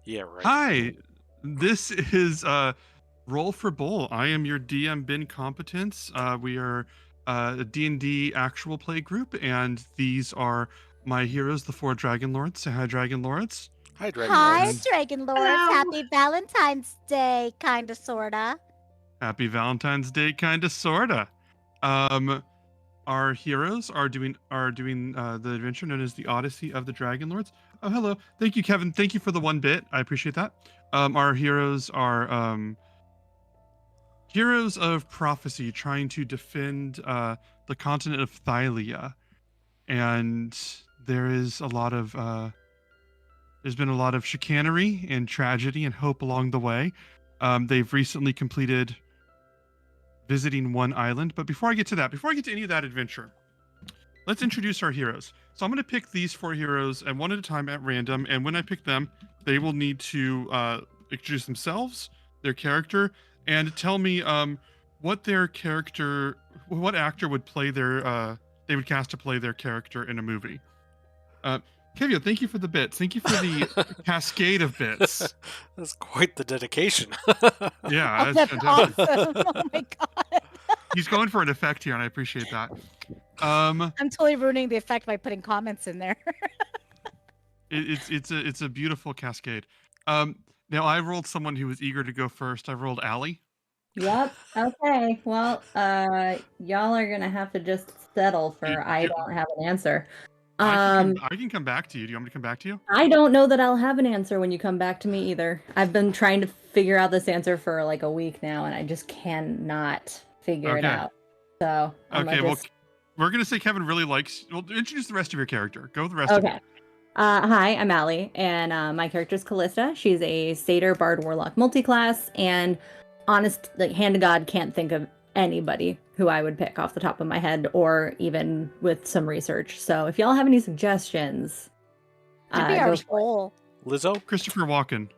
Yeah, right. Hi, this is Roll for Bowl. I am your DM Ben Competence. We are a D&D actual play group, and these are my heroes, the four Dragonlords. Say hi, Dragonlords. Hi, Hi, And Dragonlords. Dragonlords. Hello. Happy Valentine's Day, kinda, sorta. happy Valentine's Day, kinda, sorta. Um, our heroes are doing the adventure known as the Odyssey of the Dragonlords. Oh, hello. Thank you, Kevin. Thank you for the 1 bit. I appreciate that. Our heroes are heroes of prophecy trying to defend the continent of Thylia, and there is a lot of there's been a lot of chicanery and tragedy and hope along the way. They've recently completed visiting one island, but before I get to that, before I get to any of that adventure, let's introduce our heroes. So I'm going to pick these four heroes and one at a time at random, and when I pick them, they will need to introduce themselves, their character, and tell me what their character, what actor would play their, they would cast to play their character in a movie. Uh, Kevio, thank you for the bits. Thank you for the cascade of bits. That's quite the dedication. Yeah, Oh, that's that's fantastic. awesome. Oh my god. He's going for an effect here, and I appreciate that. Um, I'm totally ruining the effect by putting comments in there. it's a beautiful cascade. Now I rolled someone who was eager to go first. I rolled Allie. Yep. Okay. Well, y'all are gonna have to just settle for I J- don't have an answer. I can come back to you. Do you want me to come back to you? I don't know that I'll have an answer when you come back to me either. I've been trying to figure out this answer for like a week now, and I just cannot figure it Okay. out. So I'm Okay. gonna Well, just we're gonna say Kevin really likes. Well, introduce the rest of your character. Go with the rest of okay. it. Hi, I'm Allie, and my character is Callista. She's a Satyr Bard Warlock multiclass, and honest, like hand to God, can't think of anybody who I would pick off the top of my head, or even with some research. So if y'all have any suggestions, Could be our go for it. goal. Lizzo? Christopher Walken.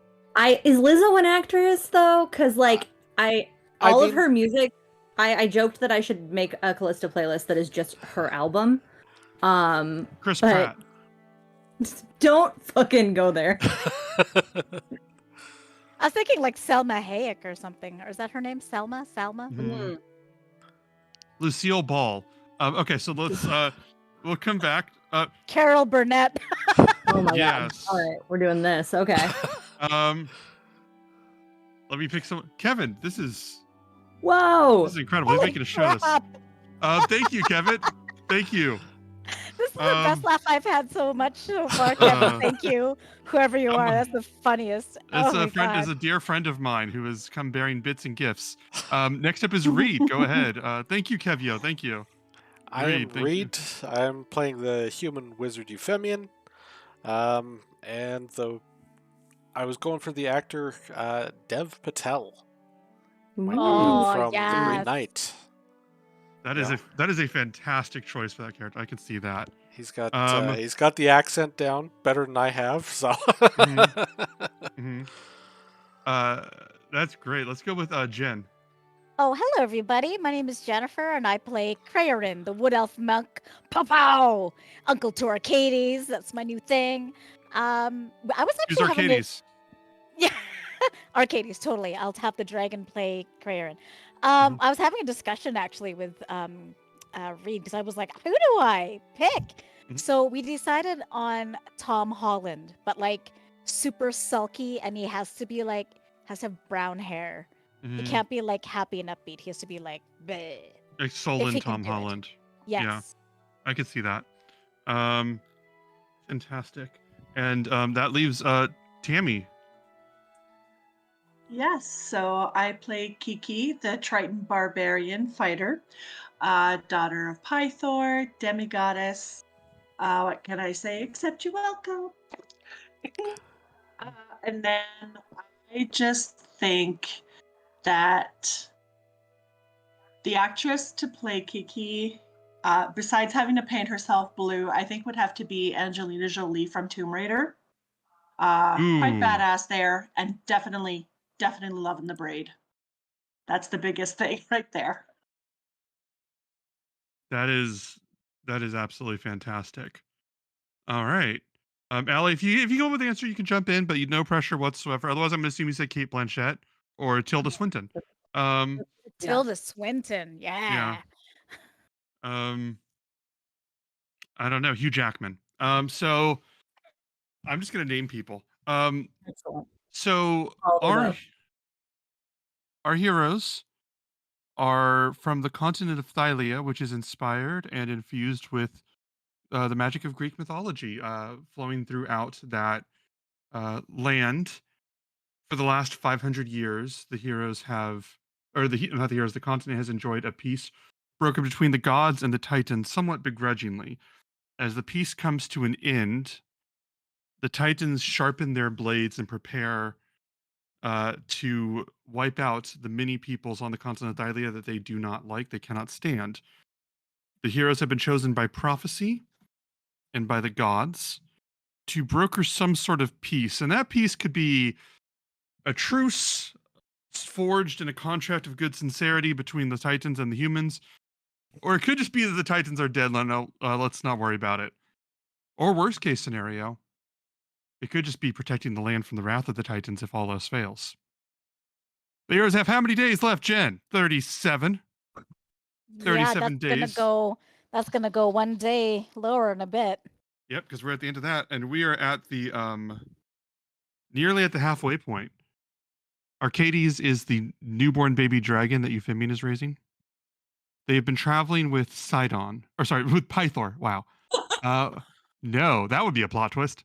Is Lizzo an actress though? Because like I all of mean, her music, I joked that I should make a Callista playlist that is just her album. Chris But Pratt. don't fucking go there. I was thinking like Selma Hayek or something. Or is that her name? Selma? Salma? Mhm. Lucille Ball. Okay, so let's we'll come back. Carol Burnett. Oh my Yes. god. All right, we're doing this. Okay. Let me pick someone. Kevin, this is Incredible. incredible. He's Holy making a show. crap. Thank you, Kevin. Thank you. This is the best laugh I've had so much so far, Kevin. Thank you, whoever you are. That's the funniest. It's Oh my a friend, god. is a dear friend of mine who has come bearing bits and gifts. Next up is Reed. Go ahead. Thank you, Kevio. Thank you. I am Reed, thank you. Reed. I'm playing the human wizard Euphemian. I was going for the actor Dev Patel. My Oh, from The Green yes. Knight. That is a fantastic choice for that character. I can see that. He's got the accent down better than I have, so Mhm. That's great. Let's go with Jen. Oh, hello, everybody. My name is Jennifer, and I play Crayorin, the wood elf monk. Pow pow! Uncle to Arcades. That's my new thing. I was Who's actually having a Arcades? yeah, Arcades, totally. I'll have the dragon play Crayorin. Mhm. I was having a discussion actually with Reed because I was like, who do I pick? Mhm. So we decided on Tom Holland, but like super sulky, and he has to have brown hair. He Mhm. can't be like happy and upbeat. He has to be like, bleh, Like if Solon he can Tom do it. Holland. Yes. Yeah, I can see that. Fantastic. And that leaves Tammy. Yes, so I play Kiki, the Triton barbarian fighter, daughter of Pythor, demigoddess. What can I say except you're welcome? And then I just think that the actress to play Kiki, besides having to paint herself blue, I think would have to be Angelina Jolie from Tomb Raider. Quite Ooh, badass there, and definitely loving the braid. That's the biggest thing right there. that is absolutely fantastic. All right. Allie, if you go with the answer, you can jump in, but no pressure whatsoever. Otherwise, I'm gonna assume you say Kate Blanchett or Tilda Swinton. Um, Tilda Swinton. yeah. Yeah. I don't know, Hugh Jackman. So I'm just gonna name people. Excellent. So All of our those. our heroes are from the continent of Thylia, which is inspired and infused with the magic of Greek mythology, flowing throughout that land. For the last 500 years, the heroes have, or not the heroes, the continent has enjoyed a peace broken between the gods and the Titans, somewhat begrudgingly. As the peace comes to an end, the Titans sharpen their blades and prepare to wipe out the many peoples on the continent of Thylia that they do not like, they cannot stand. The heroes have been chosen by prophecy and by the gods to broker some sort of peace, and that peace could be a truce forged in a contract of good sincerity between the Titans and the humans, or it could just be that the Titans are dead. Let's not worry about it. Or worst case scenario, it could just be protecting the land from the wrath of the Titans if all else fails. The heroes have how many days left, Jen? 37. Yeah, 37 days. That's gonna go one day lower in a bit. Yep, because we're at the end of that, and we are at the nearly at the halfway point. Arcades is the newborn baby dragon that Euphemion is raising. They've been traveling with Sidon, or sorry, with Pythor. Wow. No, that would be a plot twist.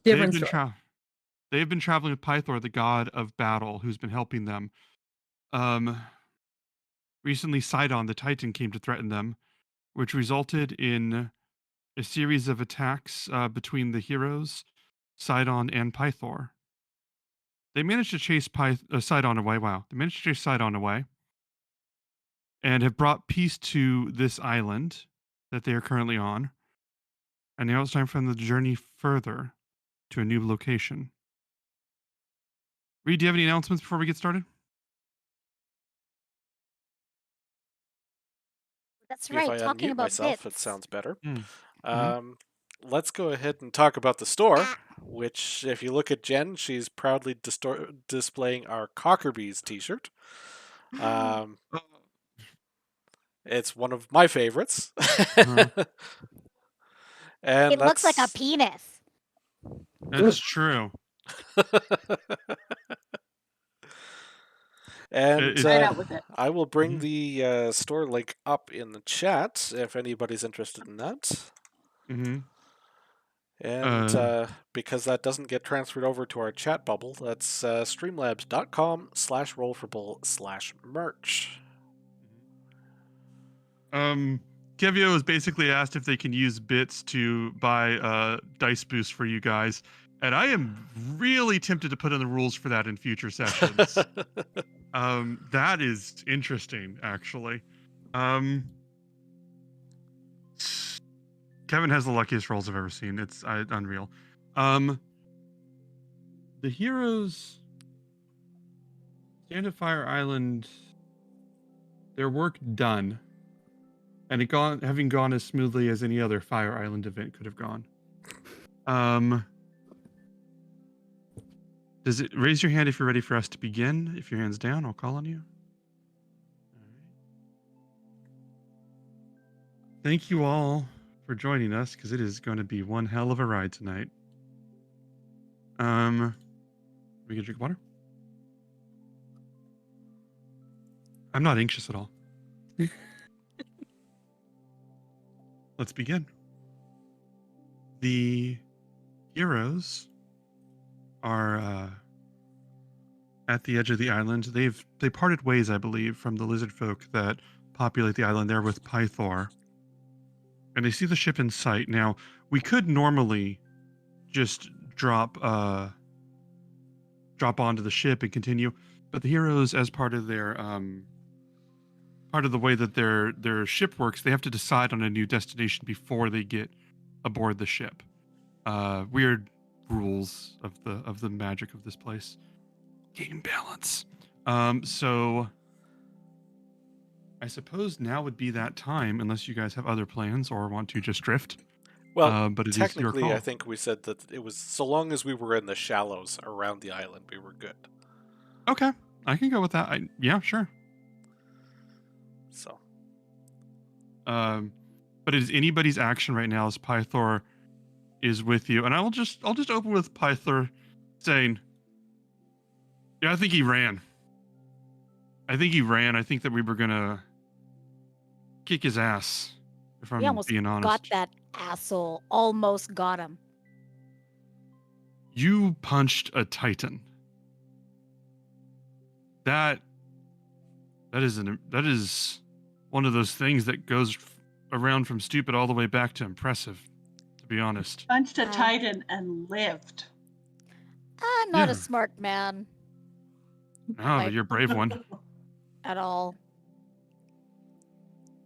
Different story. They've been traveling with Pythor, the god of battle, who's been helping them. Recently, Sidon, the Titan, came to threaten them, which resulted in a series of attacks between the heroes, Sidon and Pythor. They managed to chase Sidon away. Wow. They managed to chase Sidon away and have brought peace to this island that they are currently on. And now it's time for them to journey further to a new location. Reed, do you have any announcements before we get started? That's If right. I Talking unmute about myself, bits. it sounds better. Mm-hmm. Let's go ahead and talk about the store, which, if you look at Jen, she's proudly displaying our Cockerbees t-shirt. It's one of my favorites. And It looks like a penis. That's true. And Right out with it. I will bring the store link up in the chat if anybody's interested in that. Mm-hmm. And because that doesn't get transferred over to our chat bubble, that's streamlabs.com/rollforbull/merch. Kevio has basically asked if they can use bits to buy dice boost for you guys, and I am really tempted to put in the rules for that in future sessions. That is interesting, actually. Kevin has the luckiest rolls I've ever seen. It's unreal. The heroes stand at Fire Island, their work done, and having gone as smoothly as any other Fire Island event could have gone. Does it raise your hand if you're ready for us to begin? If your hand's down, I'll call on you. All right. Thank you all for joining us, because it is going to be one hell of a ride tonight. We can drink water. I'm not anxious at all. Let's begin. The heroes are at the edge of the island. They parted ways, I believe, from the lizard folk that populate the island there with Pythor. And they see the ship in sight. Now, we could normally just drop onto the ship and continue, but the heroes, as part of their part of the way that their ship works, they have to decide on a new destination before they get aboard the ship. Weird rules of the magic of this place. Game balance. So I suppose now would be that time, unless you guys have other plans or want to just drift. Well, but it is your technically, call. I think we said that it was so long as we were in the shallows around the island, we were good. Okay, I can go with that. Yeah, sure. So, But it is anybody's action right now as Pythor is with you, and I'll just open with Pythor saying, "Yeah, I think he ran. I think that we were gonna kick his ass. If We I'm almost being got honest, that asshole. Almost got him. you punched a Titan. That is one of those things that goes around from stupid all the way back to impressive. To be honest, Punched a Uh, Titan and lived. I'm not Yeah. a smart man no, but you're a brave one. at all.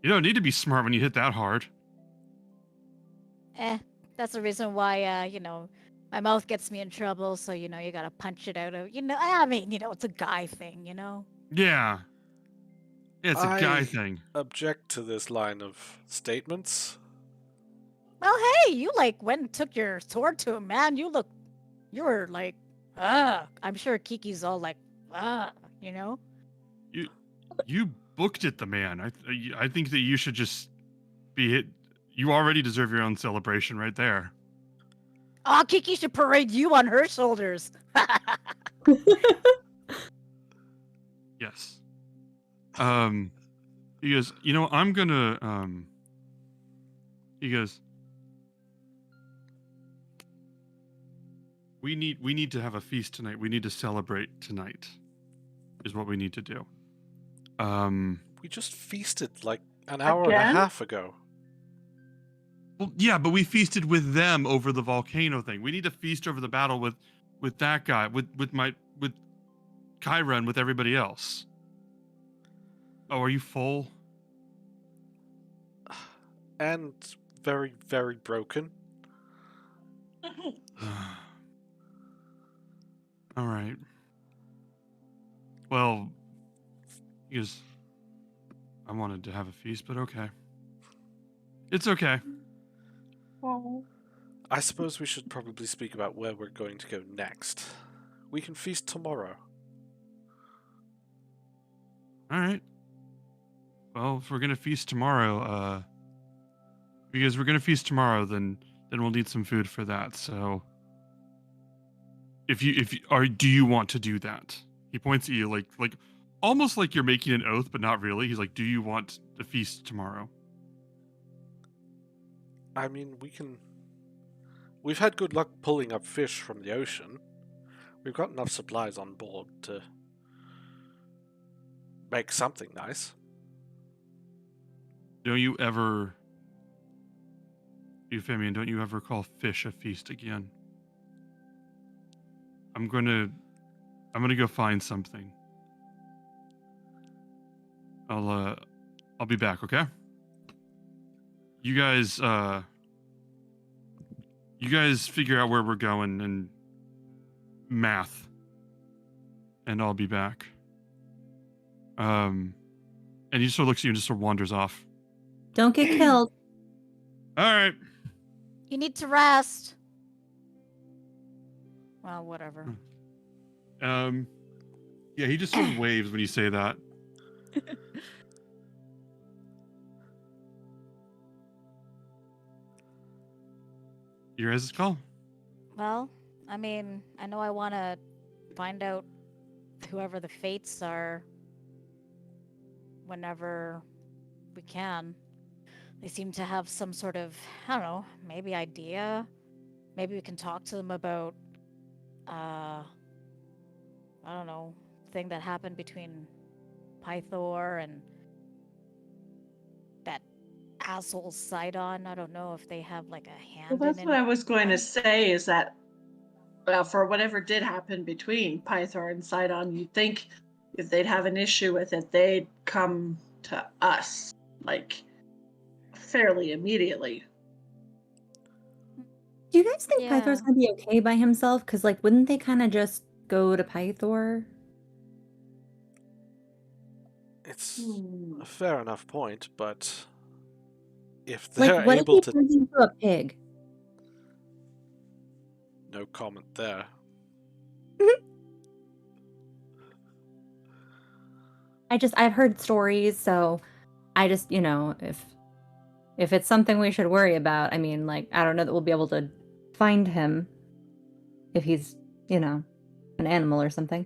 You don't need to be smart when you hit that hard. That's the reason why, my mouth gets me in trouble. So, you gotta punch it out of, I mean, it's a guy thing, Yeah, it's a guy I thing. object to this line of statements. Well, hey, you went and took your sword to him, man. You were like, I'm sure Kiki's all like, you know? You booked it, the man. I think that you should just be hit. You already deserve your own celebration right there. Oh, Kiki should parade you on her shoulders. Yes. He goes, I'm gonna, he goes, we need to have a feast tonight. We need to celebrate tonight, is what we need to do. We just feasted like an hour and a Again? half ago. Well, yeah, but we feasted with them over the volcano thing. We need to feast over the battle with that guy, with Kyra and with everybody else. Oh, are you full? And very, very broken. All right. Well, he goes, I wanted to have a feast, but okay. It's okay. Oh. I suppose we should probably speak about where we're going to go next. We can feast tomorrow. All right. Well, if we're gonna feast tomorrow, because we're gonna feast tomorrow, then we'll need some food for that. So, if you do you want to do that? He points at you like almost like you're making an oath, but not really. He's like, do you want to feast tomorrow? I mean, we've had good luck pulling up fish from the ocean. We've got enough supplies on board to make something nice. Don't you ever, Euphemian, don't you ever call fish a feast again? I'm gonna go find something. I'll be back, okay? You guys figure out where we're going and math, and I'll be back. And he just sort of looks at you and just sort of wanders off. Don't get killed. All right. You need to rest. Well, whatever. Yeah, he just sort of waves when you say that. Your guys' call. Well, I mean, I know I want to find out whoever the fates are whenever we can. They seem to have some sort of, I don't know, maybe idea. Maybe we can talk to them about, I don't know, thing that happened between Pythor and that asshole Sidon. I don't know if they have like a hand Well, that's in what it. I was going to say is that, for whatever did happen between Pythor and Sidon, you'd think if they'd have an issue with it, they'd come to us, like, fairly immediately. Do you guys think Yeah. Pythor's gonna be okay by himself? Because, like, wouldn't they kind of just go to Pythor? It's a fair enough point, but if Like, they're what if able he to... turns into a pig? No comment there. I've heard stories, so I just, if it's something we should worry about, I mean, like, I don't know that we'll be able to find him if he's, an animal or something.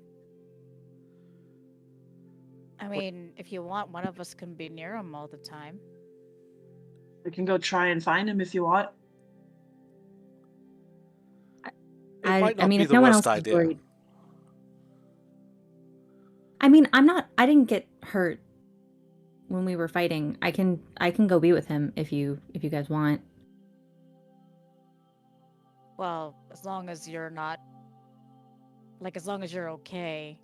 I mean, if you want, one of us can be near him all the time. We can go try and find him if you want. It might not be if the no one worst else is idea. worried. I mean, I didn't get hurt when we were fighting. I can go be with him if you guys want. Well, as long as you're not, like, as long as you're okay.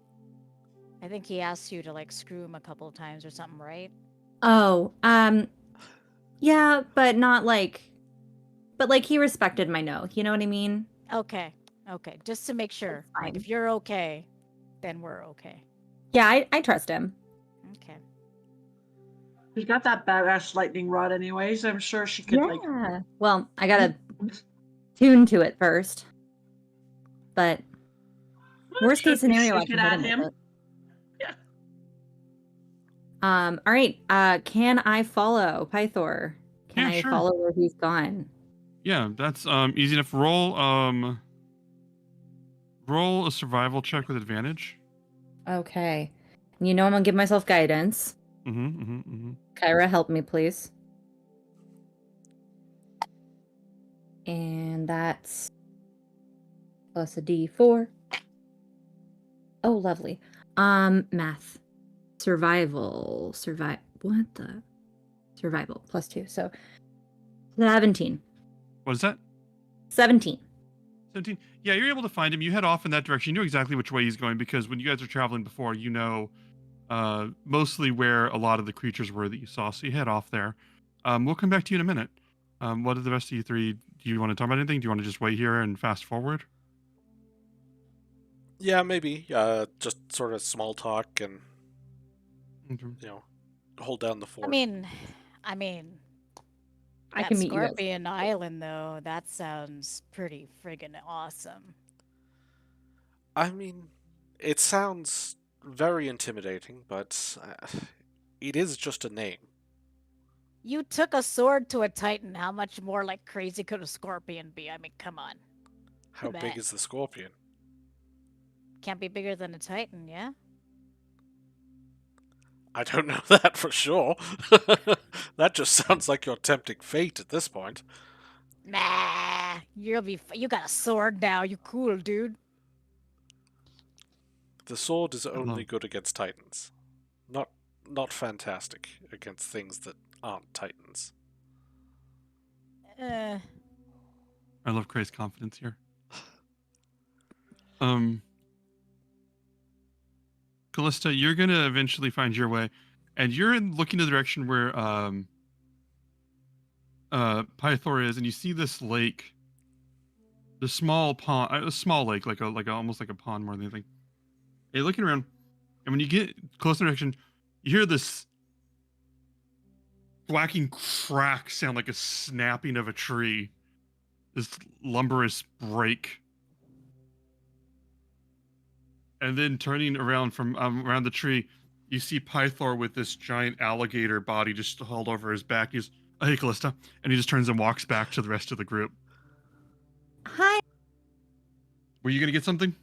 I think he asked you to, like, screw him a couple of times or something, right? Oh, yeah, but not like, but like he respected my no. You know what I mean? Okay. Just to make sure. That's Like, fine. if you're okay, then we're okay. Yeah, I trust him. Okay. She's got that badass lightning rod anyways. I'm sure she could Yeah. Well, I gotta tune to it first. But worst case scenario, I shake can it hit at him him. with it. Yeah. All right. Can I follow Pythor? Can Yeah, I sure. follow where he's gone? Yeah, that's easy enough. Roll a survival check with advantage. Okay. You know I'm gonna give myself guidance. Kyra, help me, please. And that's plus a D4. Oh, lovely. Math. Survival. What the? Survival plus 2. So 17. What is that? 17. 17. Yeah, you're able to find him. You head off in that direction. You know exactly which way he's going because when you guys are traveling before, you know mostly where a lot of the creatures were that you saw. So you head off there. We'll come back to you in a minute. What are the rest of you three? Do you want to talk about anything? Do you want to just wait here and fast forward? Yeah, maybe. Just sort of small talk and, Okay. hold down the fort. I mean, I that can meet you guys. Scorpion Island, though, that sounds pretty friggin' awesome. I mean, it sounds very intimidating, but it is just a name. You took a sword to a titan. How much more, like, crazy could a scorpion be? I mean, come on. How Bet. big is the scorpion? Can't be bigger than a titan, yeah? I don't know that for sure. That just sounds like you're tempting fate at this point. Nah, you got a sword now. You cool, dude. The sword is only Hello. good against titans. Not fantastic against things that aren't titans. I love Cray's confidence here. Callista, you're gonna eventually find your way, and you're looking in the direction where Pythor is, and you see this lake, the small pond, a small lake, like almost like a pond more than anything. You're looking around, and when you get close to the direction, you hear this whacking crack sound like a snapping of a tree. This lumberous break. And then turning around from around the tree, you see Pythor with this giant alligator body just hauled over his back. He's, "Oh, hey, Callista," and he just turns and walks back to the rest of the group. Hi. Were you gonna get something?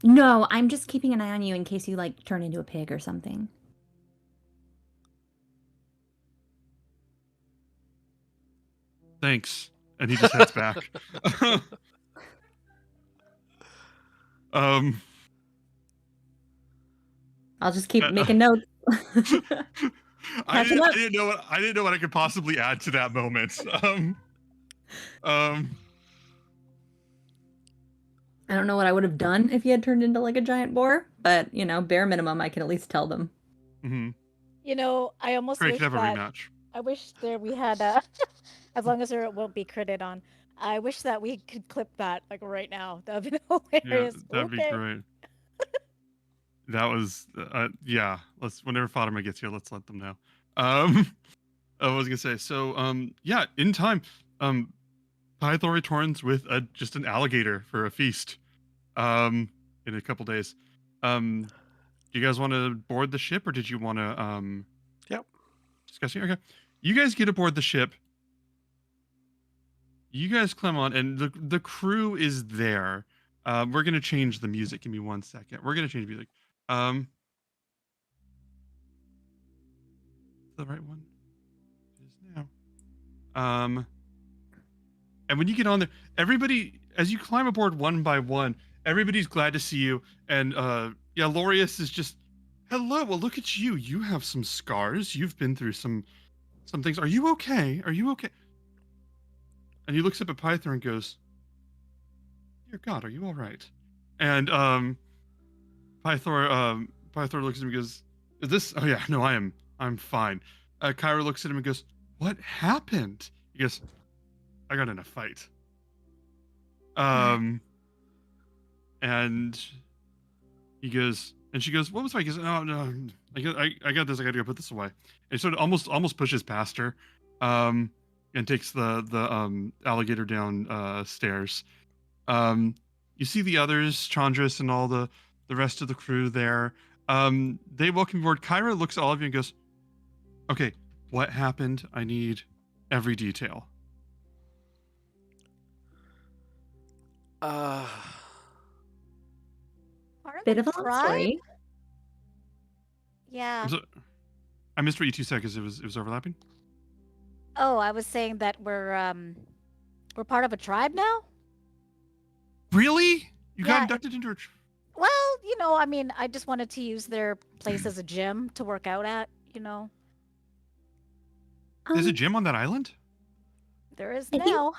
No, I'm just keeping an eye on you in case you, like, turn into a pig or something. Thanks. And he just heads back. I'll just keep making notes. I Catching up. didn't know what I could possibly add to that moment. I don't know what I would have done if he had turned into like a giant boar, but bare minimum, I can at least tell them. Mm-hmm. I almost Craig wish could have a that rematch. I wish there we had as long as there won't be critted on. I wish that we could clip that like right now. That'd be hilarious. Yeah, that'd be great. That was yeah. Whenever Fatima gets here, let's let them know. I was gonna say, so yeah, in time, Pythor returns with just an alligator for a feast. In a couple days. Do you guys want to board the ship, or did you want to Yep. discuss it? Okay. You guys get aboard the ship. You guys climb on, and the crew is there. We're gonna change the music. Give me 1 second. We're gonna change music. The right one it is now. And when you get on there, everybody, as you climb aboard one by one, everybody's glad to see you. And yeah, Lorius is just, hello. Well, look at you. You have some scars. You've been through some things. Are you okay? Are you okay? And he looks up at Pythor and goes, "Dear God, are you all right?" And Pythor looks at him and goes, "Is this? Oh yeah, no, I'm fine." Kyra looks at him and goes, "What happened?" He goes, "I got in a fight." And he goes, and she goes, "What was the fight?" He goes, "Oh no, I got this. I got to go put this away." And he sort of almost pushes past her, and takes the alligator down stairs. You see the others, Chandris and all the rest of the crew there. They welcome you aboard. Kyra looks at all of you and goes, "Okay, what happened? I need every detail." Part of Bit the of a long tribe? story. Yeah. I missed what you 2 seconds. It was overlapping. Oh, I was saying that we're part of a tribe now? Really? You got Yeah, inducted into a Well, I mean, I just wanted to use their place as a gym to work out at, There's a Um, gym on that island? There is I think- now.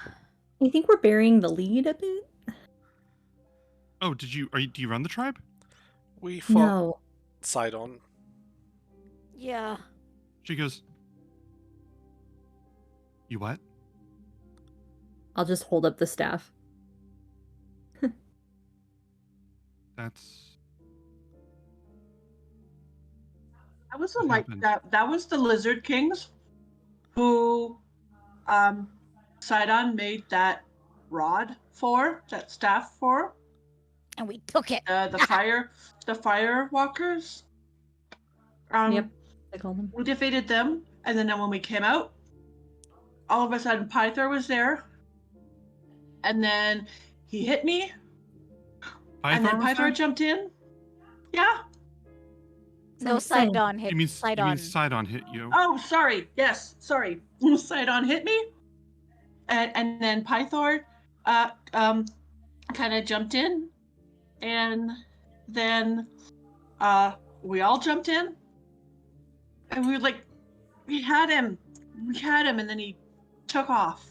I think we're burying the lead a bit. Oh, do you run the tribe? We fought No. Sidon. Yeah. She goes, "You what?" I'll just hold up the staff. That's I was What like happened? that was the Lizard Kings who Sidon made that staff for. And we took it. The fire walkers. Yep, I call them. We defeated them, and then when we came out, all of a sudden Pythor was there, and then he hit me, and then was Pythor there? jumped in. Yeah. No, Sidon hit. You mean Sidon. Sidon hit you? Oh, sorry. Yes, sorry. Sidon hit me, and then Pythor, kind of jumped in, and then we all jumped in, and we were like, we had him, and then he took off.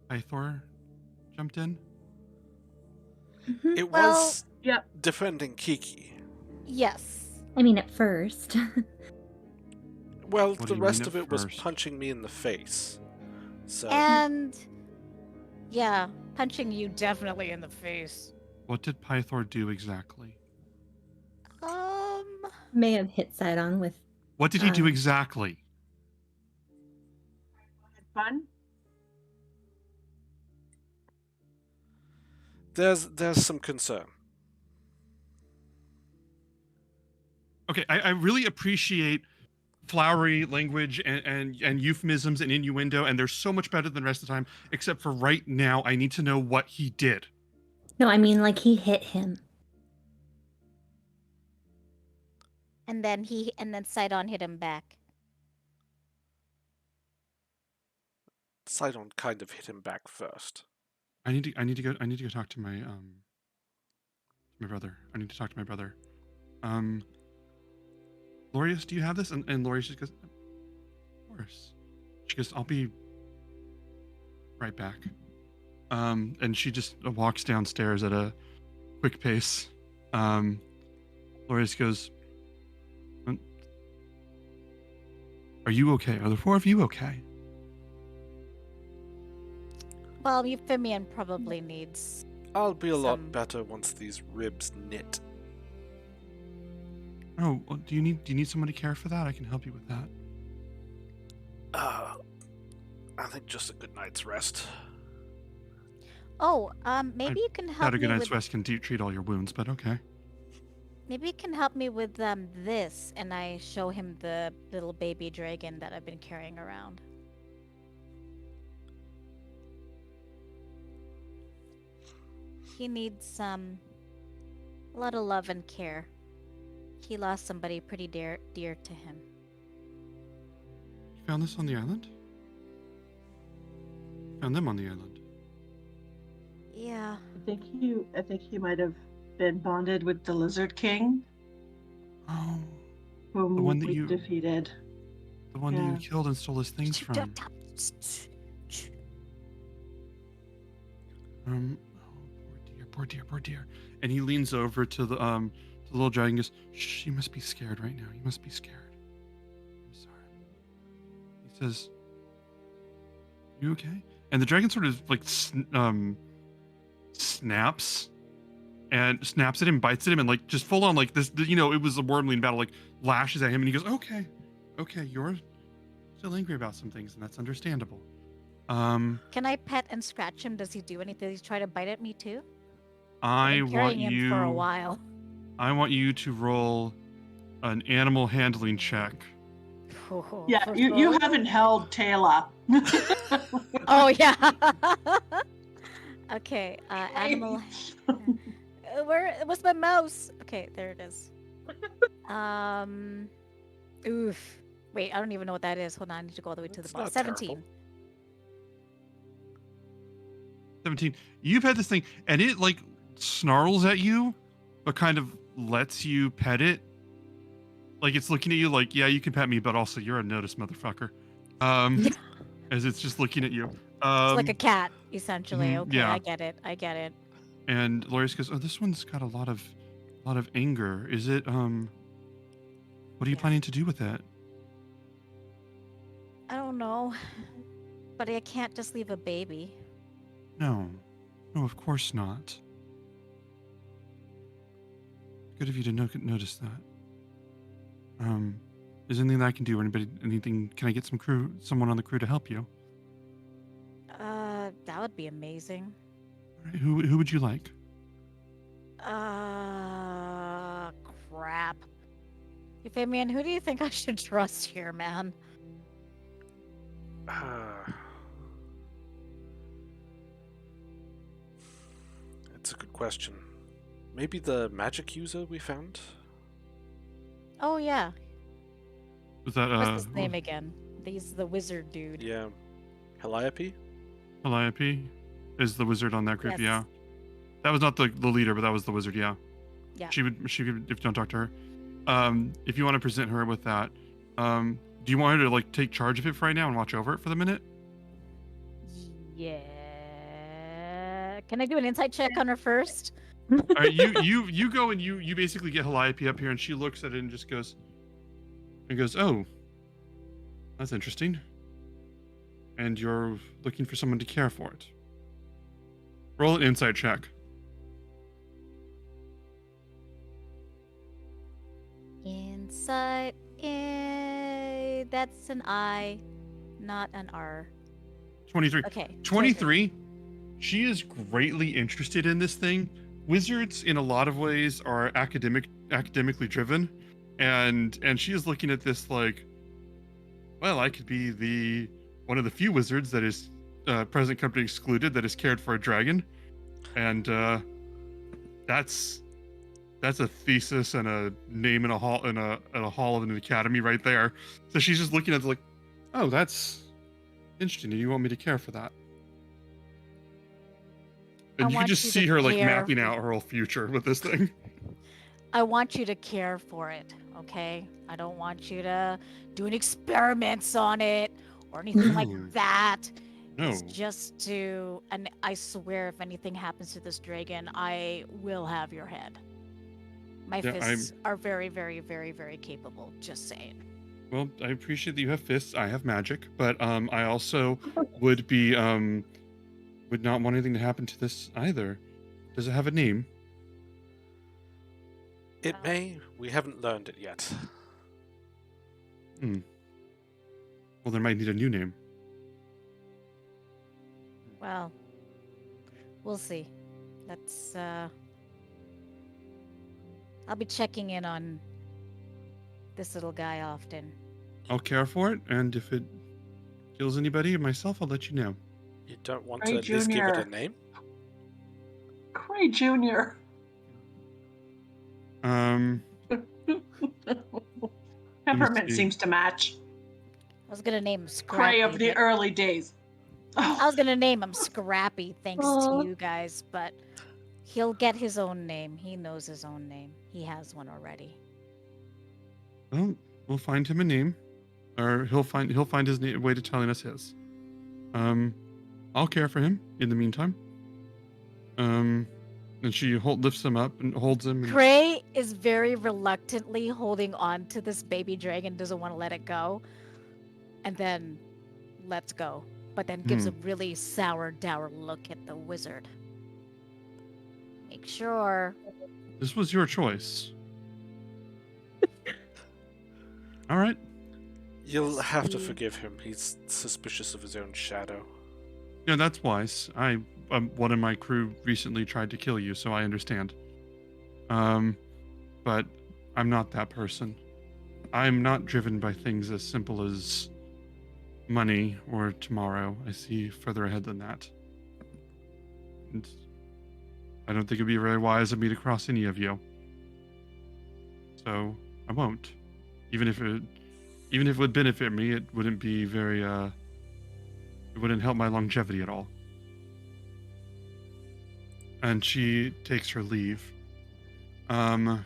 Pythor jumped in? Mhm. It Well, was Yep. defending Kiki. Yes. I mean, at first. Well, What do the you rest mean of at it was first? punching me in the face. So And yeah, punching you definitely in the face. What did Pythor do exactly? May have hit Sidon with. What did he do Um, exactly? Fun. there's some concern. Okay, I really appreciate flowery language and euphemisms and innuendo, and they're so much better than the rest of the time, except for right now, I need to know what he did. No, I mean, like, he hit him. And then Sidon hit him back. Sidon kind of hit him back first. I need to go talk to my brother. I need to talk to my brother. Lorius, do you have this? And Lorius just goes, "Of course." She goes, "I'll be right back." And she just walks downstairs at a quick pace. Lorius goes, "Are you okay? Are the 4 of you okay?" Well, Euphemian probably needs. I'll be a Some- lot better once these ribs knit. Oh, well, do you need someone to care for that? I can help you with that. I think just a good night's rest. Oh, maybe you can Not help a good me night's with. rest can treat all your wounds, but okay. Maybe you can help me with this, and I show him the little baby dragon that I've been carrying around. He needs a lot of love and care. He lost somebody pretty dear to him. You found this on the island? Found them on the island. Yeah. I think he might have been bonded with the Lizard King, Oh, whom the one that we you defeated. the one that you Yeah. killed and stole his things from. Oh, poor dear. And he leans over to the little dragon and goes, "Shh, you must be scared right now. You must be scared. I'm sorry." He says, "You okay?" And the dragon sort of like snaps at him, bites at him, and like just full on like this, it was a wormling battle, like lashes at him, and he goes, okay, you're still angry about some things, and that's understandable. Can I pet and scratch him? Does he do anything? Does he try to bite at me too? I I've been carrying want him for a you while. I want you to roll an animal handling check. Yeah, you haven't held Taylor. Oh yeah. Okay, animal. Where was my mouse? Okay, there it is. Oof. Wait, I don't even know what that is. Hold on, I need to go all the way to the It's bottom. not 17. terrible. 17. You've had this thing, and it like snarls at you, but kind of lets you pet it. Like it's looking at you like, yeah, you can pet me, but also you're a notice motherfucker. As it's just looking at you. It's like a cat, essentially. Okay, yeah. I get it. And Lorius goes, "Oh, this one's got a lot of anger. Is it what are you Yeah. planning to do with it?" I don't know. But I can't just leave a baby. No, of course not. Good of you to notice that. Is there anything that I can do? Or anything? Can I get someone on the crew to help you? That would be amazing. All right, who would you like? Crap. Hey, Fabian, who do you think I should trust here, man? It's a good question. Maybe the magic user we found? Oh, yeah. Was that What's his name again? He's the wizard dude. Yeah. Calliope? Calliope is the wizard on that group, Yes. yeah. That was not the leader, but that was the wizard, yeah. Yeah. She could, if you don't talk to her. If you want to present her with that, do you want her to like take charge of it for right now and watch over it for the minute? Yeah. Can I do an insight check on her first? All right, you go and you basically get Calliope up here, and she looks at it and just goes, "Oh, that's interesting. And you're looking for someone to care for it. Roll an insight check." Insight. That's an I, not an R. 23. Okay. 23. She is greatly interested in this thing. Wizards, in a lot of ways, are academically driven, and she is looking at this like, well, I could be one of the few wizards that is present company excluded that is cared for a dragon, and that's a thesis and a name in a hall of an academy right there. So she's just looking at it like, oh, that's interesting. And you want me to care for that? And you can just see her like mapping out her whole future with this thing. I want you to care for it, okay? I don't want you to do any experiments on it or anything like that. No. It's just to, and I swear if anything happens to this dragon, I will have your head. My fists are very, very, very, very capable, just saying. Well, I appreciate that you have fists. I have magic, but I also would not want anything to happen to this either. Does it have a name? It may. We haven't learned it yet. Well, they might need a new name. Well, we'll see. Let's, I'll be checking in on this little guy often. I'll care for it, and if it kills anybody or myself, I'll let you know. You don't want Gray to at least give it a Jr.. name? Gray Jr. Peppermint see. seems to match. I was gonna name him Scrappy. Gray of the but- early days. I was gonna name him Scrappy, thanks Aw. to you guys, but he'll get his own name. He knows his own name. He has one already. Well, we'll find him a name, or he'll find his way to telling us his. I'll care for him in the meantime. And she lifts him up and holds him. And, Gray is very reluctantly holding on to this baby dragon, doesn't want to let it go, and then lets go, but then gives a really sour, dour look at the wizard. Make sure. This was your choice. All right. You'll have to forgive him. He's suspicious of his own shadow. Yeah, that's wise. One of my crew recently tried to kill you, so I understand. But I'm not that person. I'm not driven by things as simple as money or tomorrow. I see further ahead than that. And I don't think it'd be very wise of me to cross any of you. So I won't. Even if it would benefit me, it wouldn't be very it wouldn't help my longevity at all. And she takes her leave. I'll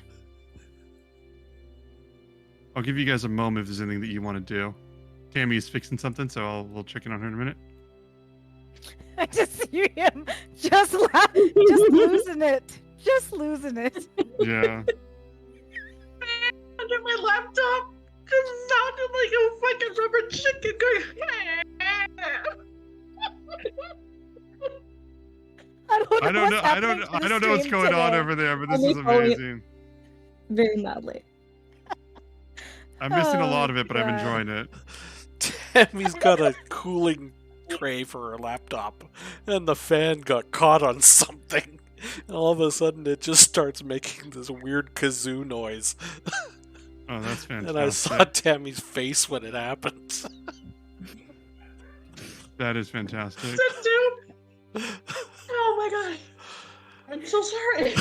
give you guys a moment if there's anything that you want to do. Tammy's fixing something, so we'll check in on her in a minute. I just see him just losing it. Just losing it. Yeah. Under my laptop, it sounded like a fucking rubber chicken going. I don't know. I don't know what's going on over there, but this is amazing. Very madly. I'm missing a lot Oh, of it, but I'm God. enjoying it. Tammy's got a cooling tray for her laptop, and the fan got caught on something. And all of a sudden, it just starts making this weird kazoo noise. Oh, that's fantastic. And I saw Tammy's face when it happened. That is fantastic. Sit down. Oh my god. I'm so sorry.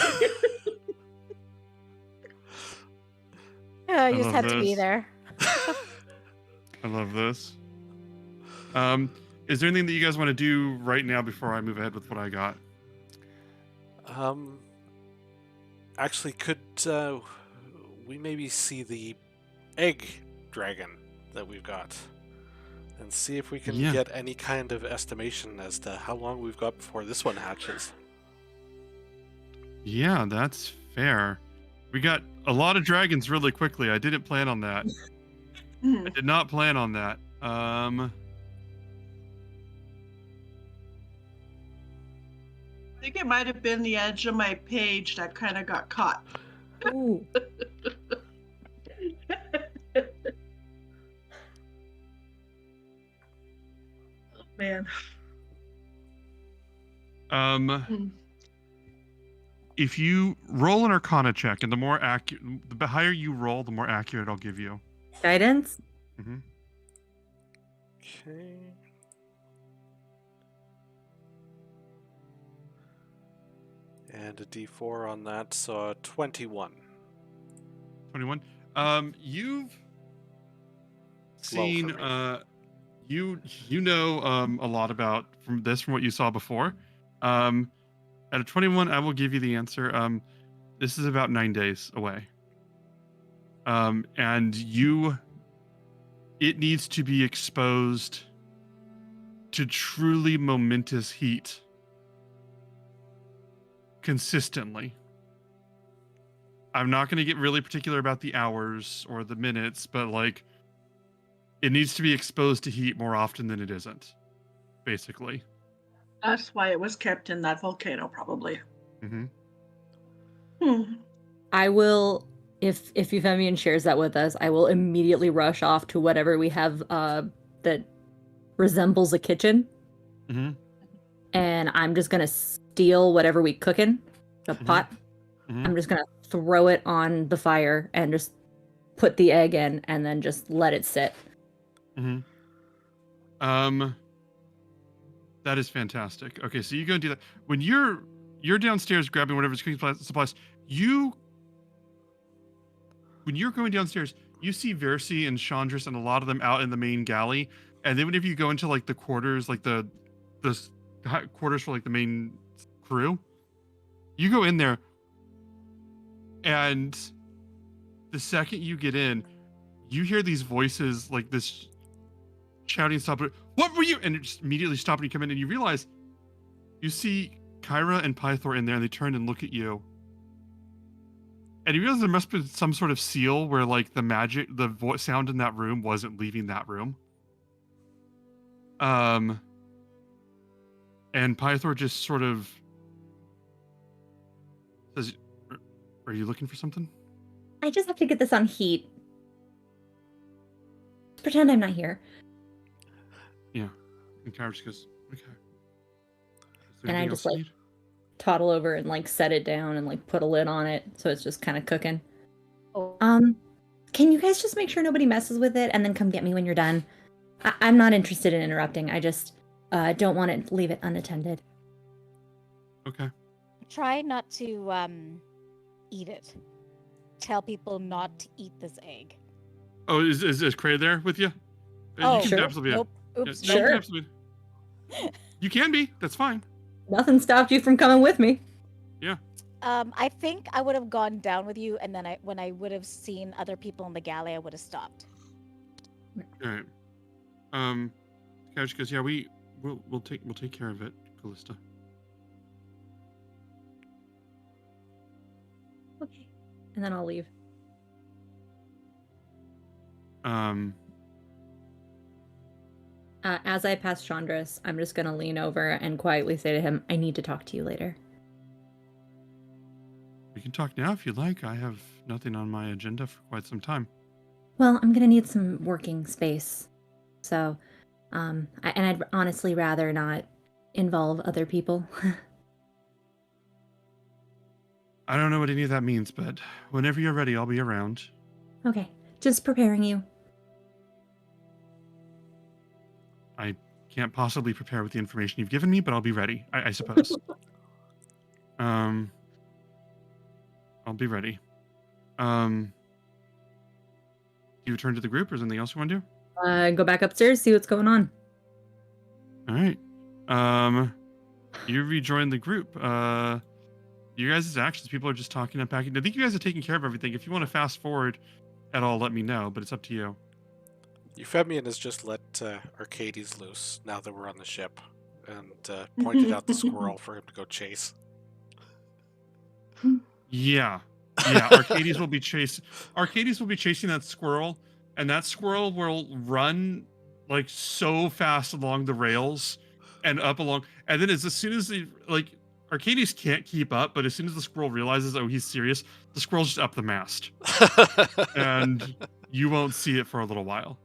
You just love had to be this. there. I love this. Is there anything that you guys want to do right now before I move ahead with what I got? Actually, could we maybe see the egg dragon that we've got? And see if we can Yeah. get any kind of estimation as to how long we've got before this one hatches. Yeah, that's fair. We got a lot of dragons really quickly. I didn't plan on that. Hmm. I did not plan on that. I think it might have been the edge of my page that kind of got caught. Ooh. Oh, man. If you roll an Arcana check, and the higher you roll, the more accurate I'll give you. Guidance? Mm-hmm. Okay. And a D4 on that, so 21. 21. You've seen for you know a lot about from what you saw before. At a 21, I will give you the answer. This is about 9 days away. And it needs to be exposed to truly momentous heat consistently. I'm not going to get really particular about the hours or the minutes, but like it needs to be exposed to heat more often than it isn't, basically. That's why it was kept in that volcano, probably. Mm-hmm. Hmm. I will, if Euphemian shares that with us, I will immediately rush off to whatever we have that resembles a kitchen, Mm-hmm. and I'm just gonna steal whatever we cooking, the pot. Mm-hmm. I'm just gonna throw it on the fire and just put the egg in, and then just let it sit. Mm-hmm. That is fantastic. Okay, so you go and do that. When you're downstairs grabbing whatever's cooking supplies, when you're going downstairs, you see Versi and Chandris and a lot of them out in the main galley. And then whenever you go into like the quarters, like the quarters for like the main crew, you go in there, and the second you get in, you hear these voices like this shouting, "Stop it! What were you?" And it just immediately stop when you come in, and you realize you see Kyra and Pythor in there, and they turn and look at you. And you realize there must be some sort of seal where, like, the sound in that room wasn't leaving that room. And Pythor just sort of says, "Are you looking for something?" I just have to get this on heat. Pretend I'm not here. Yeah. And Kyra just goes, "Okay." Is there And I anything just, else you like, need? toddle over and like set it down and like put a lid on it so it's just kind of cooking. Oh, Can you guys just make sure nobody messes with it and then come get me when you're done? I'm not interested in interrupting. I just don't want to leave it unattended. Okay. try not to eat it. Tell people not to eat this egg. Oh, is Cray there with you? Oh, you can sure. absolutely. Nope. Oops. Yeah, Nope. Sure. absolutely. You can be. That's fine. Nothing stopped you from coming with me. Yeah. I think I would have gone down with you, and then when I would have seen other people in the galley, I would have stopped. All right. Couch goes, "Yeah, we'll take care of it, Callista." Okay. And then I'll leave. As I pass Chandris, I'm just gonna lean over and quietly say to him, "I need to talk to you later." We can talk now if you'd like. I have nothing on my agenda for quite some time. Well, I'm gonna need some working space. So, I'd honestly rather not involve other people. I don't know what any of that means, but whenever you're ready, I'll be around. Okay, just preparing you. I can't possibly prepare with the information you've given me, but I'll be ready, I suppose. I'll be ready. You return to the group, or is there anything else you want to do? Go back upstairs, see what's going on. All right. You rejoin the group. You guys' actions, people are just talking, unpacking. I think you guys are taking care of everything. If you want to fast forward at all, let me know, but it's up to you. Euphemian has just let Arcades loose now that we're on the ship, and pointed out the squirrel for him to go chase. Yeah. Arcades will be chasing that squirrel, and that squirrel will run like so fast along the rails and up along, and then as soon as Arcades can't keep up, but as soon as the squirrel realizes, oh, he's serious, the squirrel's just up the mast, and you won't see it for a little while.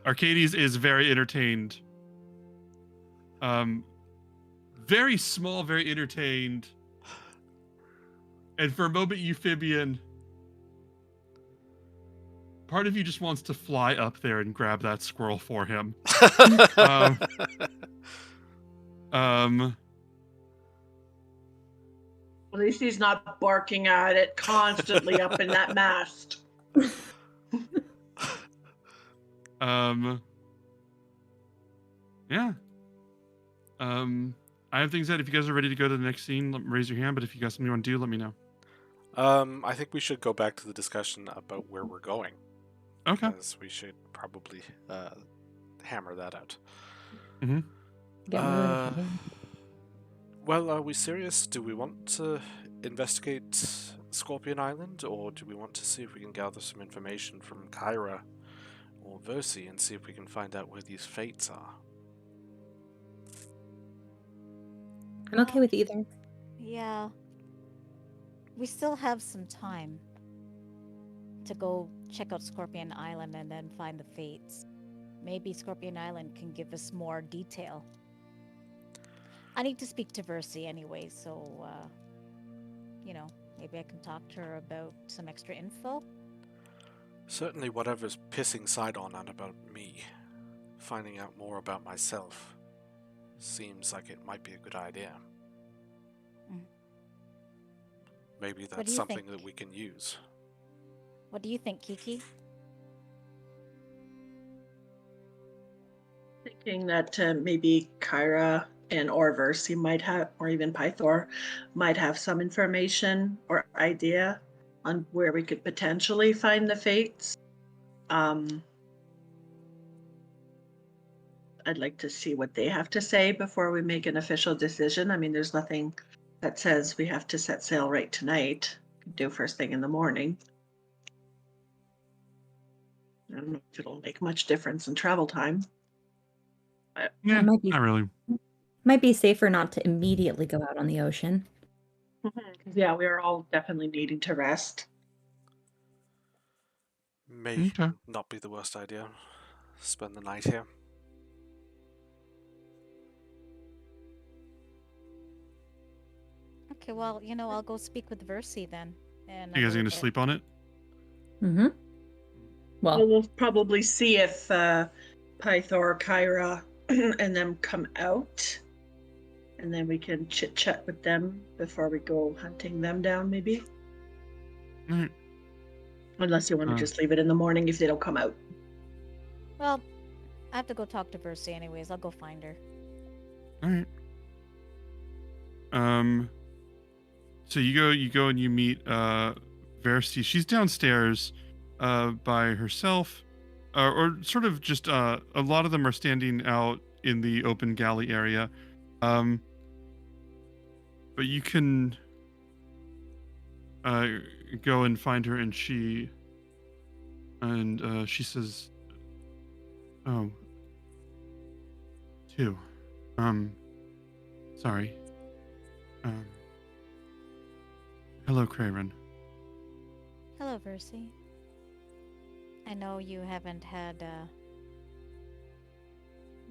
Arcades is very entertained. Very small, very entertained. And for a moment, Euphemian, part of you just wants to fly up there and grab that squirrel for him. At least he's not barking at it constantly up in that mast. Yeah. I have things that if you guys are ready to go to the next scene, raise your hand. But if you got something you want to do, let me know. I think we should go back to the discussion about where we're going. Okay. Because we should probably hammer that out. Mm-hmm. Well, are we serious? Do we want to investigate Scorpion Island, or do we want to see if we can gather some information from Kyra or Versi and see if we can find out where these fates are? I'm okay with either. Yeah. We still have some time. to go check out Scorpion Island and then find the Fates. Maybe Scorpion Island can give us more detail. I need to speak to Versi anyway, so, maybe I can talk to her about some extra info. Certainly whatever's pissing Sidon out about me, finding out more about myself, seems like it might be a good idea. Mm. Maybe do that's you something think? that we can use. What do you think, Kiki? Thinking that maybe Kyra and or Versi might have, or even Pythor might have some information or idea on where we could potentially find the Fates. I'd like to see what they have to say before we make an official decision. I mean, there's nothing that says we have to set sail right tonight. Do first thing in the morning. I don't know if it'll make much difference in travel time. Yeah, It might be not really. safer not to immediately go out on the ocean. Yeah, we are all definitely needing to rest. May Okay. not be the worst idea. Spend the night here. Okay, well, I'll go speak with Versi then. And You guys are gonna sleep on it? Mm-hmm. Well, We'll probably see if Pythor, Kyra, and them come out. And then we can chit chat with them before we go hunting them down, maybe. All right. Unless you want to just leave it in the morning if they don't come out. Well, I have to go talk to Versi anyways. I'll go find her. All right. So you go and you meet Versi. She's downstairs by herself, or sort of just a lot of them are standing out in the open galley area. But you can go and find her, and she says, "Oh, two. Sorry. Hello, Crayron. Hello, Versi. I know you haven't had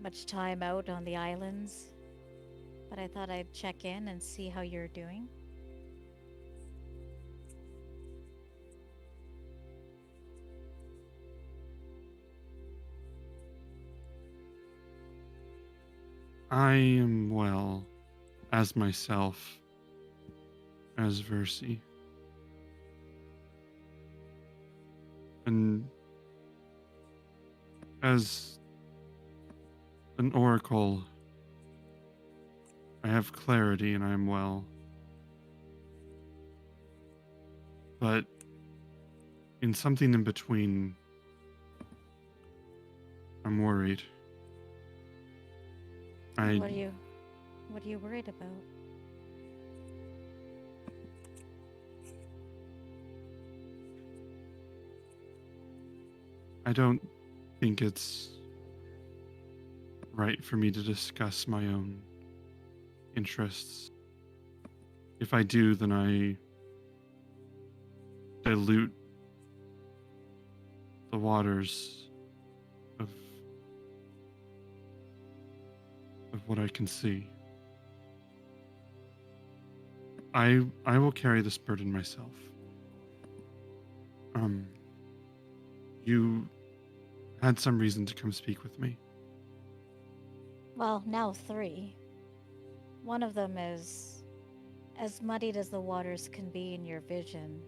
much time out on the islands, but I thought I'd check in and see how you're doing. I am well, as myself, as Versi. And as an oracle, I have clarity and I am well. But in something in between, I'm worried. What are you worried about? I don't think it's right for me to discuss my own interests. If I do, then I dilute the waters of what I can see. I will carry this burden myself. You had some reason to come speak with me. Well, now 3. One of them is as muddied as the waters can be in your vision.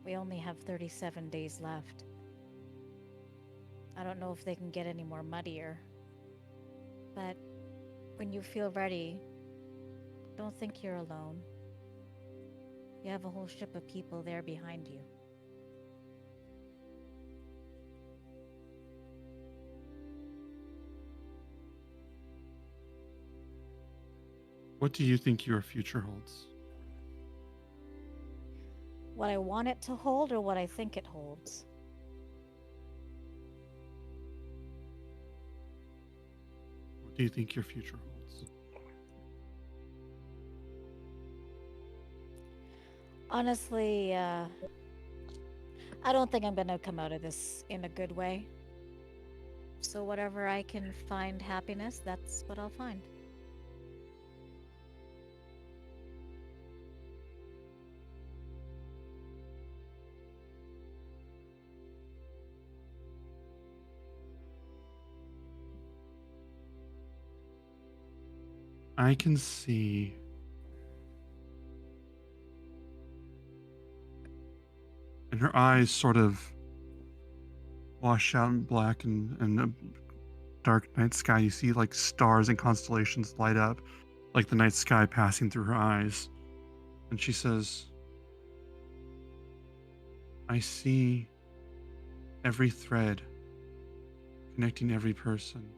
We only have 37 days left. I don't know if they can get any more muddier. But when you feel ready, don't think you're alone. You have a whole ship of people there behind you. What do you think your future holds? What I want it to hold or what I think it holds? What do you think your future holds? Honestly, I don't think I'm gonna come out of this in a good way. So whatever I can find happiness, that's what I'll find. I can see and her eyes sort of wash out in black and a dark night sky. You see like stars and constellations light up like the night sky passing through her eyes. And she says, I see every thread connecting every person.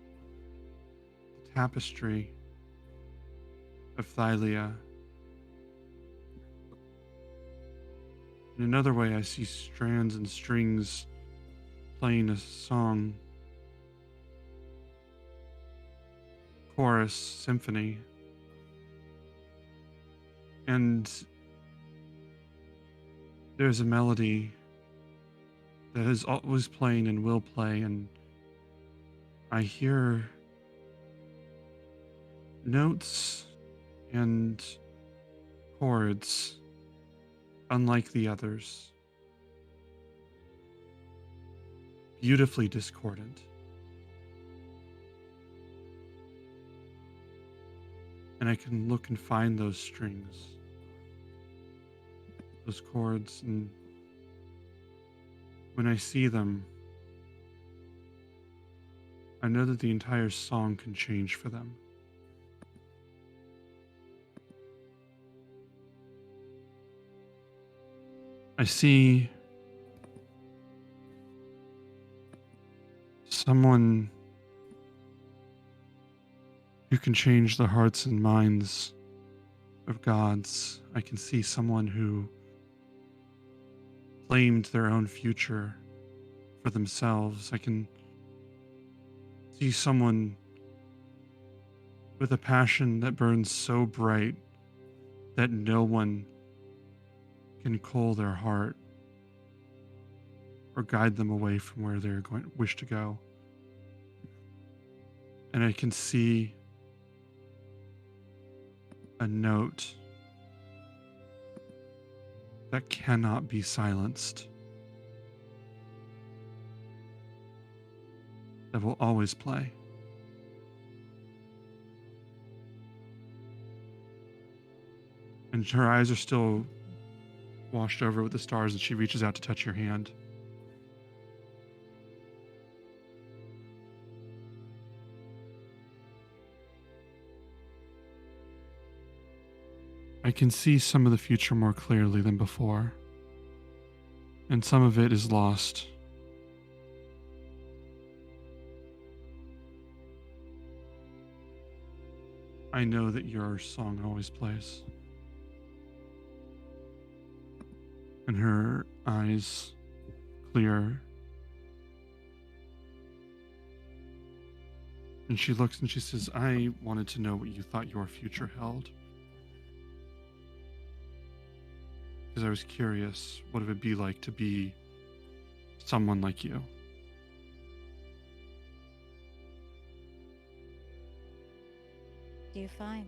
The tapestry of Thylia. In another way, I see strands and strings playing a song, chorus, symphony. And there's a melody that is always playing and will play, and I hear notes and chords unlike the others, beautifully discordant. And I can look and find those strings, those chords, and when I see them, I know that the entire song can change for them. I see someone who can change the hearts and minds of gods. I can see someone who claimed their own future for themselves. I can see someone with a passion that burns so bright that no one can cool their heart or guide them away from where they're going wish to go. And I can see a note that cannot be silenced, that will always play. And her eyes are still washed over with the stars, and she reaches out to touch your hand. I can see some of the future more clearly than before, and some of it is lost. I know that your song always plays. And her eyes clear. And she looks and she says, I wanted to know what you thought your future held. Because I was curious, what it would be like to be someone like you. Do you find?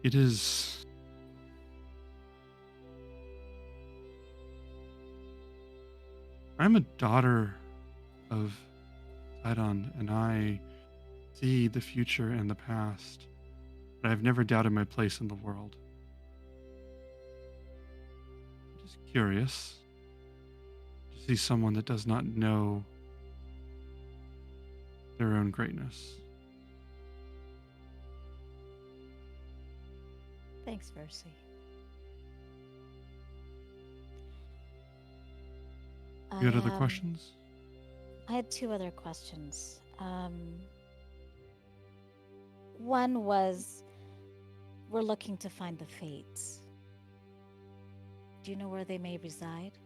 It is I'm a daughter of Sidon, and I see the future and the past, but I've never doubted my place in the world. I'm just curious to see someone that does not know their own greatness. Thanks, Versi. You had other questions? I had two other questions. One was, we're looking to find the Fates. Do you know where they may reside?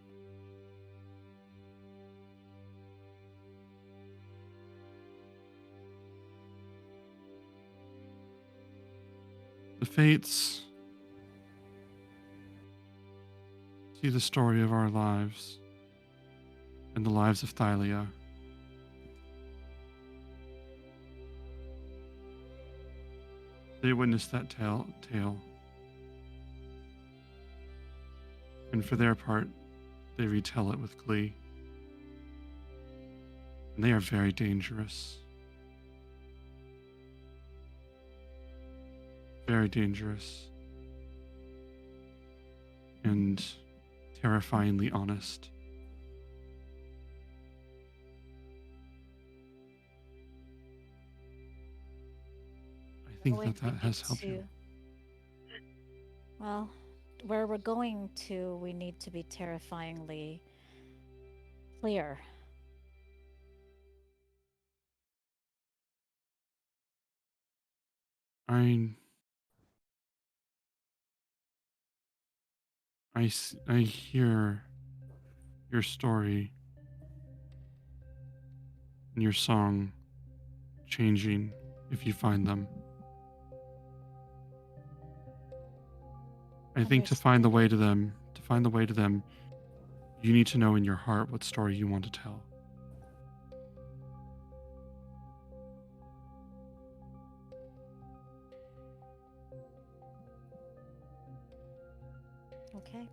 The fates see the story of our lives and the lives of Thylia. They witness that tale. And for their part, they retell it with glee. And they are very dangerous. Very dangerous. And terrifyingly honest. I think Going that has helped you. Well, where we're going to, we need to be terrifyingly clear. I hear your story and your song changing if you find them. I think to find the way to them, you need to know in your heart what story you want to tell. Okay.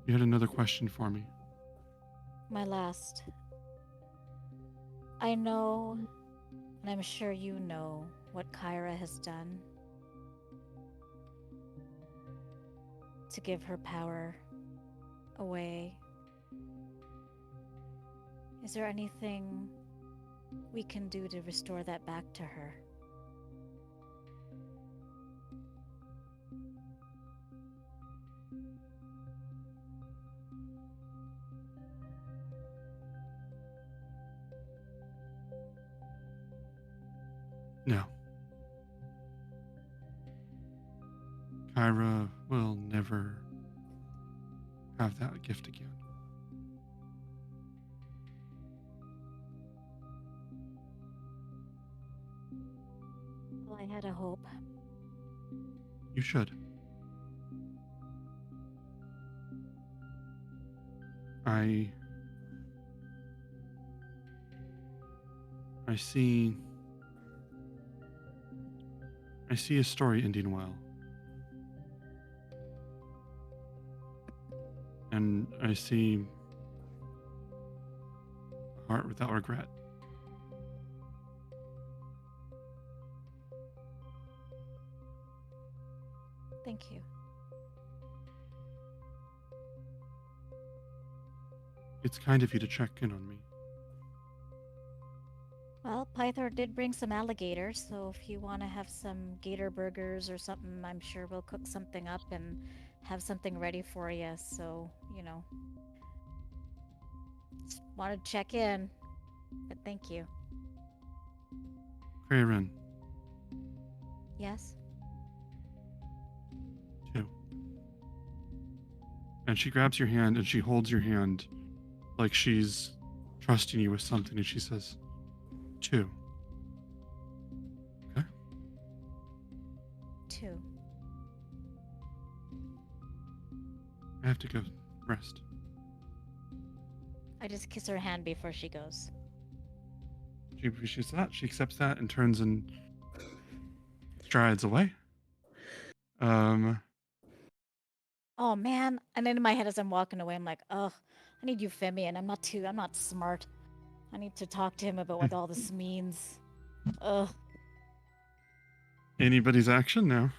You had another question for me. My last. I know, and I'm sure you know, what Kyra has done to give her power away. Is there anything we can do to restore that back to her? No. Kyra will never have that gift again. Well, I had a hope. You should. I see a story ending well. And I see a heart without regret. Thank you. It's kind of you to check in on me. Well, Pythor did bring some alligators, so if you want to have some gator burgers or something, I'm sure we'll cook something up and have something ready for you. So, just wanted to check in. But thank you. Krayrin, Yes? 2. And she grabs your hand and she holds your hand like she's trusting you with something, and she says, 2. Okay? 2. I have to go rest. I just kiss her hand before she goes. She appreciates that. She accepts that and turns and strides away. Oh man! And then in my head, as I'm walking away, I'm like, ugh, I need Euphemian. I'm not smart. I need to talk to him about what all this means. Ugh. Anybody's action now.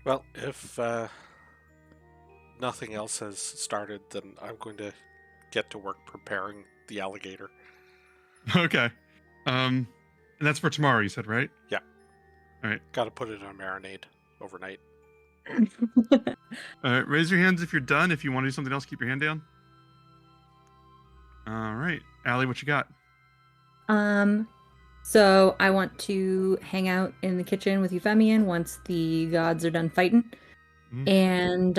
Well, if nothing else has started, then I'm going to get to work preparing the alligator. Okay. And that's for tomorrow, you said, right? Yeah. All right. Got to put it on marinade overnight. All right. Raise your hands if you're done. If you want to do something else, keep your hand down. All right. Allie, what you got? So I want to hang out in the kitchen with Euphemian once the gods are done fighting. And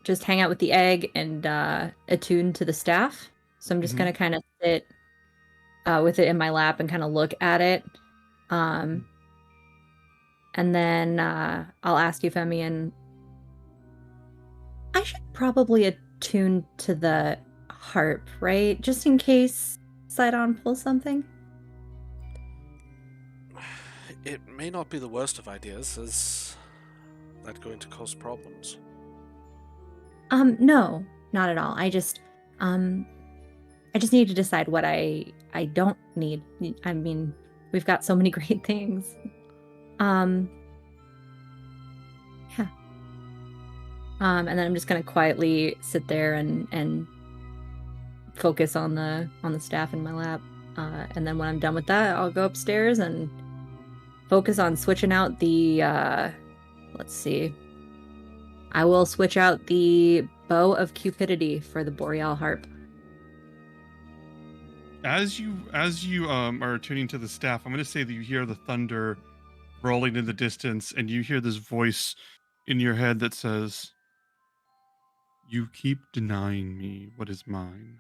just hang out with the egg and attune to the staff So I'm just gonna kind of sit with it in my lap and kind of look at it. And then I'll ask you, Femi, and I should probably attune to the harp, right? Just in case Sidon pulls something. It may not be the worst of ideas. Is that going to cause problems? No, not at all. I just need to decide what I don't need. I mean, we've got so many great things. Yeah. And then I'm just gonna quietly sit there and focus on the staff in my lap. And then when I'm done with that, I'll go upstairs and focus on switching out the let's see. I will switch out the Bow of Cupidity for the Boreal Harp. As you are tuning to the staff, I'm going to say that you hear the thunder rolling in the distance, and you hear this voice in your head that says, "You keep denying me what is mine,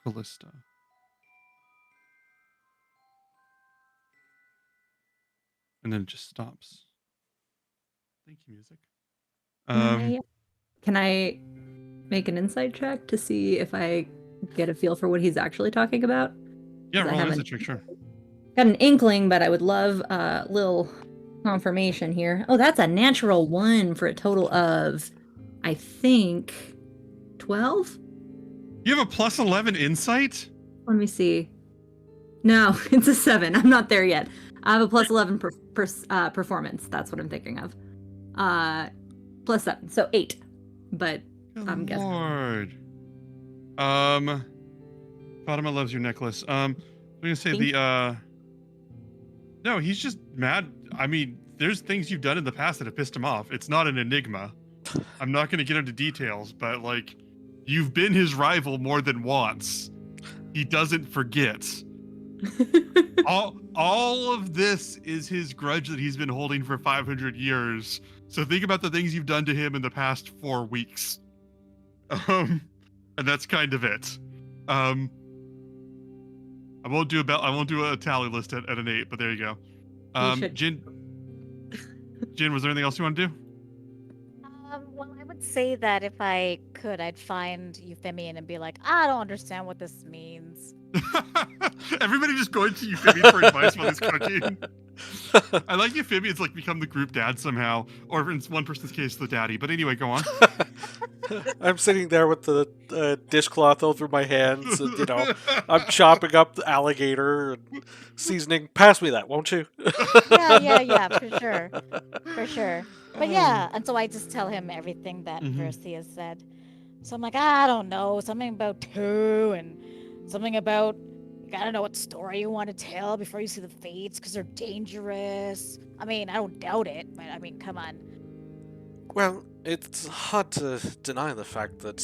Callista." And then it just stops. Thank you, music. Can I make an insight check to see if I get a feel for what he's actually talking about? Yeah, 'Cause I roll an haven't insight check, sure. got an inkling, but I would love a little confirmation here. Oh, that's a natural 1 for a total of, I think, 12? You have a plus 11 insight? Let me see. No, it's a 7. I'm not there yet. I have a plus 11 performance. That's what I'm thinking of. Plus 7, so 8. But Good I'm guessing. Lord. Fatima loves your necklace. I'm gonna say no, he's just mad. I mean, there's things you've done in the past that have pissed him off. It's not an enigma. I'm not gonna get into details, but like, you've been his rival more than once. He doesn't forget. all of this is his grudge that he's been holding for 500 years. So think about the things you've done to him in the past 4 weeks. And that's kind of it. I won't do a tally list at an 8, but there you go. Jin, was there anything else you want to do? Well, I would say that if I could, I'd find Euphemian and be like, I don't understand what this means. Everybody just going to Euphemian for advice while he's cooking. I like Euphemian's like become the group dad somehow, or in one person's case, the daddy. But anyway, go on. I'm sitting there with the dishcloth over my hands, and I'm chopping up the alligator and seasoning. Pass me that, won't you? yeah, for sure. But yeah, and so I just tell him everything that Versi has said. So I'm like, I don't know, something about 2 and something about you gotta know what story you want to tell before you see the fates because they're dangerous. I mean, I don't doubt it, but I mean, come on. Well, it's hard to deny the fact that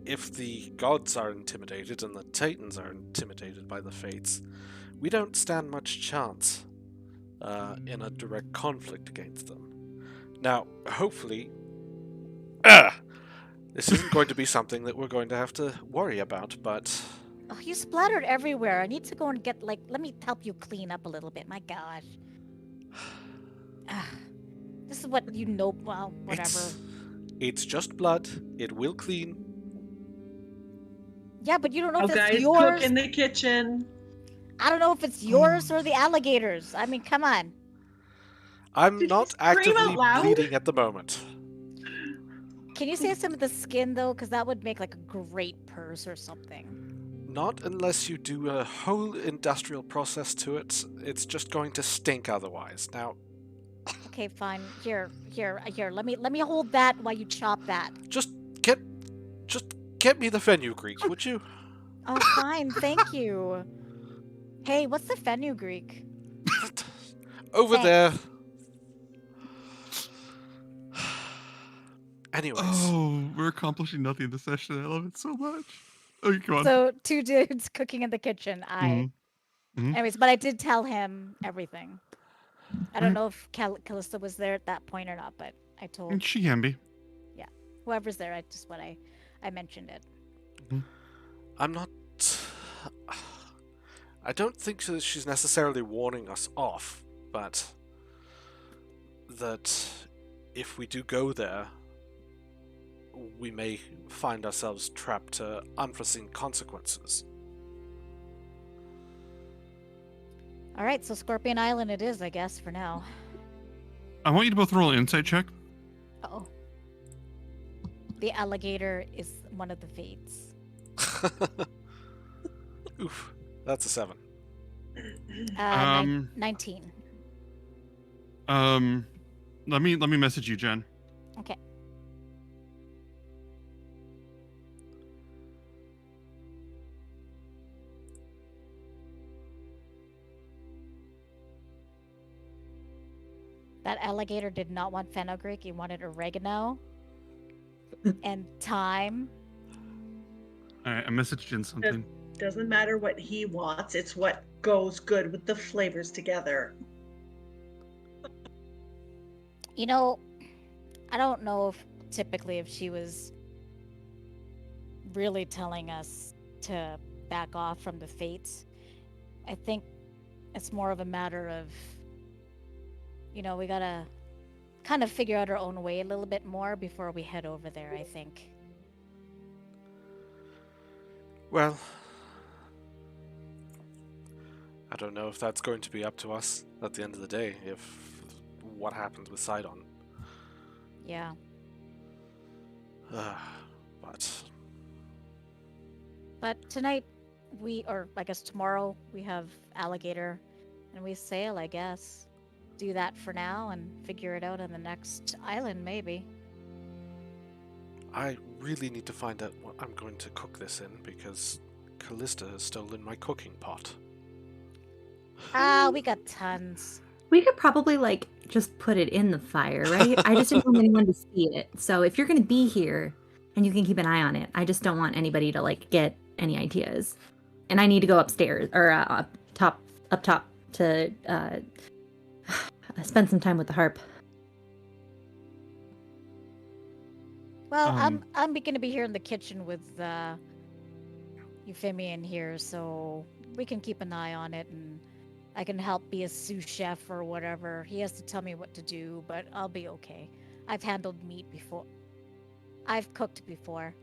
if the gods are intimidated and the Titans are intimidated by the fates, we don't stand much chance in a direct conflict against them. Now, hopefully, this isn't going to be something that we're going to have to worry about, but... Oh, you splattered everywhere. I need to go and get, let me help you clean up a little bit. My gosh. This is what you know, well, whatever. It's just blood. It will clean. Yeah, but you don't know if it's guys, yours. cook in the kitchen. I don't know if it's yours or the alligators. I mean, come on. I'm Did not you scream actively out loud? bleeding at the moment. Can you save some of the skin, though? Because that would make, like, a great purse or something. Not unless you do a whole industrial process to it. It's just going to stink otherwise. Now... Okay, fine. Here. Let me hold that while you chop that. Just get me the fenugreek, would you? Oh, fine. Thank you. Hey, what's the fenugreek? Over Thanks. there. Anyways. Oh, we're accomplishing nothing in the session. I love it so much. Okay, come on. So 2 dudes cooking in the kitchen. Anyways, but I did tell him everything. I don't know if Callista was there at that point or not, but I told She can be. whoever's there. I mentioned it. I'm not. I don't think that she's necessarily warning us off, but that if we do go there, we may find ourselves trapped to unforeseen consequences. All right, so Scorpion Island it is, I guess, for now. I want you to both roll an insight check. Oh. The alligator is one of the fates. Oof, that's a 7. 19. Let me message you, Jen. Okay. That alligator did not want fenugreek. He wanted oregano and thyme. All right, I messaged Jen something. Doesn't matter what he wants, it's what goes good with the flavors together. You know, I don't know if typically if she was really telling us to back off from the fates. I think it's more of a matter of, you know, we gotta kind of figure out our own way a little bit more before we head over there, I think. Well, I don't know if that's going to be up to us at the end of the day, if what happens with Sidon. Yeah. But tonight, or I guess tomorrow, we have alligator and we sail, I guess. Do that for now and figure it out on the next island, maybe. I really need to find out what I'm going to cook this in, because Callista has stolen my cooking pot. We got tons. We could probably like just put it in the fire, right? I just didn't want anyone to see it. So if you're gonna be here and you can keep an eye on it, I just don't want anybody to like get any ideas. And I need to go upstairs or up top to spend some time with the harp. Well, I'm gonna be here in the kitchen with Euphemian here, so we can keep an eye on it, and I can help be a sous chef or whatever. He has to tell me what to do, but I'll be okay. I've handled meat before. I've cooked before.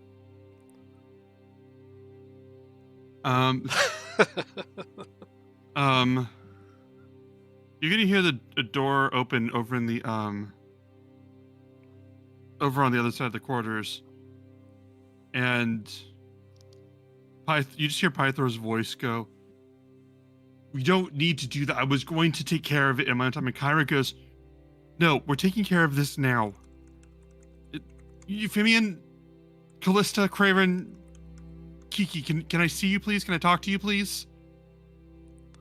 You're gonna hear the door open over in the over on the other side of the quarters, and you just hear Pythor's voice go, "We don't need to do that. I was going to take care of it in my own time." And Kyra goes, "No, we're taking care of this now." Euphemian, Callista, Craven, Kiki, can I see you, please? Can I talk to you, please?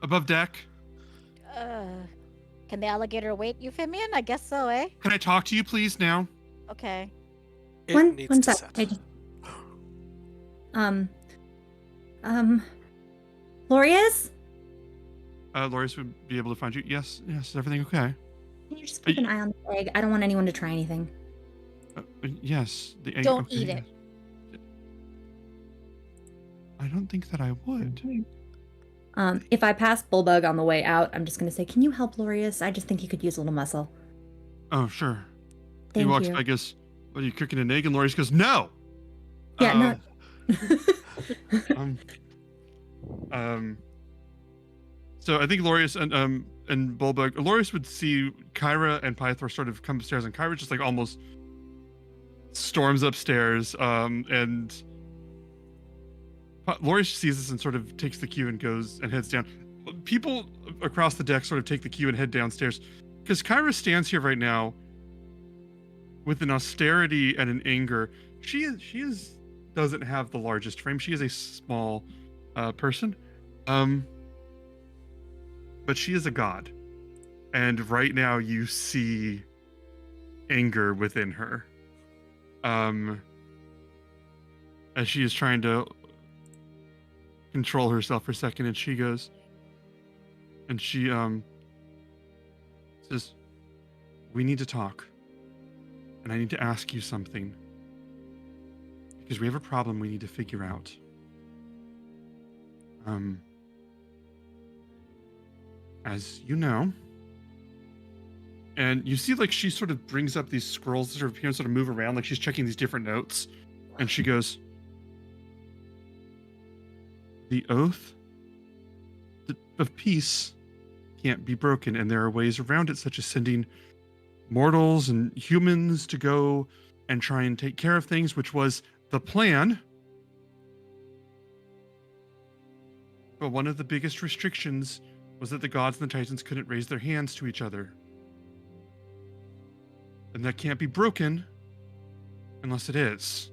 Above deck? Can the alligator wait, Euphemian? I guess so, eh? Can I talk to you, please, now? Okay. It needs one to sec. set. Lorius? Loris would be able to find you. Yes, is everything okay? Can you just keep an eye on the egg? I don't want anyone to try anything. Yes, the egg. Don't okay, eat it. yes. I don't think that I would. If I pass Bullbug on the way out, I'm just going to say, can you help Lorius? I just think he could use a little muscle. Oh, sure. Thank He walks you. by, goes, "What, are you cooking an egg?" And Lorius goes, "No!" Yeah, So I think Lorius and Bullbug, Lorius would see Kyra and Pythor sort of come upstairs, and Kyra just like almost storms upstairs, and Lorius sees this and sort of takes the cue and goes and heads down. People across the deck sort of take the cue and head downstairs, because Kyra stands here right now with an austerity and an anger. She doesn't have the largest frame. She is a small person, but she is a god, and right now you see anger within her, as she is trying to control herself for a second, and she goes, and she says, "We need to talk, and I need to ask you something, because we have a problem we need to figure out." As you know, and you see like she sort of brings up these scrolls that sort of move around, like she's checking these different notes, and she goes, "The oath of peace can't be broken, and there are ways around it, such as sending mortals and humans to go and try and take care of things, which was the plan. But one of the biggest restrictions was that the gods and the titans couldn't raise their hands to each other. And that can't be broken unless it is."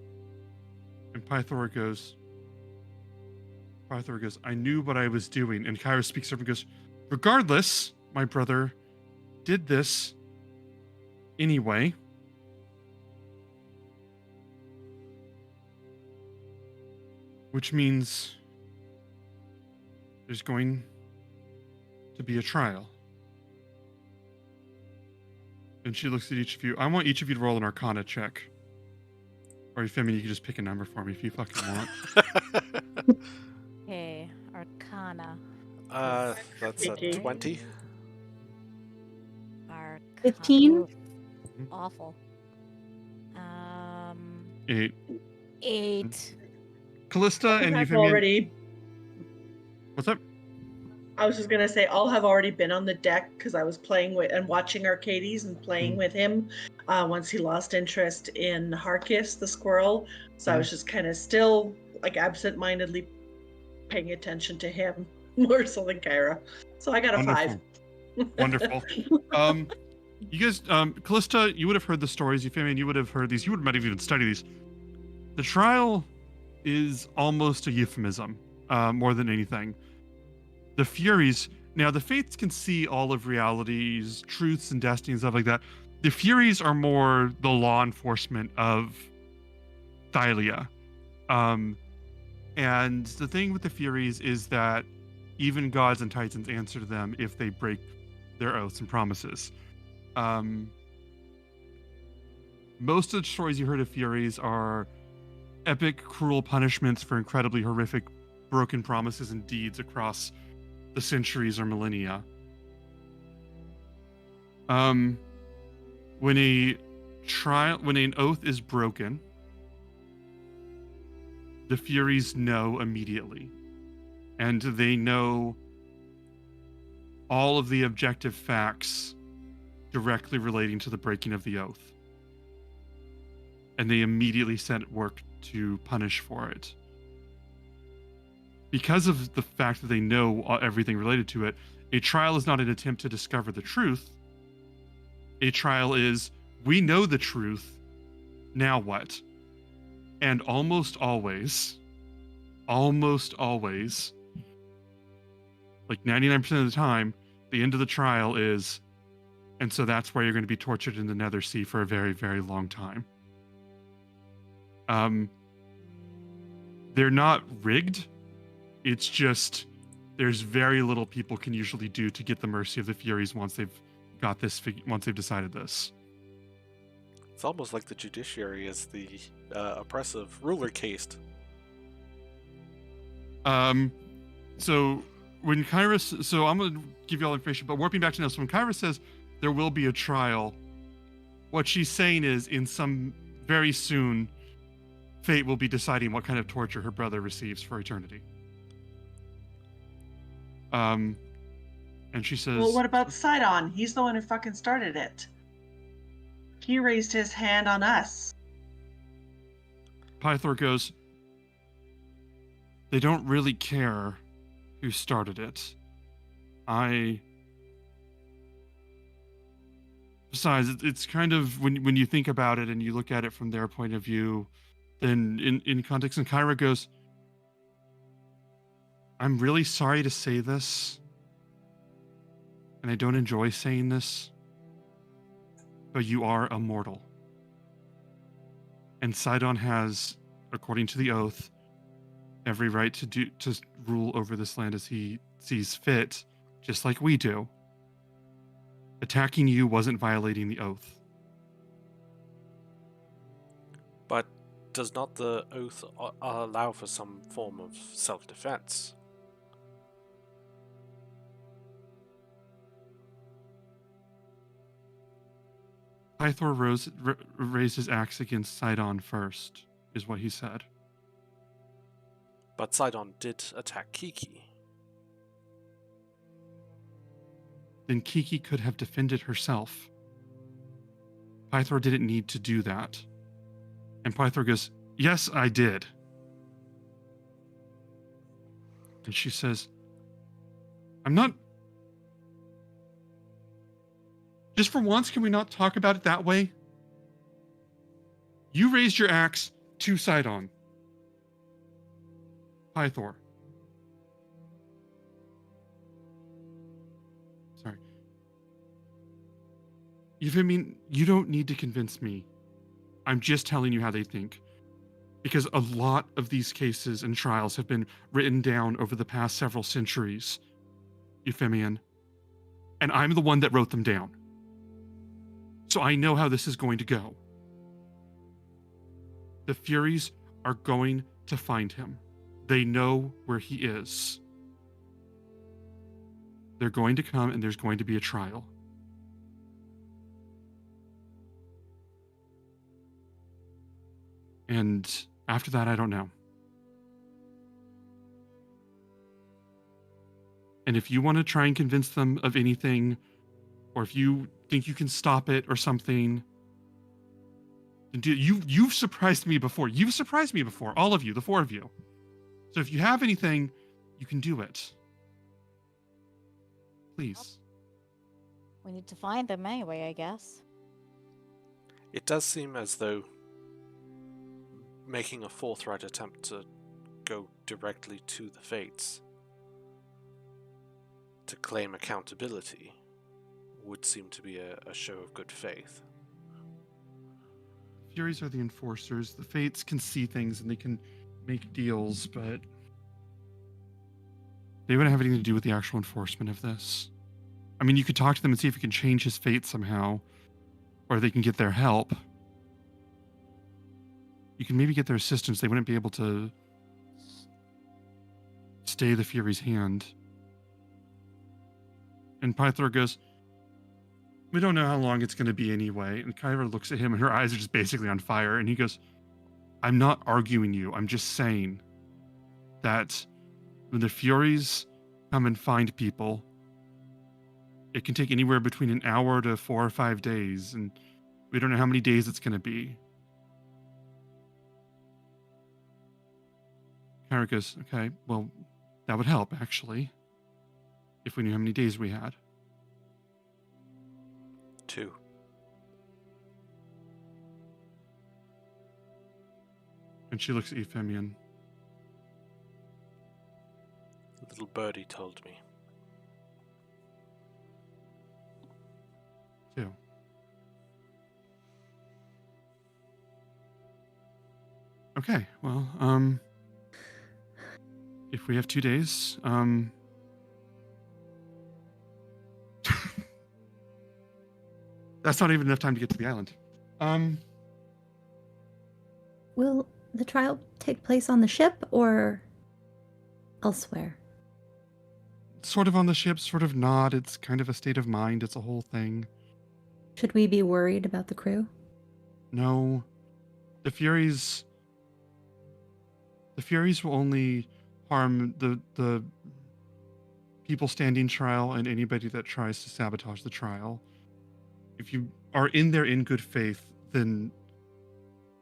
And Pythor goes, "I knew what I was doing." And Kyra speaks up and goes, "Regardless, my brother did this anyway. Which means there's going to be a trial." And she looks at each of you. I want each of you to roll an Arcana check. Or if I mean, you can just pick a number for me if you fucking want. Okay, Arcana. That's a 20. Arcana. 15? Oof, awful. 8. 8. Callista and I've Euphemia. already. What's up? I was just gonna say, I'll have already been on the deck because I was playing with and watching Arcades and playing with him once he lost interest in Harkis, the squirrel. So I was just kind of still like absent-mindedly paying attention to him more so than Kyra. So I got a Wonderful. 5. Wonderful. You guys, Callista, you would have heard the stories. Euphemia, you would have heard these. You might have even studied these. The trial is almost a euphemism, more than anything. The Furies, now the Fates can see all of reality's truths and destiny and stuff like that. The Furies are more the law enforcement of Thylia. And the thing with the Furies is that even gods and titans answer to them if they break their oaths and promises. Most of the stories you heard of Furies are epic, cruel punishments for incredibly horrific, broken promises and deeds across the centuries or millennia. When an oath is broken, the Furies know immediately, and they know all of the objective facts directly relating to the breaking of the oath, and they immediately set work to punish for it. Because of the fact that they know everything related to it, a trial is not an attempt to discover the truth. A trial is, we know the truth, now what? And almost always, like 99% of the time, the end of the trial is, and so that's why you're going to be tortured in the Nether Sea for a very, very long time. They're not rigged. It's just there's very little people can usually do to get the mercy of the Furies once they've got this. Once they've decided this. It's almost like the judiciary is the oppressive ruler caste. So when Kyra, so I'm gonna give you all information, but warping back to now. So when Kyra says there will be a trial, what she's saying is in some very soon, fate will be deciding what kind of torture her brother receives for eternity. And she says, Well, what about Sidon? He's the one who fucking started it. He raised his hand on us. Pythor goes, they don't really care who started it. Besides, it's kind of, when you think about it and you look at it from their point of view, then in context, and Kyra goes, I'm really sorry to say this, and I don't enjoy saying this, but you are immortal. And Sidon has, according to the oath, every right to rule over this land as he sees fit, just like we do. Attacking you wasn't violating the oath. But does not the oath allow for some form of self-defense? Pythor raised his axe against Sidon first, is what he said. But Sidon did attack Kiki. Then Kiki could have defended herself. Pythor didn't need to do that. And Pythor goes, yes, I did. And she says, I'm not... Just for once, can we not talk about it that way? You raised your axe to Sidon. Pythor. Sorry. Euphemine, you don't need to convince me. I'm just telling you how they think. Because a lot of these cases and trials have been written down over the past several centuries, Euphemian. And I'm the one that wrote them down. So I know how this is going to go. The Furies are going to find him. They know where he is. They're going to come and there's going to be a trial. And after that, I don't know. And if you want to try and convince them of anything, or if you think you can stop it or something, then you've surprised me before. You've surprised me before, all of you, the four of you. So if you have anything, you can do it. Please. We need to find them anyway, I guess. It does seem as though making a forthright attempt to go directly to the Fates to claim accountability would seem to be a show of good faith. Furies are the enforcers. The Fates can see things and they can make deals, but they wouldn't have anything to do with the actual enforcement of this. I mean, you could talk to them and see if you can change his fate somehow, or they can get their help. You can maybe get their assistance. They wouldn't be able to stay the Fury's hand. And Pythor goes, we don't know how long it's going to be anyway. And Kyra looks at him and her eyes are just basically on fire. And he goes, I'm not arguing you. I'm just saying that when the Furies come and find people, it can take anywhere between an hour to 4 or 5 days. And we don't know how many days it's going to be. Kyra goes, okay, well, that would help, actually, if we knew how many days we had. 2. And she looks at Euphemian. Little birdie told me. 2. Okay, well, if we have 2 days, that's not even enough time to get to the island. Will the trial take place on the ship or elsewhere? Sort of on the ship, sort of not. It's kind of a state of mind. It's a whole thing. Should we be worried about the crew? No. The Furies will only harm the people standing trial and anybody that tries to sabotage the trial. If you are in there in good faith, then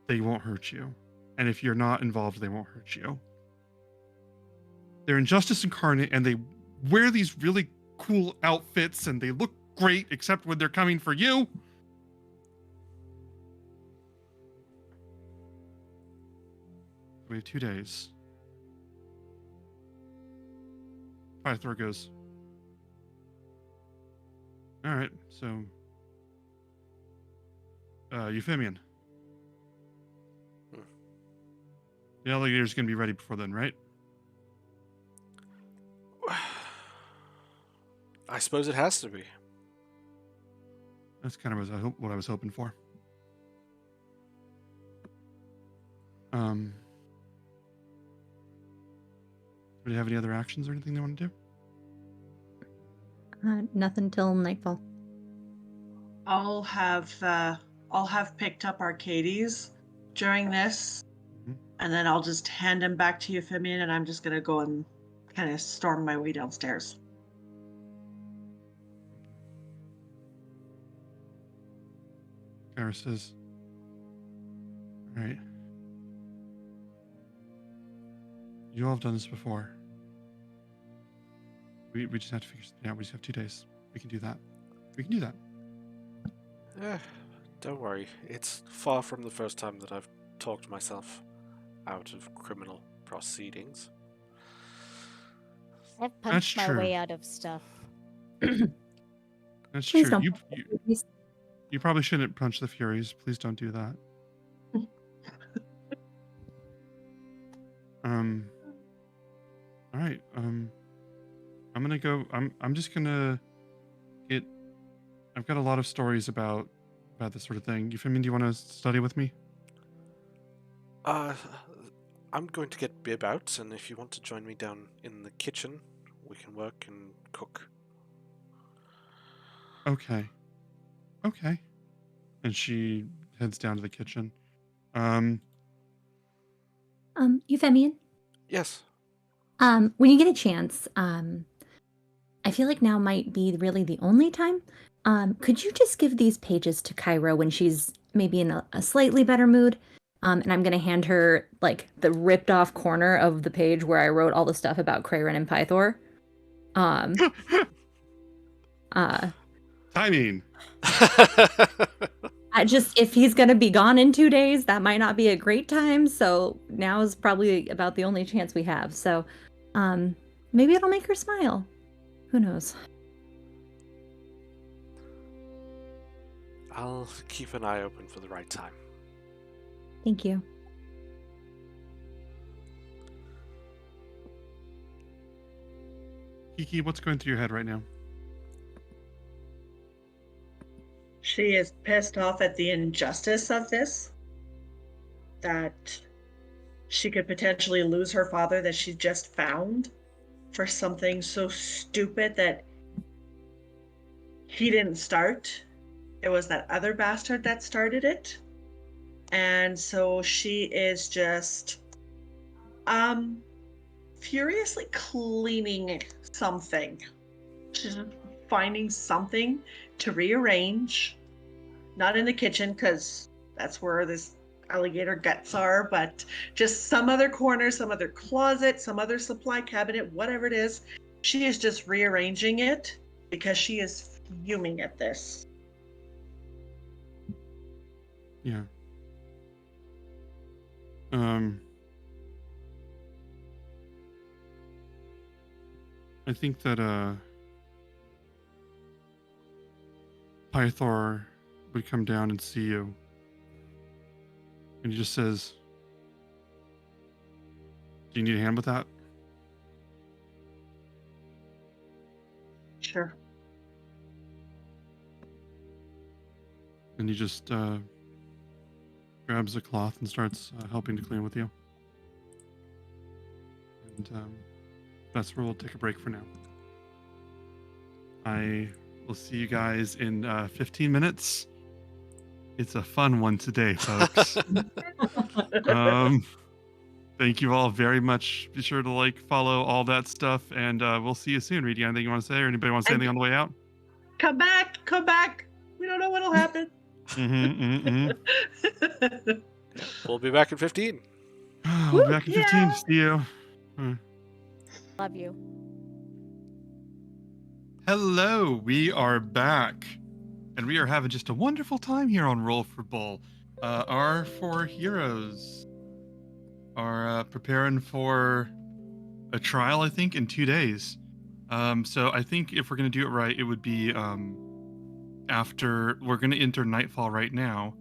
they won't hurt you. And if you're not involved, they won't hurt you. They're injustice incarnate, and they wear these really cool outfits, and they look great, except when they're coming for you. We have 2 days. Pythor goes, all right, so Euphemian. The alligator's going to be ready before then, right? I suppose it has to be. That's kind of what I was hoping for. Do you have any other actions or anything they want to do? Nothing till nightfall. I'll have I'll have picked up Arcades during this, and then I'll just hand him back to Euphemian, and I'm just gonna go and kind of storm my way downstairs. Kara says, all right. You all have done this before. We just have to figure something out. We just have 2 days. We can do that. We can do that. Don't worry. It's far from the first time that I've talked myself out of criminal proceedings. I've punched That's my true. way out of stuff. That's Please true. don't. You probably shouldn't punch the Furies. Please don't do that. All right. I'm gonna go. I'm just gonna get. I've got a lot of stories about this sort of thing. Euphemian, do you want to study with me? I'm going to get Bib out, and if you want to join me down in the kitchen, we can work and cook. Okay. And she heads down to the kitchen. Euphemian, Yes. when you get a chance, I feel like now might be really the only time. Could you just give these pages to Cairo when she's maybe in a slightly better mood? And I'm gonna hand her like the ripped off corner of the page where I wrote all the stuff about Crayron and Pythor. Timing. I just, if he's gonna be gone in 2 days, that might not be a great time. So now is probably about the only chance we have. So, maybe it'll make her smile. Who knows? I'll keep an eye open for the right time. Thank you. Kiki, what's going through your head right now? She is pissed off at the injustice of this. That she could potentially lose her father that she just found for something so stupid that he didn't start. It was that other bastard that started it. And so she is just furiously cleaning something. She's finding something to rearrange. Not in the kitchen, because that's where this alligator guts are, but just some other corner, some other closet, some other supply cabinet, whatever it is. She is just rearranging it because she is fuming at this. Yeah. I think that Pythor would come down and see you. And he just says, do you need a hand with that? Sure. And he just grabs a cloth and starts helping to clean with you. And that's where we'll take a break for now. I will see you guys in 15 minutes. It's a fun one today, folks. Thank you all very much. Be sure to follow all that stuff, and we'll see you soon. Reedy, anything you want to say, or anybody want to say anything on the way out? Come back. We don't know what'll happen. We'll be back in 15. We'll be back in 15. Yeah. See you. Love you. Hello, we are back, and we are having just a wonderful time here on Roll for Bull. Our 4 heroes are preparing for a trial, I think, in 2 days. So I think if we're going to do it right, it would be after we're going to enter Nightfall right now,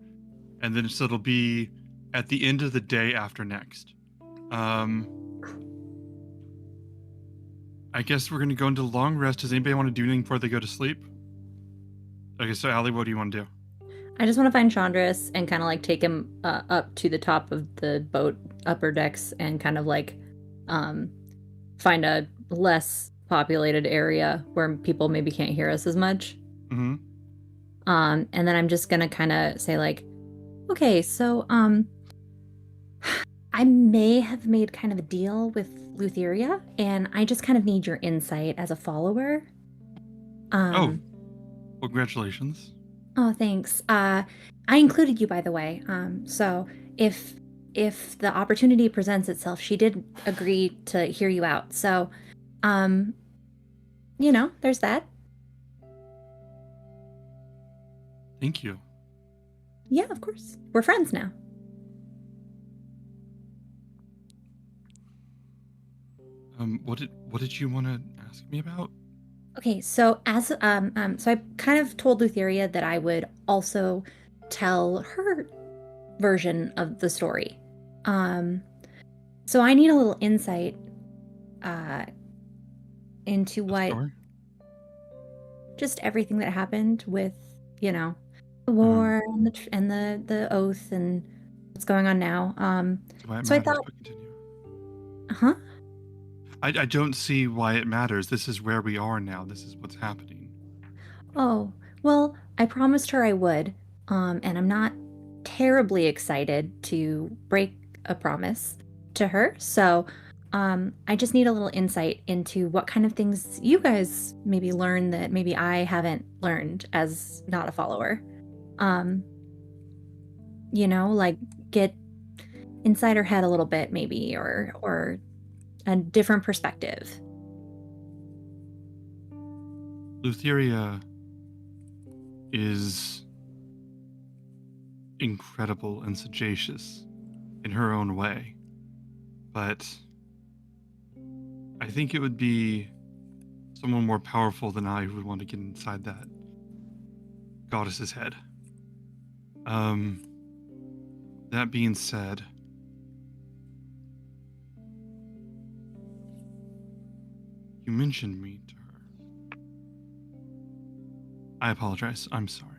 and then so it'll be at the end of the day after next. I guess we're going to go into long rest. Does anybody want to do anything before they go to sleep? Okay, so Allie, what do you want to do? I just want to find Chandris and kind of take him up to the top of the boat upper decks and kind of find a less populated area where people maybe can't hear us as much. Mm-hmm. And then I'm just gonna kind of say like, okay, so I may have made kind of a deal with Lutheria, and I just kind of need your insight as a follower. Oh, congratulations. Oh, thanks. I included you, by the way. So if the opportunity presents itself, she did agree to hear you out. So, there's that. Thank you. Yeah, of course. We're friends now. What did you want to ask me about? Okay, so so I kind of told Lutheria that I would also tell her version of the story. So I need a little insight into The what story? just everything that happened with, the war and the oath and what's going on now. See why it So I matters, thought, but continue. huh? I don't see why it matters. This is where we are now. This is what's happening. Oh, well, I promised her I would, and I'm not terribly excited to break a promise to her. So, I just need a little insight into what kind of things you guys maybe learn that maybe I haven't learned as not a follower. Like get inside her head a little bit, maybe, or a different perspective. Lutheria is incredible and sagacious in her own way, but I think it would be someone more powerful than I who would want to get inside that goddess's head. That being said, you mentioned me to her. I apologize. I'm sorry.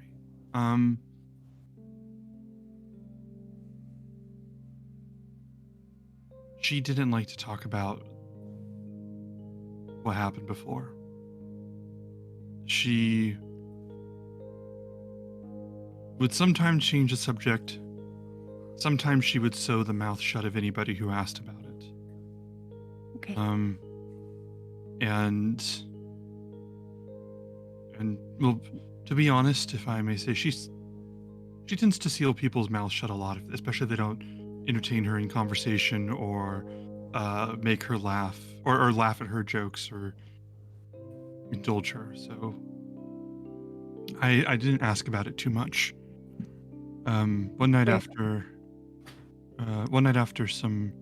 She didn't like to talk about what happened before. She would sometimes change the subject. Sometimes she would sew the mouth shut of anybody who asked about it. Okay. And well, to be honest, if I may say, she tends to seal people's mouths shut a lot, especially if they don't entertain her in conversation or make her laugh or laugh at her jokes or indulge her. So I didn't ask about it too much. One night after some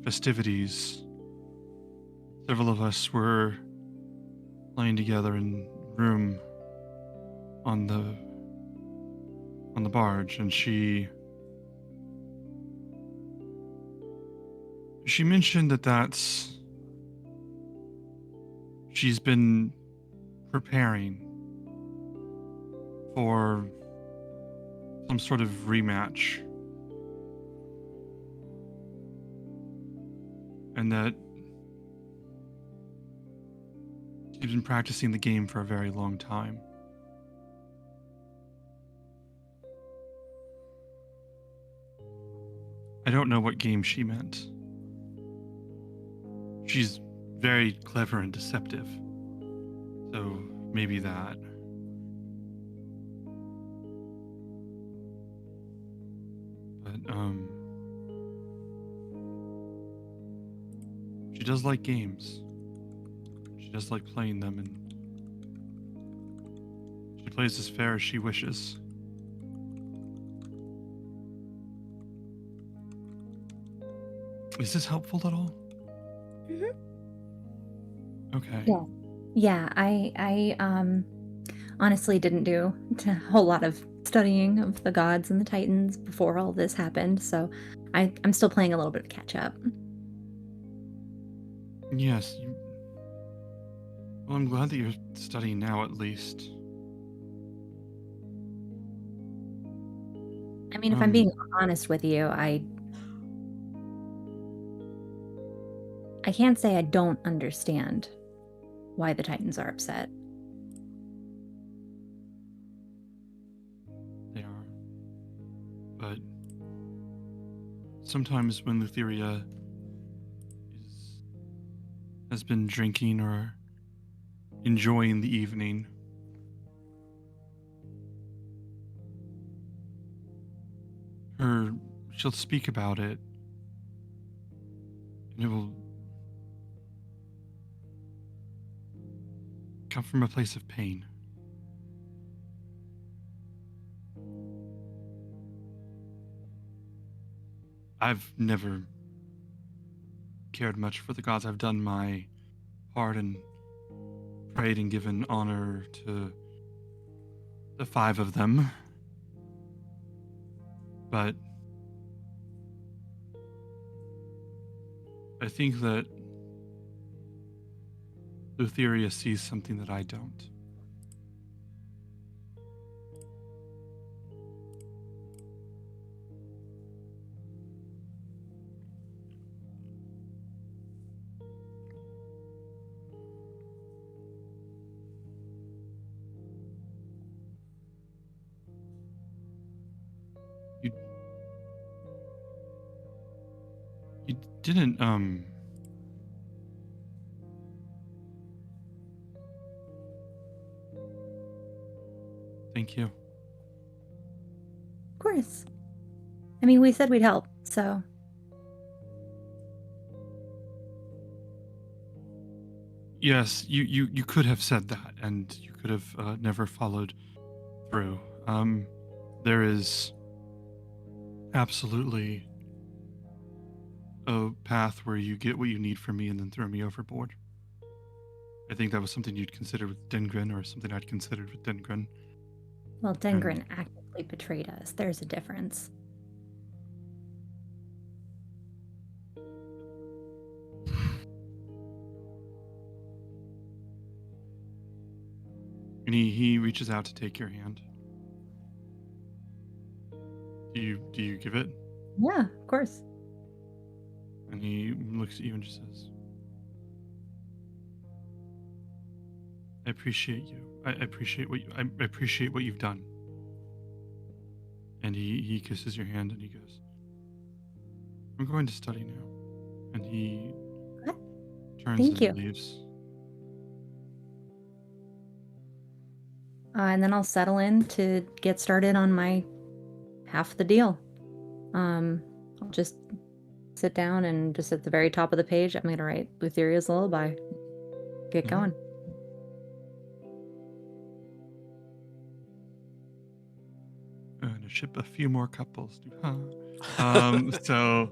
festivities, several of us were playing together in a room on the barge, and she mentioned that she's been preparing for some sort of rematch, and that she's been practicing the game for a very long time. I don't know what game she meant. She's very clever and deceptive, so maybe that. But she does like games. She does like playing them, and she plays as fair as she wishes. Is this helpful at all? Mm-hmm. Okay. Yeah, I honestly didn't do a whole lot of studying of the gods and the titans before all this happened, so I'm still playing a little bit of catch up. Yes. Well, I'm glad that you're studying now, at least. I mean, if I'm being honest with you, I can't say I don't understand why the titans are upset. but sometimes when Lutheria has been drinking or enjoying the evening, she'll speak about it, and it will come from a place of pain. I've never cared much for the gods. I've done my part and prayed and given honor to the 5 of them. But I think that Lutheria sees something that I don't. You didn't, Thank you. Of course. I mean, we said we'd help, so. Yes, you could have said that, and you could have never followed through. There is absolutely a path where you get what you need from me and then throw me overboard. I think that was something you'd consider with Dengrin, or something I'd considered with Dengrin. Well, Dengrin actively betrayed us. There's a difference. And he reaches out to take your hand. Do you give it? Yeah, of course. And he looks at you and just says, I appreciate you. I appreciate what you've done. And he kisses your hand and he goes, I'm going to study now. And he turns Thank and you. leaves. And then I'll settle in to get started on my half of the deal. I'll just sit down and just at the very top of the page, I'm going to write Lutheria's Lullaby. Get going. I'm going to ship a few more couples. So,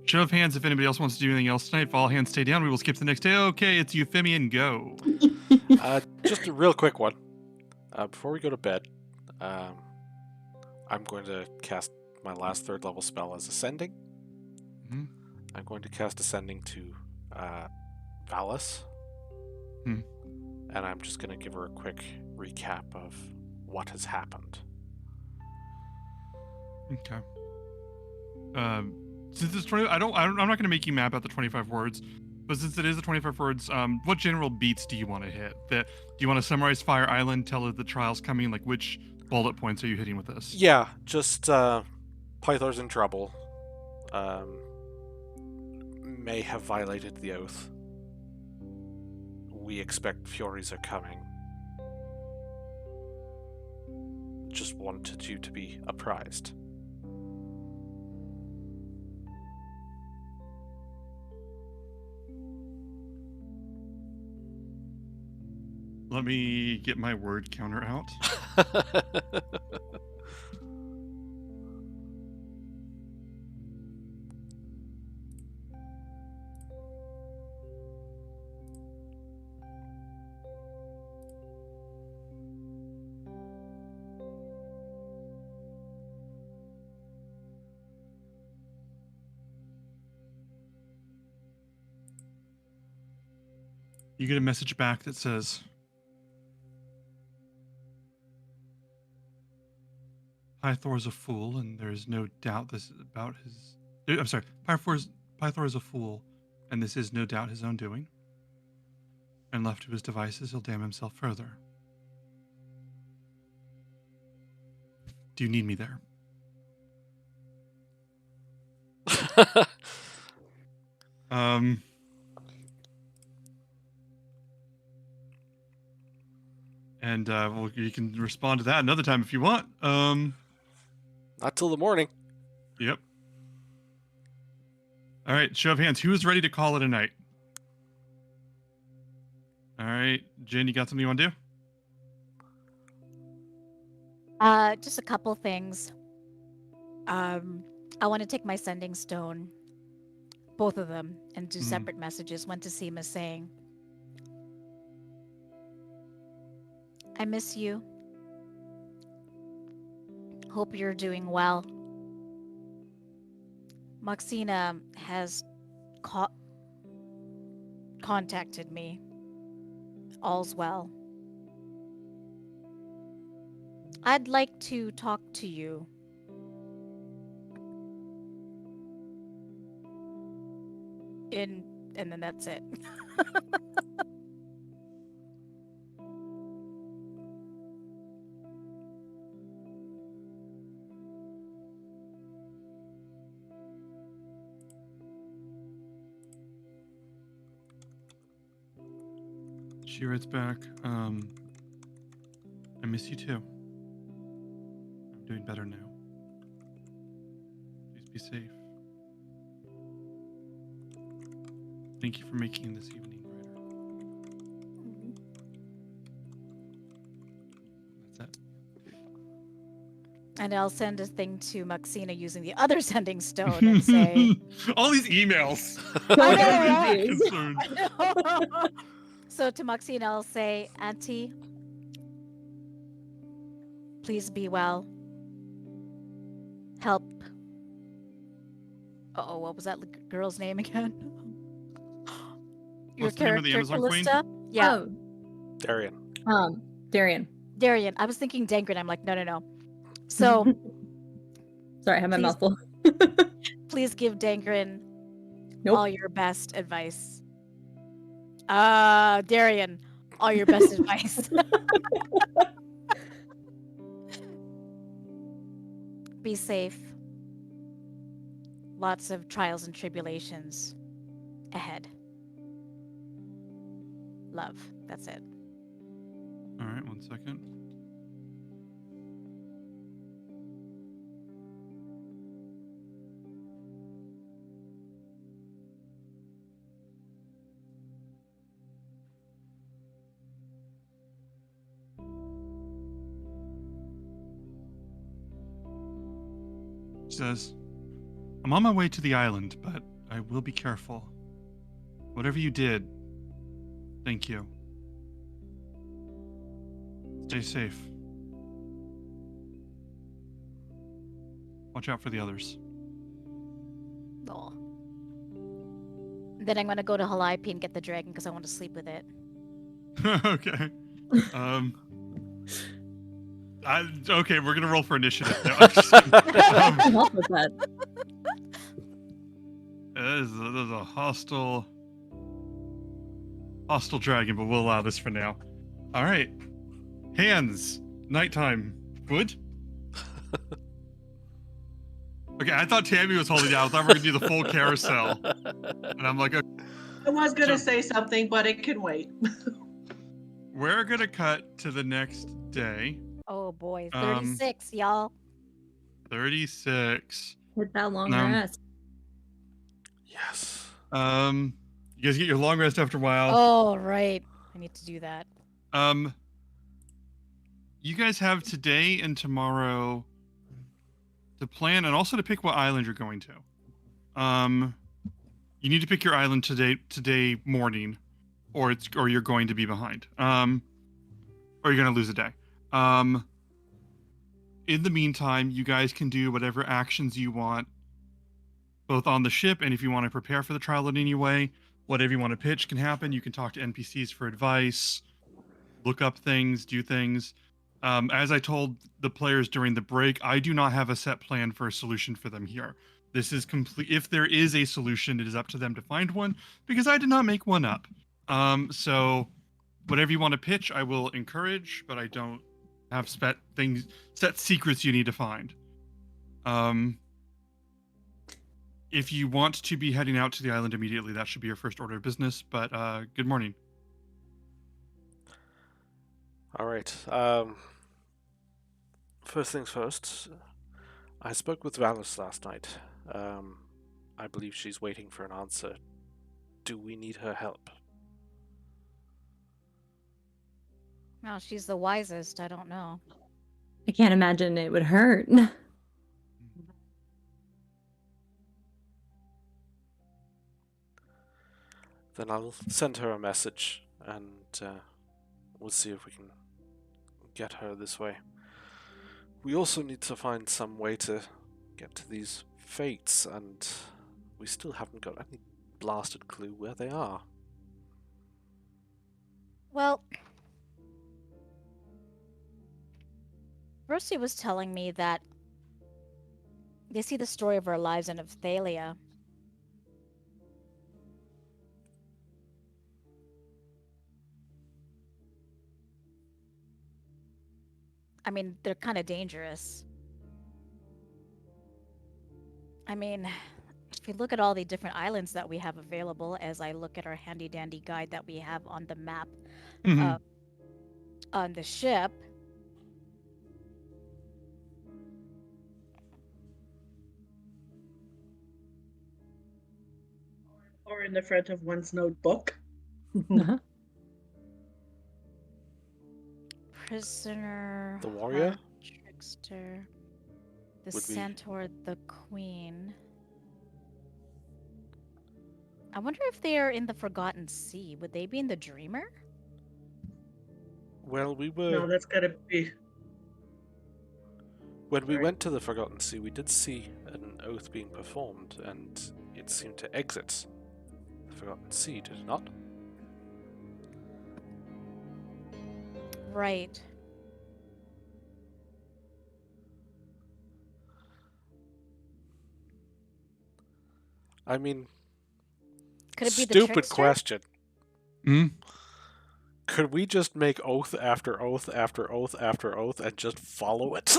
show of hands if anybody else wants to do anything else tonight. If all hands stay down, we will skip to the next day. Okay, it's Euphemian Go. Just a real quick one. Before we go to bed, I'm going to cast my last 3rd level spell as Ascending. Mm-hmm. I'm going to cast Ascending to Valis. Hmm. And I'm just going to give her a quick recap of what has happened. Okay. Since it's 20, I'm not going to make you map out the 25 words, but since it is the 25 words, what general beats do you want to hit? Do you want to summarize Fire Island, tell her the trial's coming? Like, which bullet points are you hitting with this? Yeah, just Pythar's in trouble. May have violated the oath. We expect Furies are coming. Just wanted you to be apprised. Let me get my word counter out. You get a message back that says, Pythor is a fool, and there is no doubt this is about his... I'm sorry, Pythor is a fool, and this is no doubt his own doing. And left to his devices, he'll damn himself further. Do you need me there? And well, you can respond to that another time if you want. Not till the morning. Yep. All right, show of hands. Who is ready to call it a night? All right, Jen, you got something you want to do? Just a couple things. I want to take my sending stone, both of them, and do separate messages. One to Seema saying, I miss you. Hope you're doing well. Maxina has contacted me. All's well. I'd like to talk to you. And then that's it. She writes back, I miss you too. I'm doing better now. Please be safe. Thank you for making this evening brighter. That's it. And I'll send a thing to Maxina using the other sending stone and say, all these emails. I Everybody's know, concerned. So to Maxina, I'll say, Auntie, please be well. Help. Uh-oh, what was that girl's name again? What's the name of the Amazon Queen? Callista? Yeah. Oh, Darian. Darian. Darian. I was thinking Dangren. I'm like, no. So Sorry, I had my Please- mouth full. please give Dangren Nope. all your best advice. Darian, all your best advice. Be safe. Lots of trials and tribulations ahead. Love. That's it. All right, 1 second. She says, I'm on my way to the island, but I will be careful. Whatever you did, thank you. Stay safe. Watch out for the others. Aw. Then I'm gonna go to Calliope and get the dragon because I want to sleep with it. Okay. Okay, we're gonna roll for initiative. No, I'm just kidding. Can help with that. There's a hostile dragon, but we'll allow this for now. All right. Hands. Nighttime. Good? Okay, I thought Tammy was holding out. I thought we were going to do the full carousel. And I'm like, okay. I was going to say something, but it can wait. We're going to cut to the next day. Oh boy, 36, y'all. 36. With that long No. rest. Yes. You guys get your long rest after a while. Oh, right. I need to do that. You guys have today and tomorrow to plan and also to pick what island you're going to. You need to pick your island today morning, or you're going to be behind. Or you're gonna lose a day. In the meantime, you guys can do whatever actions you want, both on the ship and if you want to prepare for the trial in any way. Whatever you want to pitch can happen. You can talk to NPCs for advice, look up things, do things. As I told the players during the break, I do not have a set plan for a solution for them here. This is complete. If there is a solution, it is up to them to find one because I did not make one up. So whatever you want to pitch, I will encourage, but I don't have set secrets you need to find. If you want to be heading out to the island immediately, that should be your first order of business. But good morning. All right. First things first. I spoke with Valis last night. I believe she's waiting for an answer. Do we need her help? Well, she's the wisest. I don't know. I can't imagine it would hurt. Then I'll send her a message and we'll see if we can get her this way. We also need to find some way to get to these fates, and we still haven't got any blasted clue where they are. Well, Rosie was telling me that they see the story of our lives and of Thalia. I mean, they're kind of dangerous. I mean, if you look at all the different islands that we have available, as I look at our handy dandy guide that we have on the map on the ship, Or in the front of one's notebook. Prisoner, The warrior? Heart, Trickster, the Would be- Centaur, the Queen. I wonder if they are in the Forgotten Sea. Would they be in the Dreamer? Well, we were... No, that's gotta be. When we Sorry. went to the Forgotten Sea, we did see an oath being performed, and it seemed to exit the Forgotten Sea, did it not? Right. I mean, Could it be the stupid Trickster? question. Hmm? Could we just make oath after oath after oath after oath and just follow it?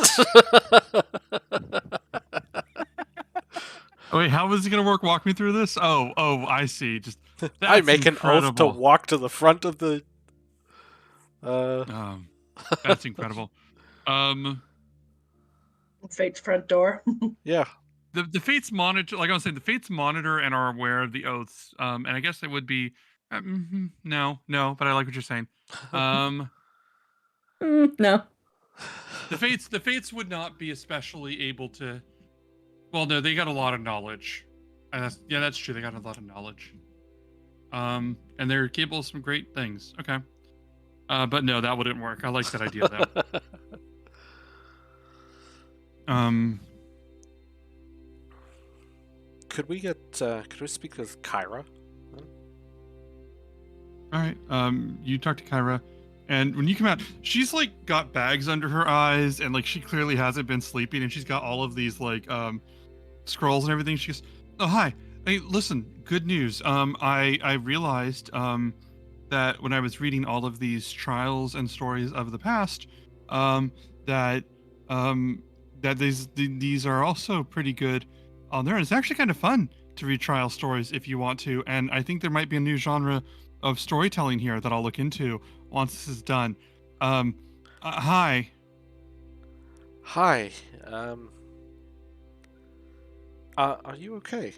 Oh, wait, how is it going to work? Walk me through this? Oh, I see. Just I that's make an oath to incredible. walk to the front of the... That's incredible. Fate's front door. Yeah. The Fates monitor, like I was saying, the Fates monitor and are aware of the oaths. And I guess it would be no, but I like what you're saying. No. The Fates would not be especially able to. Well, no, they got a lot of knowledge. And that's true. They got a lot of knowledge. And they're capable of some great things. Okay. But no, that wouldn't work. I like that idea though. Could we speak with Kyra? All right. You talk to Kyra, and when you come out, she's like got bags under her eyes, and like she clearly hasn't been sleeping, and she's got all of these like scrolls and everything. She goes, "Oh, hi. Hey, listen. Good news. I realized that when I was reading all of these trials and stories of the past, that these are also pretty good on there. And it's actually kind of fun to read trial stories if you want to. And I think there might be a new genre of storytelling here that I'll look into once this is done. Hi. Hi. Are you okay?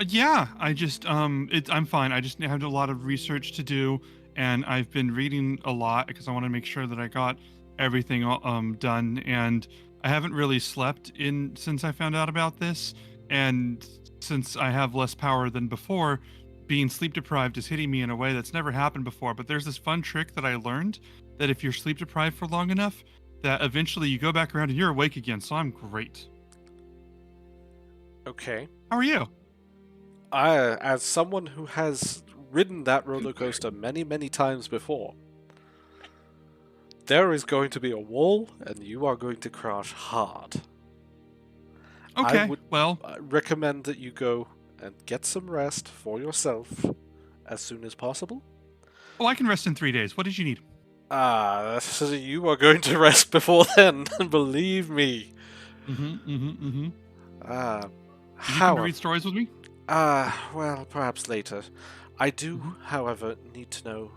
Yeah, I just I'm fine. I just have a lot of research to do, and I've been reading a lot because I want to make sure that I got everything done. And I haven't really slept since I found out about this, and since I have less power than before, being sleep deprived is hitting me in a way that's never happened before. But there's this fun trick that I learned that if you're sleep deprived for long enough, that eventually you go back around and you're awake again. So I'm great. Okay. How are you? As someone who has ridden that roller coaster many, many times before, there is going to be a wall, and you are going to crash hard. Okay. I would well, recommend that you go and get some rest for yourself as soon as possible. I can rest in 3 days. What did you need? You are going to rest before then, believe me. You Uh, come to however, read stories with me? well, perhaps later. I do, Mhm. however, need to know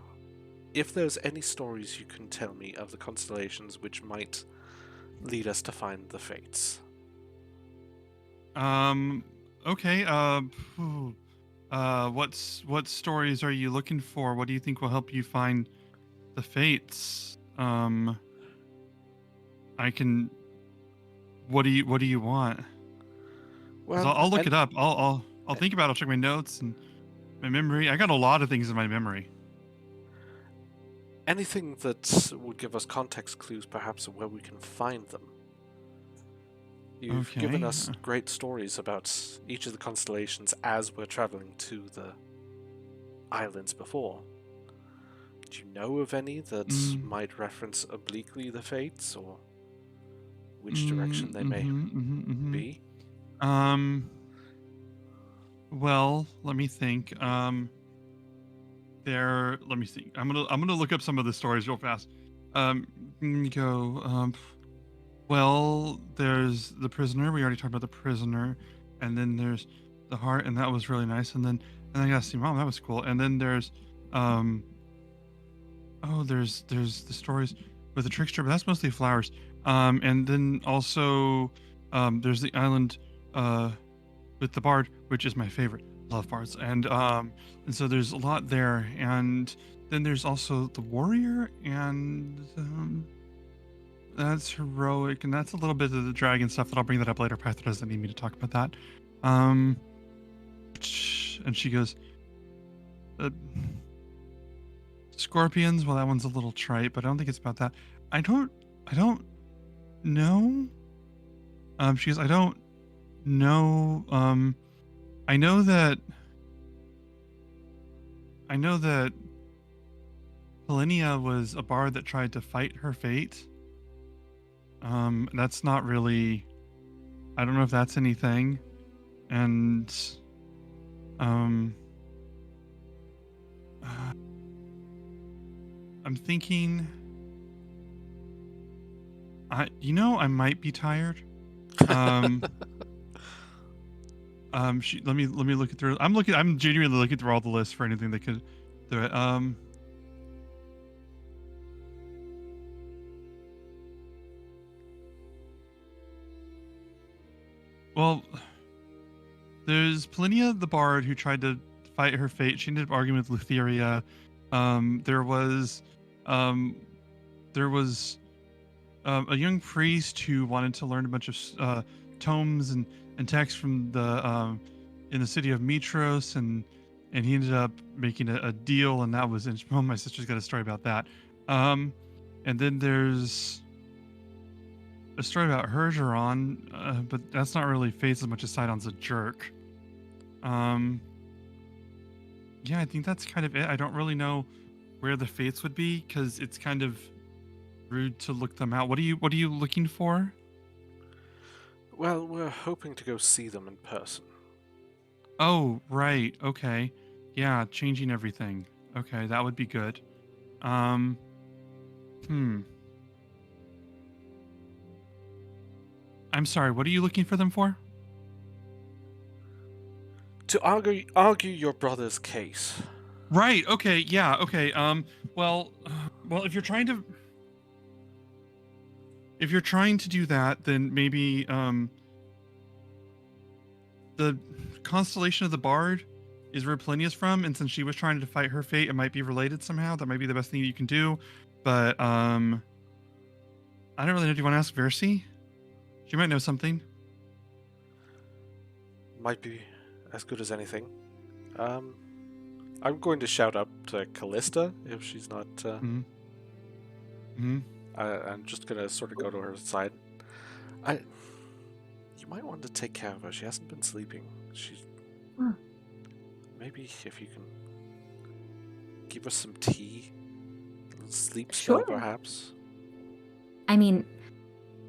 if there's any stories you can tell me of the constellations which might lead us to find the fates. Okay. Phew. What stories are you looking for? What do you think will help you find the fates? I can. What do you want? 'Cause Well, I'll look and it up. I'll think about it. I'll check my notes and my memory. I got a lot of things in my memory. anything that would give us context clues, perhaps, of where we can find them. You've given Okay. us great stories about each of the constellations as we're traveling to the islands before. Do you know of any that might reference obliquely the fates, or which direction they may be? Um. Well, let me think. Let me see. I'm gonna look up some of the stories real fast. Go. Well, there's the prisoner. We already talked about the prisoner, and then there's the heart, and that was really nice. And I got to see mom. That was cool. And then there's um. Oh, there's the stories with the trickster, but that's mostly flowers. And then also there's the island with the bard, which is my favorite. Love bards, and so there's a lot there. And then there's also the warrior, and that's heroic, and that's a little bit of the dragon stuff. That I'll bring that up later. Python doesn't need me to talk about that. Um, and she goes, uh, scorpions. Well, that one's a little trite, but I don't think it's about that. I don't know. She goes, I don't know. I know that Polinia was a bard that tried to fight her fate. That's not really. I don't know if that's anything. And I'm thinking. I might be tired. Um, let me look through. I'm genuinely looking through all the lists for anything that could do it. Well, there's Polinia the bard who tried to fight her fate. She ended up arguing with Lutheria. There was a young priest who wanted to learn a bunch of tomes and texts from the in the city of Mitros, and he ended up making a deal, and that was. Oh, my sister's got a story about that. And then there's a story about Hergeron, but that's not really Fates as much as Sidon's a jerk. Yeah, I think that's kind of it. I don't really know where the Fates would be because it's kind of rude to look them out. What are you looking for? Well, we're hoping to go see them in person. Oh, right. Okay. Yeah, changing everything. Okay, that would be good. Hmm. I'm sorry, what are you looking for them for? To argue your brother's case. Right. Okay. Yeah. Okay. Well, if you're trying to do that, then maybe the constellation of the Bard is where Plinia's from, and since she was trying to fight her fate, it might be related somehow. That might be the best thing you can do. But I don't really know. Do you want to ask Versi? She might know something. Might be as good as anything. I'm going to shout up to Callista if she's not. I'm just gonna sort of go to her side. You might want to take care of her. She hasn't been sleeping. Maybe if you can give her some tea, a little sleep spell, Sure. perhaps. I mean,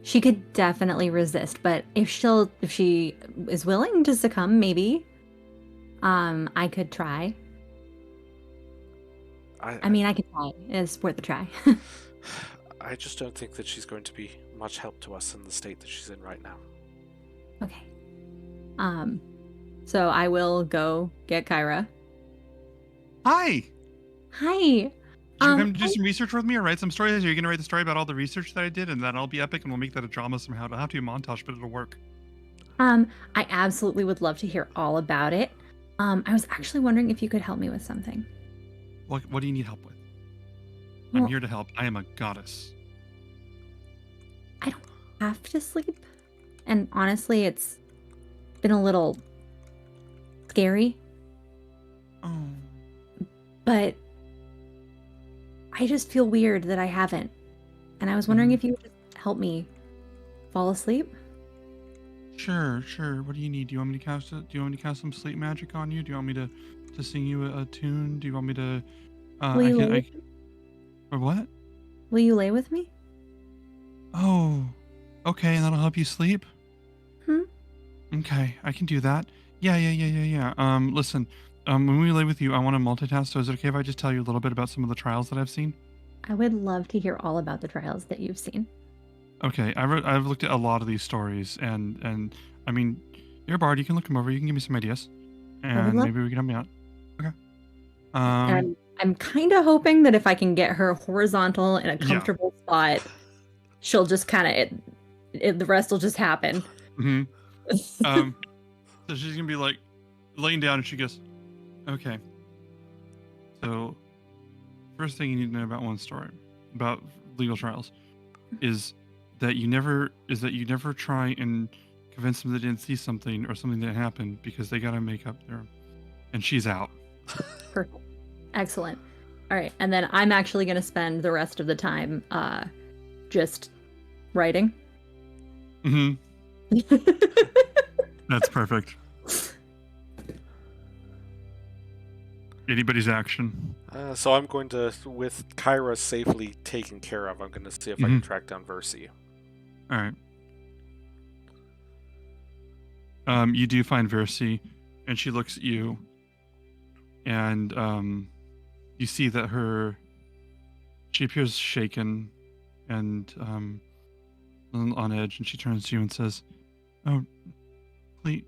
she could definitely resist, but if she is willing to succumb, maybe I could try. I mean, I can try. It's worth a try. I just don't think that she's going to be much help to us in the state that she's in right now. Okay. So I will go get Kyra. Hi. Hi. Did you come to do some research with me or write some stories? Are you going to write the story about all the research that I did, and that'll be epic, and we'll make that a drama somehow? It'll have to be a montage, but it'll work. I absolutely would love to hear all about it. I was actually wondering if you could help me with something. What do you need help with? Well, I'm here to help. I am a goddess. I don't have to sleep. And honestly, it's been a little scary. Oh. But I just feel weird that I haven't. And I was wondering if you would just help me fall asleep. Sure. What do you need? Do you want me to cast it? Do you want me to cast some sleep magic on you? Do you want me to sing you a tune? Do you want me to? Will you lay with me? Or what? Will you lay with me? Oh, okay, and that'll help you sleep. Okay, I can do that. Yeah. Listen, when we lay with you, I want to multitask. So is it okay if I just tell you a little bit about some of the trials that I've seen? I would love to hear all about the trials that you've seen. Okay, I've looked at a lot of these stories, and I mean, you're a bard. You can look them over. You can give me some ideas, and maybe we can help me out. Okay. And I'm kind of hoping that if I can get her horizontal in a comfortable spot, she'll just kind of the rest will just happen. So she's gonna be like laying down, and she goes, "Okay. So, first thing you need to know about one story about legal trials is that you never try and convince them they didn't see something or something that happened, because they gotta make up their. And she's out. Perfect. Excellent. All right, and then I'm actually going to spend the rest of the time just writing. That's perfect. Anybody's action. So I'm going to, with Kyra safely taken care of, I'm going to see if I can track down Versi. All right. You do find Versi, and she looks at you, and you see that she appears shaken and on edge, and she turns to you and says, "Oh, please,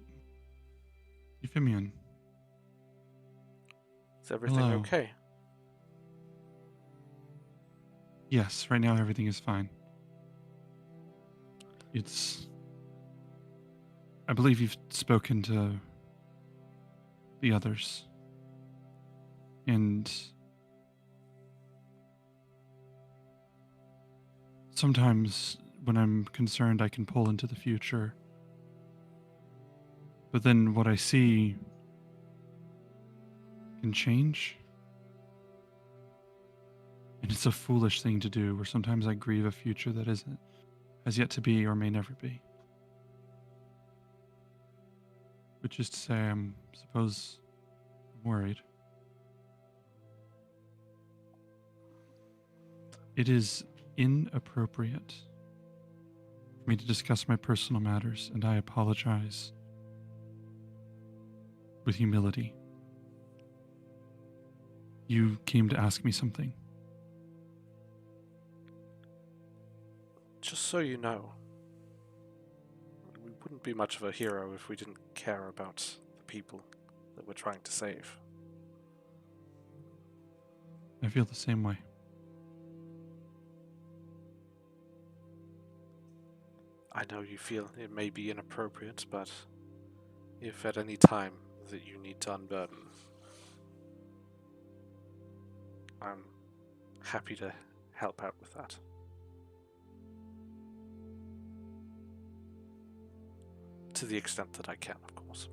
Euphemian. Is everything Hello. okay?" Yes, right now everything is fine. I believe you've spoken to the others. And sometimes when I'm concerned, I can pull into the future. But then what I see can change. And it's a foolish thing to do, where sometimes I grieve a future that has yet to be or may never be. Which is to say, I'm worried. It is inappropriate for me to discuss my personal matters, and I apologize with humility. You came to ask me something. Just so you know, we wouldn't be much of a hero if we didn't care about the people that we're trying to save. I feel the same way. I know you feel it may be inappropriate, but if at any time that you need to unburden, I'm happy to help out with that. To the extent that I can, of course.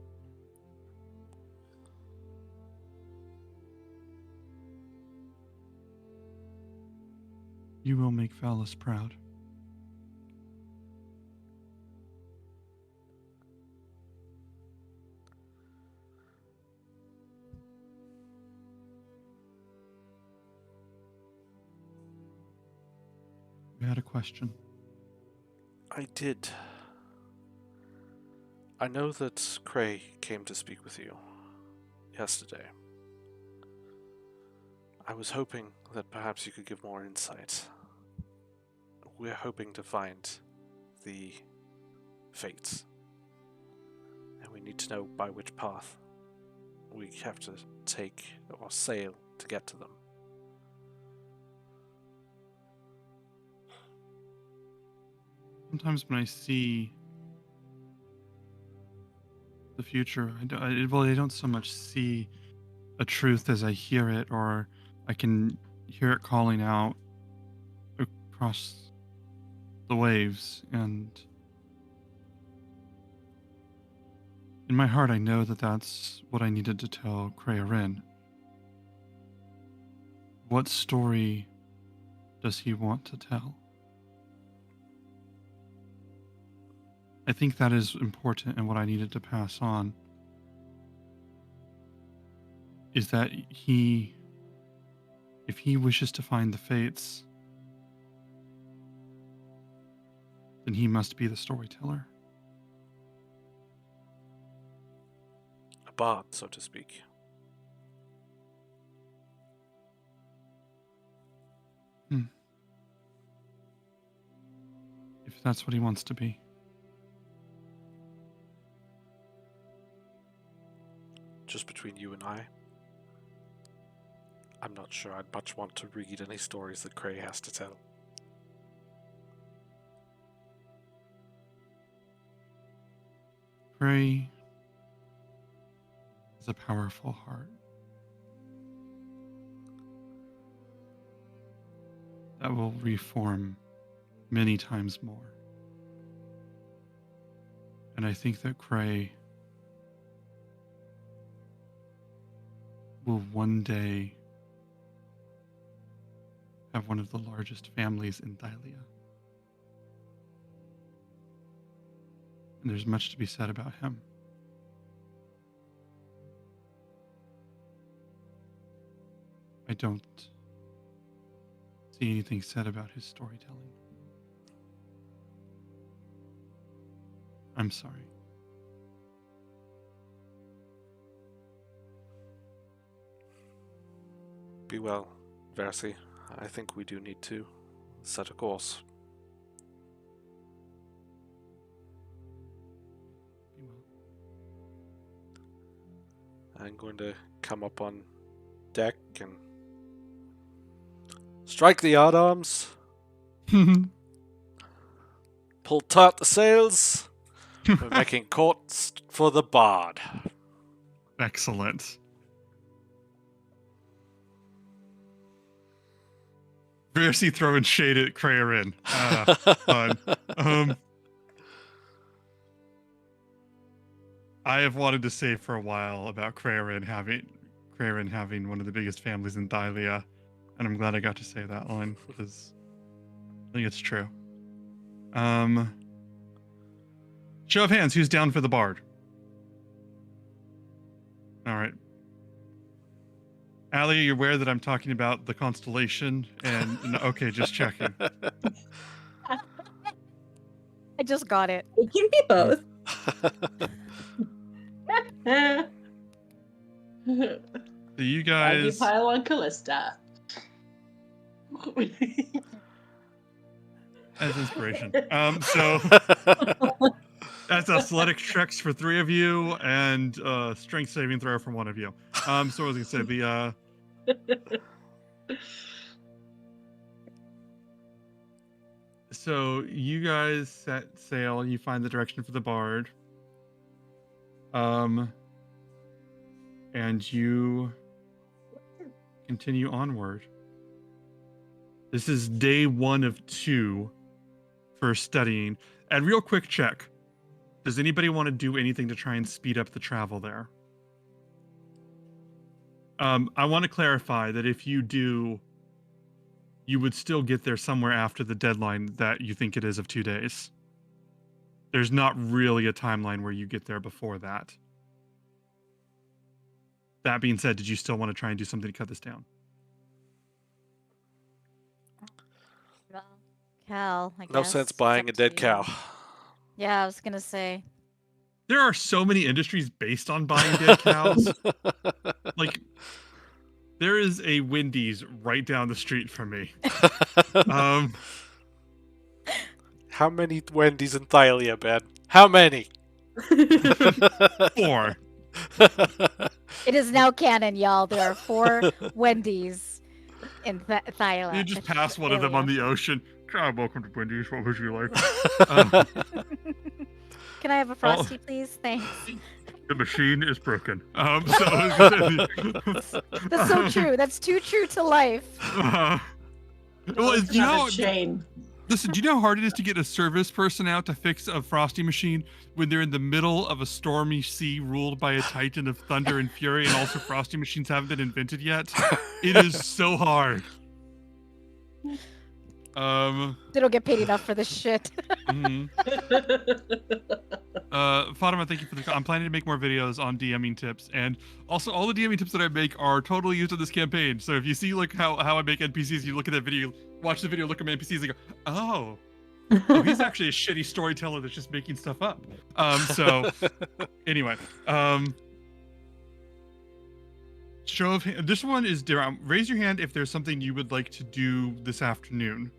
You will make Phallus proud. You had a question. I did. I know that Cray came to speak with you yesterday. I was hoping that perhaps you could give more insight. We're hoping to find the fates, and we need to know by which path we have to take or sail to get to them. Sometimes when I see the future, I don't so much see a truth as I hear it, or I can hear it calling out across the waves, and in my heart I know that that's what I needed to tell Crearin. What story does he want to tell? I think that is important, and what I needed to pass on is that if he wishes to find the fates, then he must be the storyteller. A bard, so to speak. If that's what he wants to be. Just between you and I, I'm not sure I'd much want to read any stories that Cray has to tell. Cray is a powerful heart that will reform many times more. And I think that Cray will one day have one of the largest families in Thylia. And there's much to be said about him. I don't see anything said about his storytelling. I'm sorry. Be well, Versi. I think we do need to set a course. Be well. I'm going to come up on deck and strike the yard arms, pull taut the sails. We're making course for the bard. Excellent. Versi throwing shade at Crearin. Fun. I have wanted to say for a while about Crearin having one of the biggest families in Thylia, and I'm glad I got to say that line because I think it's true. Show of hands, who's down for the bard? All right. Allie, you're aware that I'm talking about the constellation, and okay, just checking. I just got it. It can be both. So you You guys, pile on Callista. as inspiration. So that's athletic checks for 3 of you, and strength saving throw from 1 of you. So what was I gonna say? The so you guys set sail. You find the direction for the bard. And you continue onward. This is day 1 of 2 for studying. And real quick check. Does anybody want to do anything to try and speed up the travel there? I want to clarify that if you do, you would still get there somewhere after the deadline that you think it is of 2 days. There's not really a timeline where you get there before that. That being said, did you still want to try and do something to cut this down? Well, Cal, I guess. No sense it's buying up a dead to you. cow. Yeah, I was gonna say. There are so many industries based on buying dead cows. Like, There is a Wendy's right down the street from me. Um, How many Wendy's in Thylia, Ben? How many? 4. It is now canon, y'all. There are 4 Wendy's in Thailand. You just pass one of them on the ocean. Hi, welcome to Wendy's. What would you like? Can I have a Frosty, please? Thanks. The machine is broken. So That's so true. That's too true to life. well, It's you not know, a chain. listen, do you know how hard it is to get a service person out to fix a Frosty machine when they're in the middle of a stormy sea ruled by a titan of thunder and fury, and also Frosty machines haven't been invented yet? It is so hard. They don't get paid enough for this shit. Fatima, thank you for the. I'm planning to make more videos on DMing tips, and also all the DMing tips that I make are totally used in this campaign. So if you see like how I make NPCs, you look at that video, watch the video, look at my NPCs, and go, oh, he's actually a shitty storyteller that's just making stuff up. So anyway, show of hand. This one is raise your hand if there's something you would like to do this afternoon,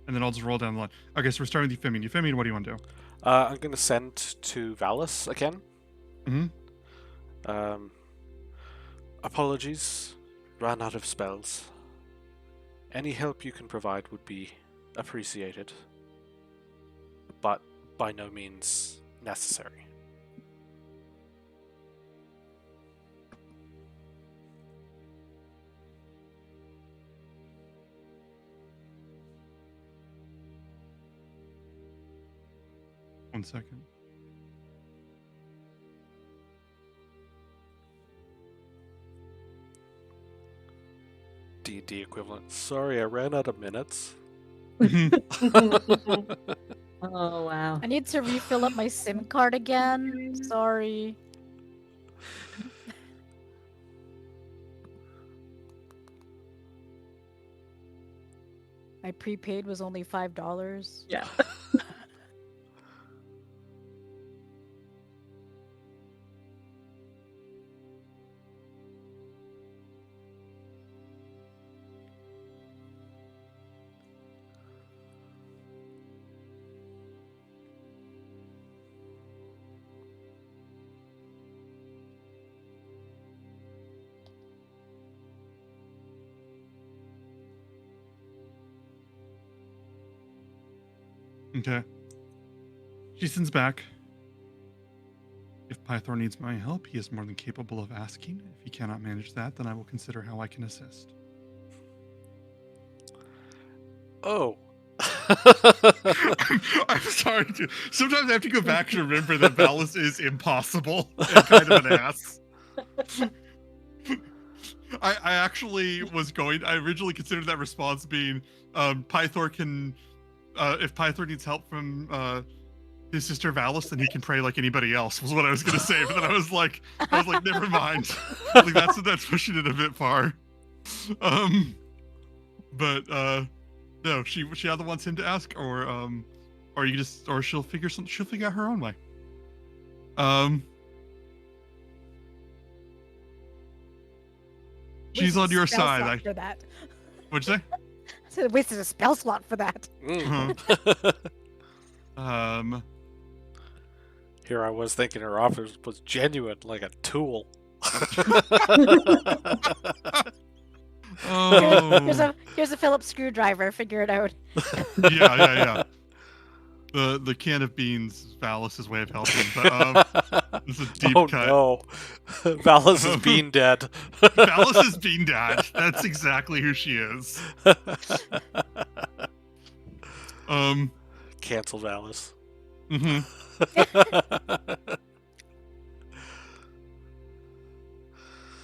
and then I'll just roll down the line. Okay, so we're starting with Euphemian. Euphemian, what do you want to do? I'm going to send to Valis again. Mm-hmm. Apologies. Ran out of spells. Any help you can provide would be appreciated, but by no means necessary. One second. D&D equivalent. Sorry, I ran out of minutes. Oh, wow. I need to refill up my SIM card again. Sorry. My prepaid was only $5. Yeah. Okay. She sends back. If Pythor needs my help, he is more than capable of asking. If he cannot manage that, then I will consider how I can assist. Oh. I'm sorry, dude. Sometimes I have to go back and remember that Valis is impossible and kind of an ass. I actually I originally considered that response being Pythor can, if Pythor needs help from his sister Valis, then he can pray like anybody else, was what I was going to say. But then I was like, never mind. Like, that's pushing it a bit far. No, she either wants him to ask, or you just, or she'll figure out her own way. She's on your side. For that. What'd you say? I said I wasted a spell slot for that. Here I was thinking her offer was genuine, like a tool. Oh. Here's a Phillips screwdriver. Figure it out. Yeah. The can of beans, Valis' way of helping. But this is a deep cut. No, Valis is bean dead. Valis is bean dad. That's exactly who she is. Cancel Valis. Mm-hmm.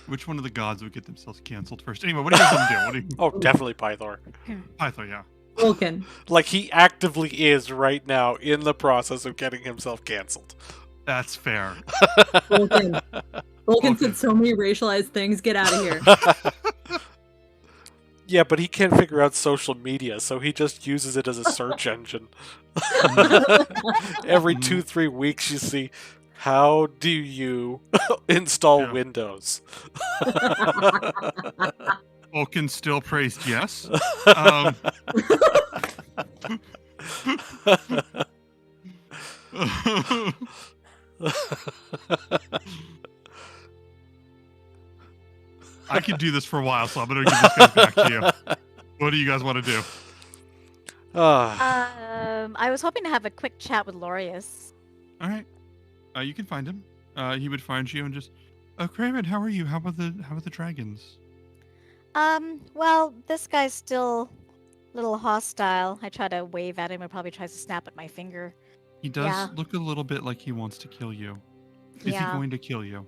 Which one of the gods would get themselves canceled first? Anyway, what do you guys want to do? Oh, definitely Pythor. Pythor, yeah. Vulcan. Like, he actively is right now in the process of getting himself canceled. That's fair. Vulcan. Vulcan said so many racialized things. Get out of here. Yeah, but he can't figure out social media, so he just uses it as a search engine. Every 2-3 weeks you see, How do you install Yeah. Windows? Vulcan still praised yes. I could do this for a while, so I'm going to give this guys back to you. What do you guys want to do? I was hoping to have a quick chat with Lorius. All right. You can find him. He would find you and just, Craven, how are you? How about the dragons? Well, this guy's still a little hostile. I try to wave at him and probably tries to snap at my finger. He does Yeah. look a little bit like he wants to kill you. Is he Yeah. going to kill you?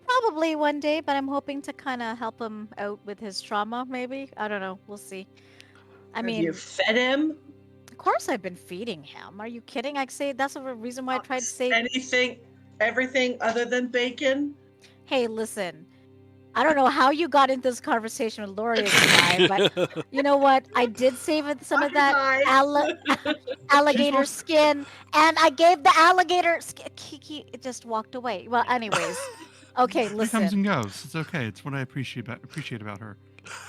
Probably one day, but I'm hoping to kind of help him out with his trauma, maybe. I don't know. We'll see. I Have mean, you fed him? of course I've been feeding him. Are you kidding? I'd say that's the reason why I tried to say, Anything, everything other than bacon? hey, listen, I don't know how you got into this conversation with Lorius and I, but you know what? I did save some of that alligator skin, and I gave the alligator skin. Kiki just walked away. Well, anyways, okay, She comes listen. and goes. It's okay. It's what I appreciate about her.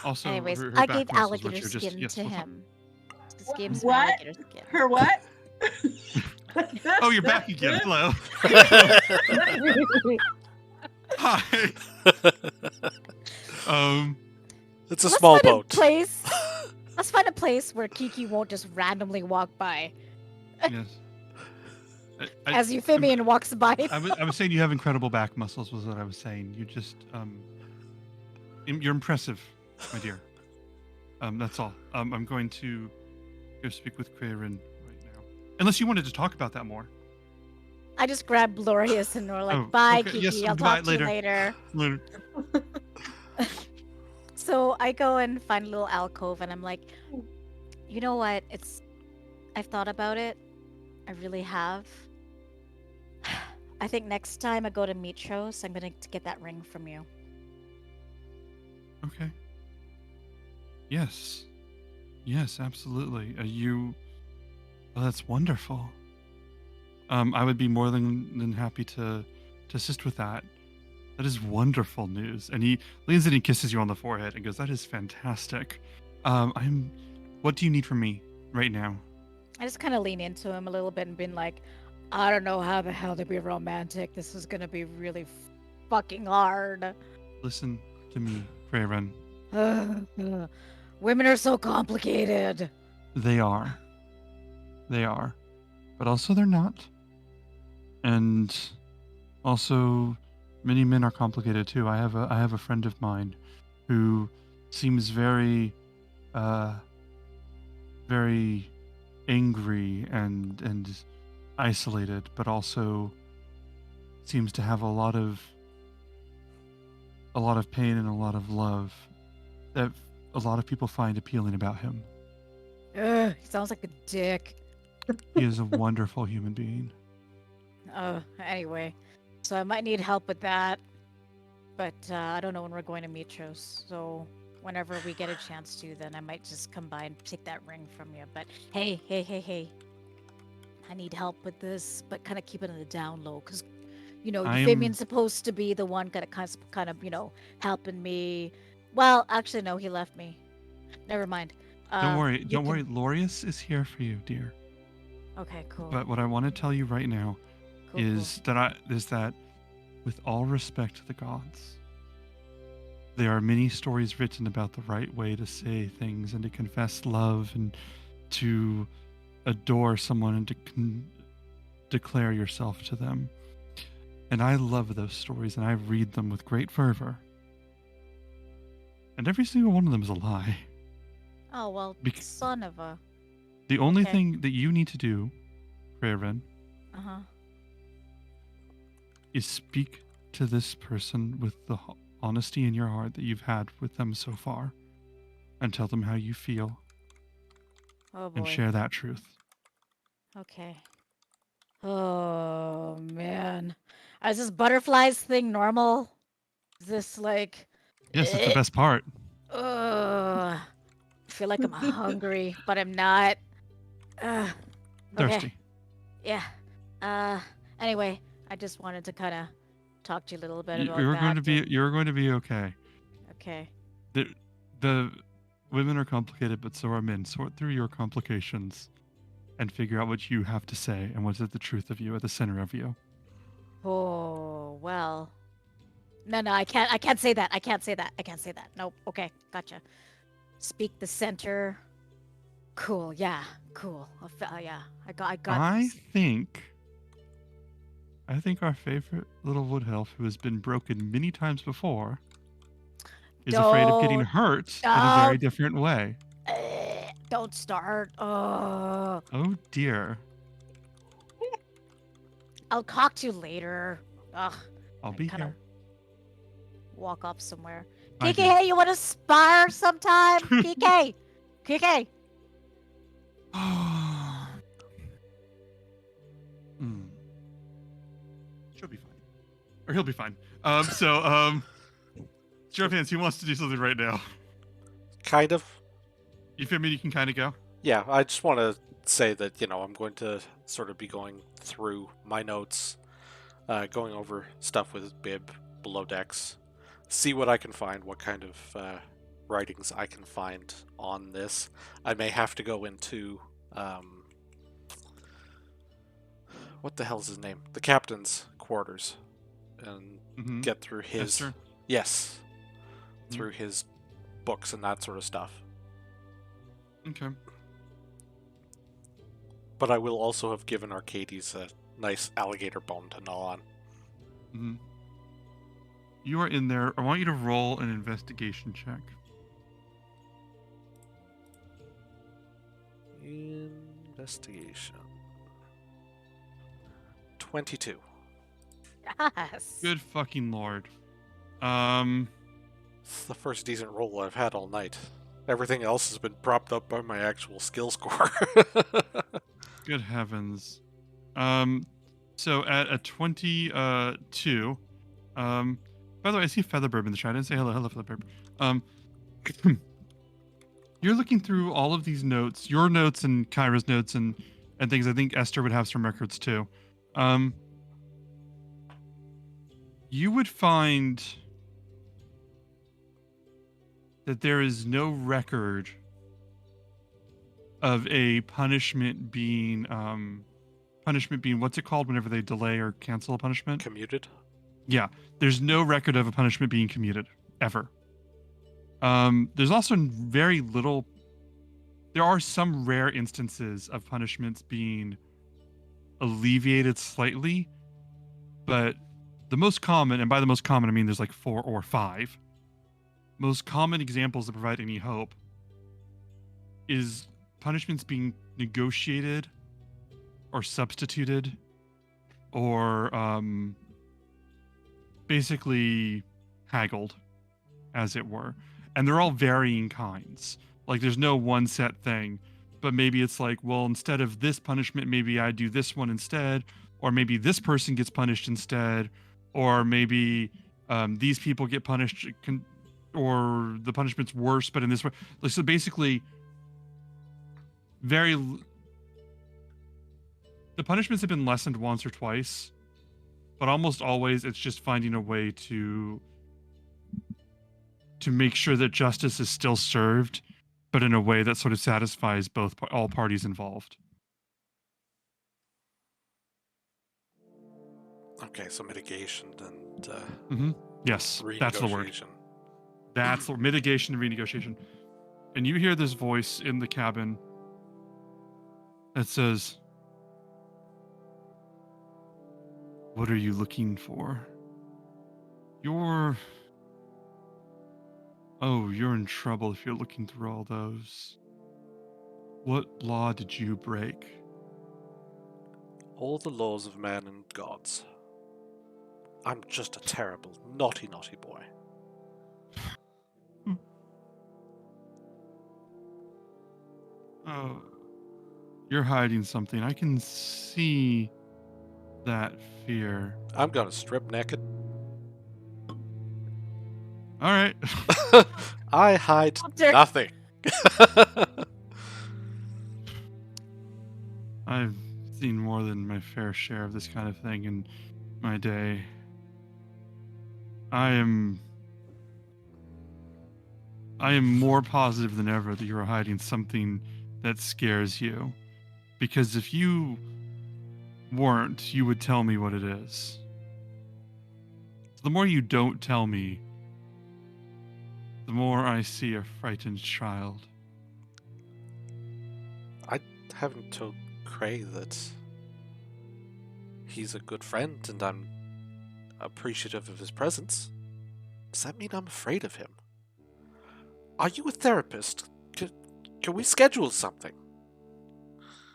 Also, Anyways, her I back gave muscles, which alligator are just- skin yes, to what's up? him. Just gave him some What? alligator skin. Her what? Oh, you're back again. Hello. Hi. It's a Let's small find a boat. place. Let's find a place where Kiki won't just randomly walk by Yes. as Euphemian walks by. I was saying you have incredible back muscles. Was what I was saying. You just you're impressive, my dear. That's all. I'm going to go speak with Crayrin right now. Unless you wanted to talk about that more. I just grabbed Glorious and we're like, Oh, bye, okay. Kiki. Yes, I'll goodbye, talk to you later. Later. So I go and find a little alcove and I'm like, you know what? I've thought about it. I really have. I think next time I go to Mitros, I'm going to get that ring from you. Okay. Yes. Yes, absolutely. Well, that's wonderful. I would be more than happy to assist with that. That is wonderful news. And he leans in and kisses you on the forehead and goes, "That is fantastic. What do you need from me right now?" I just kind of lean into him a little bit and been like, I don't know how the hell to be romantic. This is going to be really fucking hard. Listen to me, Freyren. Women are so complicated. They are. But also they're not. And also many men are complicated too. I have a friend of mine who seems very very angry and isolated, but also seems to have a lot of pain and a lot of love that a lot of people find appealing about him. He sounds like a dick. He is a wonderful human being. Anyway, so I might need help with that, but I don't know when we're going to Mitros. So whenever we get a chance to, then I might just come by and take that ring from you. But hey, I need help with this, but kind of keep it on the down low, because Euphemian's supposed to be the one kind of helping me. Well, actually, no, he left me. Never mind. Don't worry. Lorius is here for you, dear. Okay, cool. But what I want to tell you right now is that with all respect to the gods, there are many stories written about the right way to say things and to confess love and to adore someone and to declare yourself to them. And I love those stories and I read them with great fervor. And every single one of them is a lie. Oh, well, son of a... The only thing that you need to do, Crayrin, is speak to this person with the honesty in your heart that you've had with them so far, and tell them how you feel. Oh, boy. And share that truth. Okay. Oh, man. Is this butterflies thing normal? Is this like... Yes, that's the best part. I feel like I'm hungry, but I'm not. Thirsty. Okay. Yeah. Anyway, I just wanted to kind of talk to you a little bit about You're that. going to be okay. Okay. The women are complicated, but so are men. Sort through your complications and figure out what you have to say and what's at the truth of you, at the center of you. Oh, well. No, I can't say that. I can't say that. Nope. Okay, gotcha. Speak the center. Cool. Yeah. Cool. Yeah. I got I this. think our favorite little wood elf, who has been broken many times before, is Don't, afraid of getting hurt in a very don't, different way. don't start. Oh, Oh dear. I'll talk to you later. Ugh. I'll be kinda here. Walk off somewhere. I PK, do. hey, you want to spar sometime? PK, PK. She'll be fine. Or he'll be fine. Fans, he wants to do something right now. Kind of. You feel me? You can kind of go. Yeah, I just want to say that, I'm going to sort of be going through my notes, going over stuff with Bib below decks, see what I can find, what kind of writings I can find on this. I may have to go into, what the hell's his name? The captain's quarters, and get through his... Esther? Yes. Through his books and that sort of stuff. Okay. But I will also have given Arcades a nice alligator bone to gnaw on. You are in there. I want you to roll an investigation check. Investigation. 22. Yes. Good fucking lord. It's the first decent roll I've had all night. Everything else has been propped up by my actual skill score. Good heavens. So at a 22, by the way, I see Featherbird in the chat. I didn't say hello, Featherbird. You're looking through all of these notes, your notes and Kyra's notes and things. I think Esther would have some records too. You would find that there is no record of a punishment being what's it called whenever they delay or cancel a punishment? Commuted? Yeah, there's no record of a punishment being commuted ever. There's also very little. There are some rare instances of punishments being alleviated slightly, but the most common, and by the most common I mean there's like 4 or 5, most common examples that provide any hope is punishments being negotiated or substituted or basically haggled, as it were. And they're all varying kinds. Like there's no one set thing, but maybe it's like, well, instead of this punishment, maybe I do this one instead, or maybe this person gets punished instead, or maybe these people get punished, or the punishment's worse, but in this way. So basically, the punishments have been lessened once or twice, but almost always it's just finding a way to make sure that justice is still served, but in a way that sort of satisfies all parties involved. Okay, so mitigation and Yes, that's the word. renegotiation. That's the mitigation and renegotiation. And you hear this voice in the cabin that says, "What are you looking for? You're in trouble if you're looking through all those. What law did you break?" All the laws of man and gods. I'm just a terrible, naughty boy. Oh, you're hiding something. I can see that fear. I'm gonna strip naked. All right. I hide Dirk. nothing. I've seen more than my fair share of this kind of thing, and My day. I am more positive than ever that you're hiding something that scares you. Because if you weren't, you would tell me what it is. So the more you don't tell me, the more I see a frightened child. I haven't told Cray that he's a good friend and I'm appreciative of his presence. Does that mean I'm afraid of him? Are you a therapist? Can we schedule something?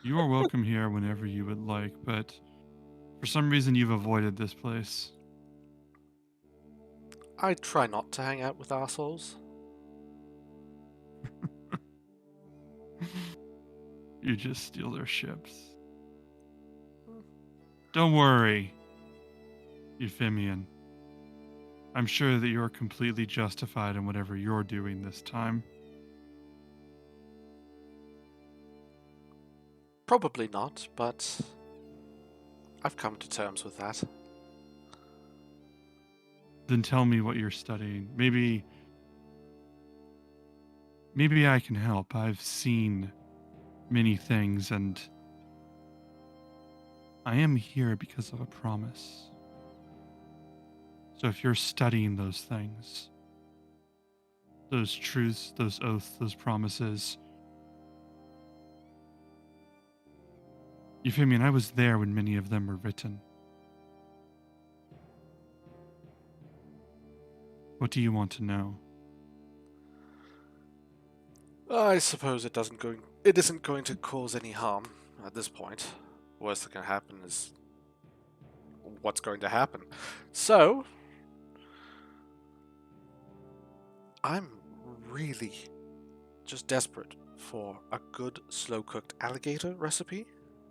You are welcome here whenever you would like, but for some reason you've avoided this place. I try not to hang out with assholes. You just steal their ships. Don't worry, Euphemian. I'm sure that you're completely justified in whatever you're doing this time. Probably not, but I've come to terms with that. Then tell me what you're studying. Maybe I can help. I've seen many things, and I am here because of a promise. So if you're studying those things, those truths, those oaths, those promises, Euphemian, I was there when many of them were written. What do you want to know? I suppose it isn't going to cause any harm at this point. Worst that can happen is what's going to happen. So, I'm really just desperate for a good slow-cooked alligator recipe,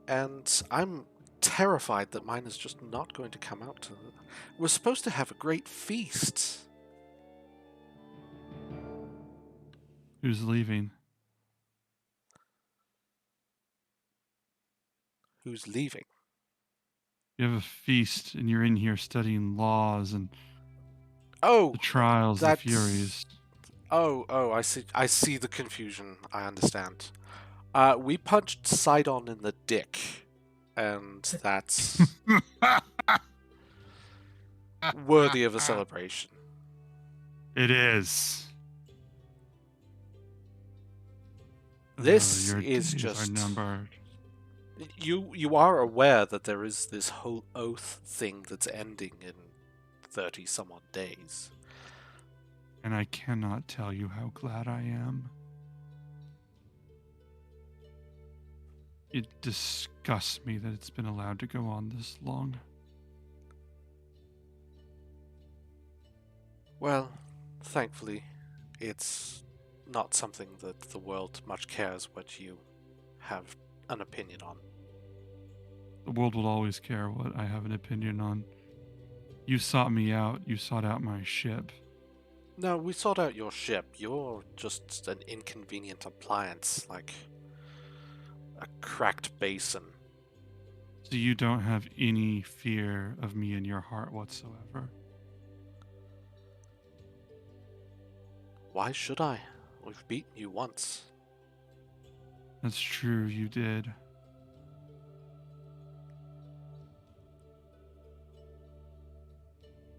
and I'm terrified that mine is just not going to come out to... We're supposed to have a great feast. Who's leaving? Who's leaving? You have a feast, and you're in here studying laws and Oh, the trials, the that's... furies. Oh, I see the confusion. I understand. We punched Sidon in the dick, and that's worthy of a celebration. It is. This Your is days just... are numbered. You are aware that there is this whole oath thing that's ending in 30 some odd days. And I cannot tell you how glad I am. It disgusts me that it's been allowed to go on this long. Well, thankfully, it's not something that the world much cares what you have an opinion on. The world will always care what I have an opinion on. You sought me out. You sought out my ship. No, we sought out your ship. You're just an inconvenient appliance, like a cracked basin. So you don't have any fear of me in your heart whatsoever. Why should I? We've beaten you once. That's true, you did.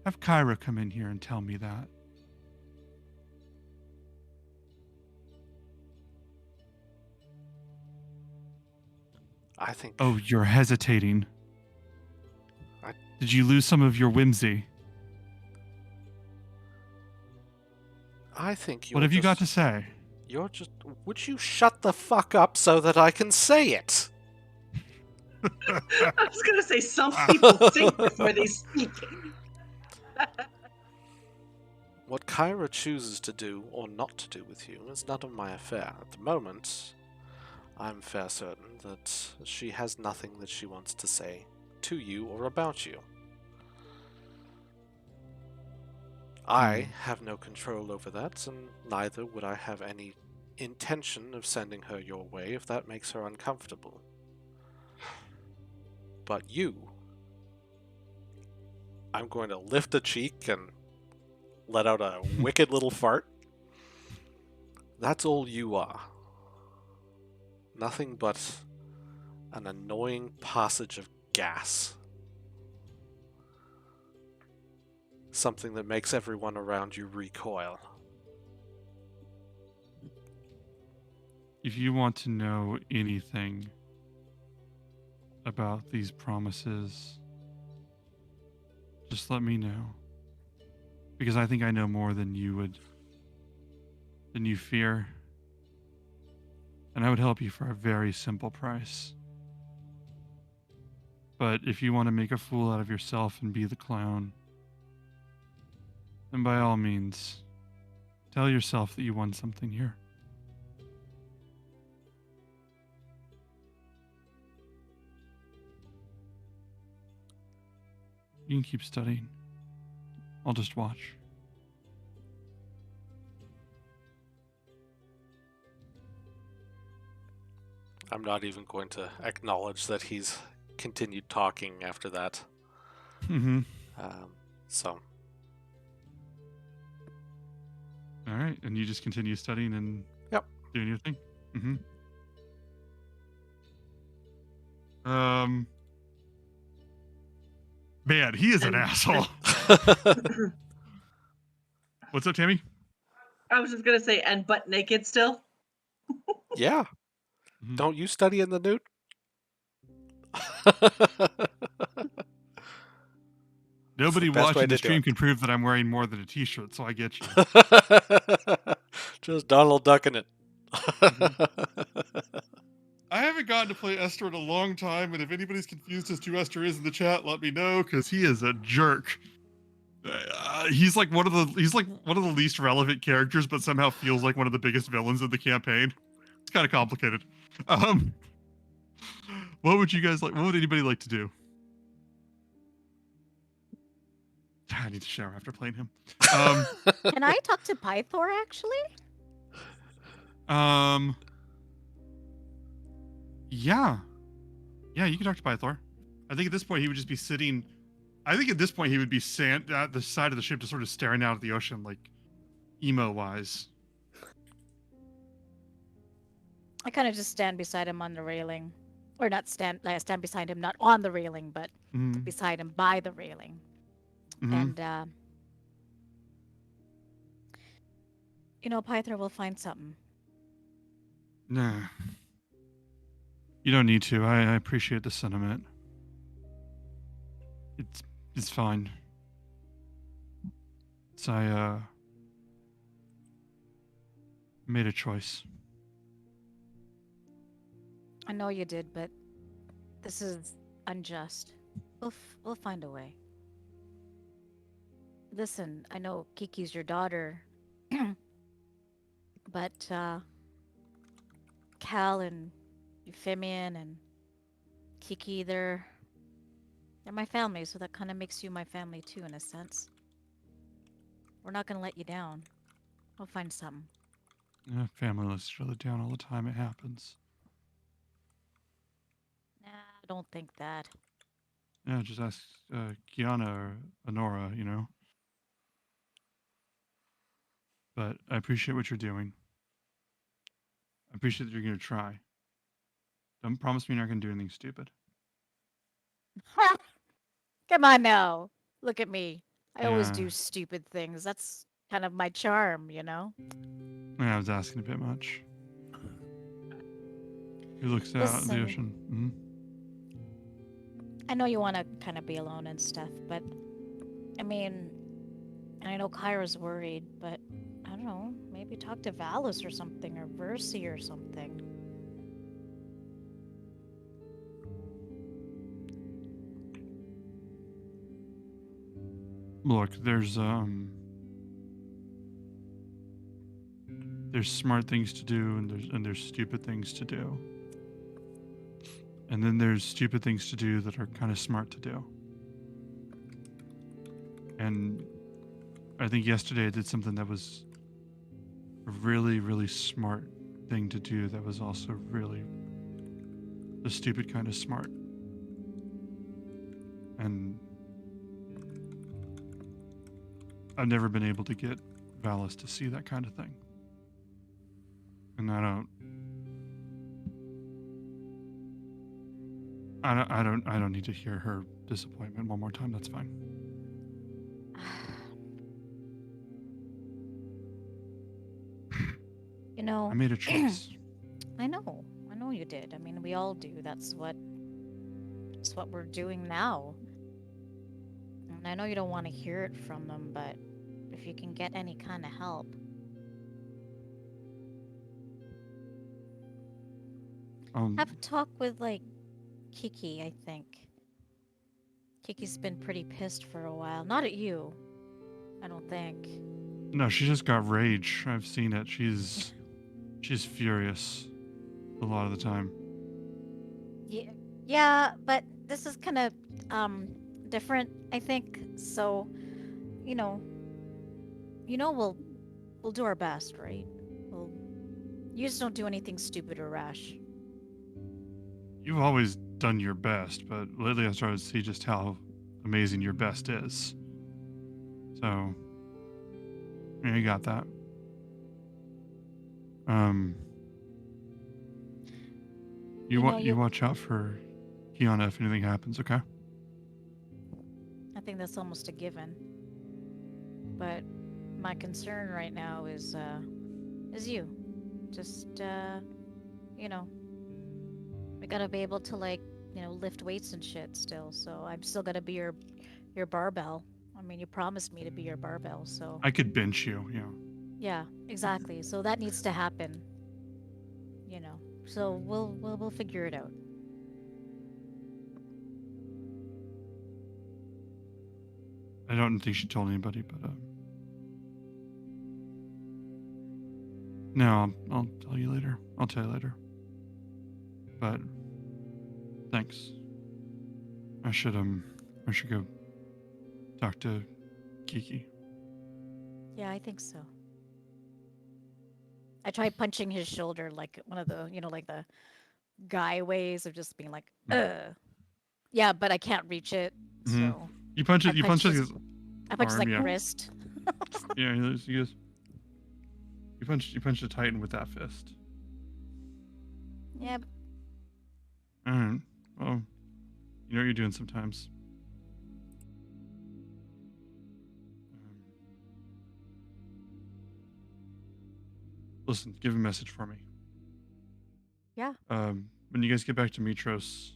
Have Kyra come in here and tell me that. I think... Oh, you're hesitating. I- Did you lose some of your whimsy? I think you're What have you got to just- say? You're just... Would you shut the fuck up so that I can say it? I was gonna say some people think before they speak. What Kyra chooses to do or not to do with you is none of my affair. At the moment, I'm fair certain that she has nothing that she wants to say to you or about you. I have no control over that, and neither would I have any intention of sending her your way if that makes her uncomfortable. But you, I'm going to lift a cheek and let out a wicked little fart. That's all you are. Nothing but an annoying passage of gas. Something that makes everyone around you recoil. If you want to know anything about these promises, just let me know. Because I think I know more than you fear. And I would help you for a very simple price. But if you want to make a fool out of yourself and be the clown, then by all means, tell yourself that you won something here. You can keep studying. I'll just watch. I'm not even going to acknowledge that he's continued talking after that. Mm-hmm. So. All right, and you just continue studying and doing your thing. Mm-hmm. Man, he is an asshole. What's up, Tammy? I was just gonna say, and butt naked still. Yeah. Mhm. Don't you study in the nude? Nobody the best way watching the to do stream it. can prove that I'm wearing more than a t-shirt, so I get you. Just Donald ducking it. I haven't gotten to play Esther in a long time, and if anybody's confused as to who Esther is in the chat, let me know, because he is a jerk. He's like one of the least relevant characters, but somehow feels like one of the biggest villains of the campaign. It's kind of complicated. What would you guys like? What would anybody like to do? I need to shower after playing him. Can I talk to Pythor actually? Yeah, you can talk to Pythor. I think at this point he would just be sitting. I think at this point he would be at the side of the ship, just sort of staring out at the ocean, like emo-wise. I kind of just stand beside him on the railing, or not stand. I stand beside him, not on the railing, but Mm-hmm. beside him by the railing, Mm-hmm. and Pythor will find something. Nah. You don't need to. I appreciate the sentiment. It's fine. I made a choice. I know you did, but this is unjust. We'll find a way. Listen, I know Kiki's your daughter, but Cal and Euphemian and Kiki, they're my family, so that kind of makes you my family too, in a sense. We're not gonna let you down. We'll find something. Yeah, family lets each other down all the time. It happens. Nah, I don't think that. Yeah, just ask Kiana or Honora, But I appreciate what you're doing. I appreciate that you're going to try. Don't promise me you're not going to do anything stupid. Come on now. Look at me. I always Yeah. do stupid things. That's kind of my charm, Yeah, I was asking a bit much. He looks out at the Listen. ocean. Mm-hmm. I know you want to kind of be alone and stuff, but I mean, I know Kyra's worried, but I don't know, maybe talk to Valis or something, or Versi or something. Look, there's smart things to do, and there's stupid things to do. And then there's stupid things to do that are kind of smart to do. And I think yesterday I did something that was a really, really smart thing to do that was also really the stupid kind of smart. And I've never been able to get Valis to see that kind of thing. And I don't need to hear her disappointment one more time. That's fine. You know, I made a choice. I know you did. I mean, we all do. That's what we're doing now. And I know you don't want to hear it from them, but if you can get any kind of help. Have a talk with, like, Kiki, I think. Kiki's been pretty pissed for a while. Not at you, I don't think. No, she just got rage. I've seen it. She's furious a lot of the time. Yeah, but this is kind of different, I think. So, you know, we'll do our best, right? You just don't do anything stupid or rash. You've always done your best, but lately I've started to see just how amazing your best is. So, yeah, you got that. You watch out for Kiana if anything happens, okay? I think that's almost a given. But my concern right now is you. Just you know, we gotta be able to, like, lift weights and shit still. So I'm still gonna be your barbell. I mean, you promised me to be your barbell, so I could bench you, yeah. yeah, exactly. So that needs to happen. So we'll figure it out. I don't think she told anybody, but no, I'll tell you later. I'll tell you later. But thanks. I should go talk to Kiki. Yeah, I think so. I tried punching his shoulder, like one of the, like the guy ways of just being like, ugh. Yeah, but I can't reach it, so. You punch it. I You punch his I punched his, arm, like, yeah. wrist. Yeah, he goes. You punched a Titan with that fist. Yeah. All right. Well, you know what you're doing sometimes. Listen, give a message for me. Yeah. When you guys get back to Mitros,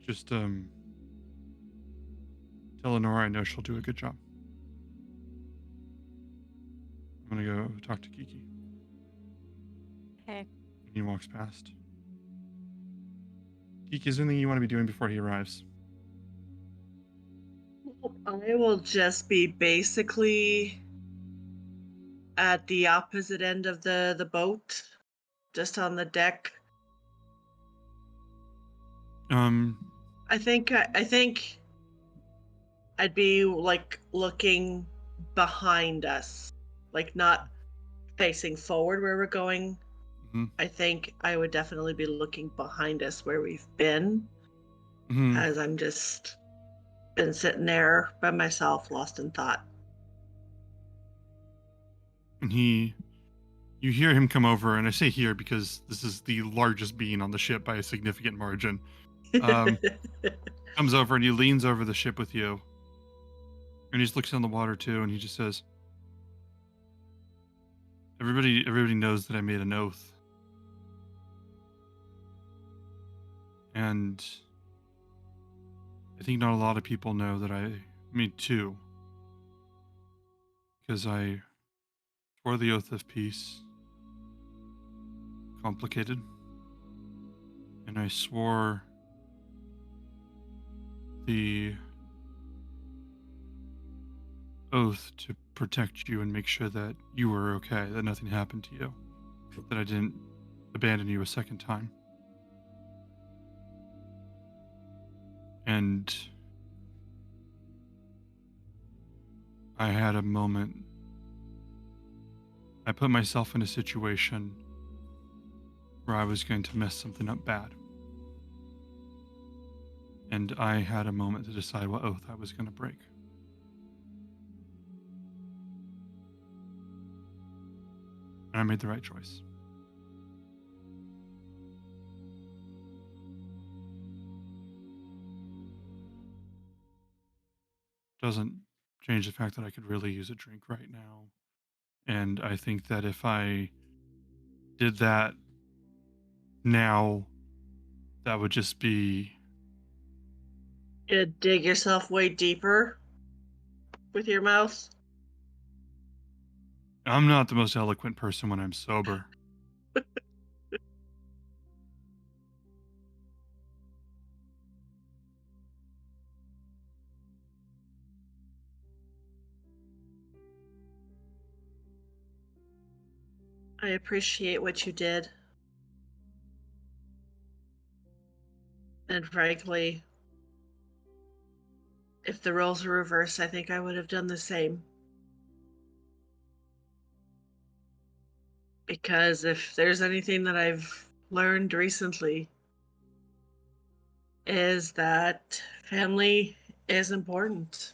just tell Lenora I know she'll do a good job. I'm gonna go talk to Kiki. Okay. And he walks past. Kiki, is there anything you want to be doing before he arrives? I will just be basically at the opposite end of the boat, just on the deck. I think I'd be, like, looking behind us, like, not facing forward where we're going. Mm-hmm. I think I would definitely be looking behind us where we've been, as I'm just been sitting there by myself, lost in thought. And you hear him come over, and I say here because this is the largest being on the ship by a significant margin. Comes over and he leans over the ship with you, and he just looks down the water too, and he just says, everybody knows that I made an oath, and I think not a lot of people know that I made two, because I swore the oath of peace, complicated, and I swore the oath to protect you and make sure that you were okay, that nothing happened to you, that I didn't abandon you a second time. And I had a moment. I put myself in a situation where I was going to mess something up bad. And I had a moment to decide what oath I was going to break. And I made the right choice. Doesn't change the fact that I could really use a drink right now. And I think that if I did that now, that would just be... You dig yourself way deeper with your mouth. I'm not the most eloquent person when I'm sober. I appreciate what you did. And frankly, if the roles were reversed, I think I would have done the same. Because if there's anything that I've learned recently, is that family is important.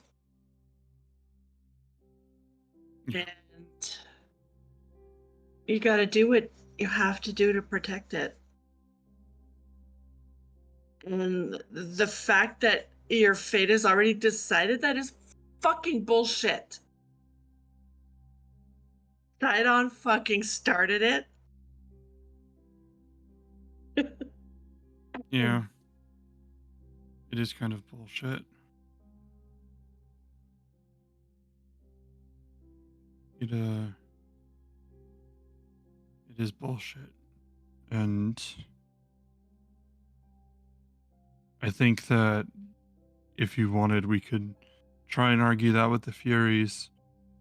Yeah. And you gotta do what you have to do to protect it. And the fact that your fate is already decided, that is fucking bullshit. Tidon fucking started it. Yeah. It is kind of bullshit. It is bullshit. And I think that if you wanted, we could try and argue that with the Furies,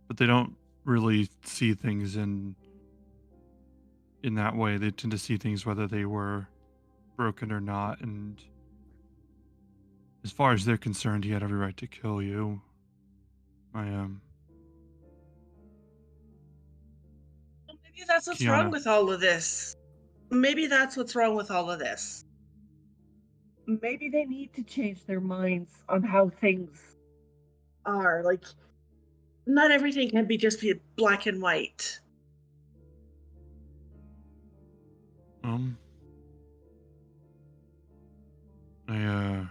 but they don't really see things in that way. They tend to see things whether they were broken or not, and as far as they're concerned, he had every right to kill you. Maybe that's what's wrong Kiana. with all of this. Maybe that's what's wrong with all of this. Maybe they need to change their minds on how things are. Like, not everything can be black and white. I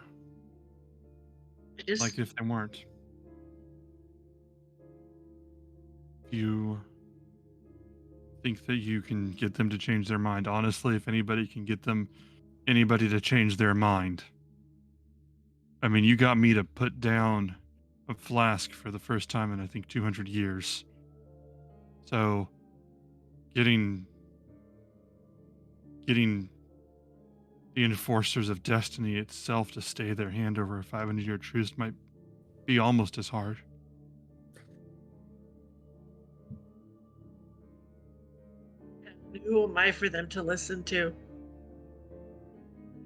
Just like if they weren't. If you think that you can get them to change their mind, honestly, if anybody can get anybody to change their mind. I mean, you got me to put down a flask for the first time in, I think, 200 years. So, getting the enforcers of destiny itself to stay their hand over a 500-year truce might be almost as hard. who am I for them to listen to?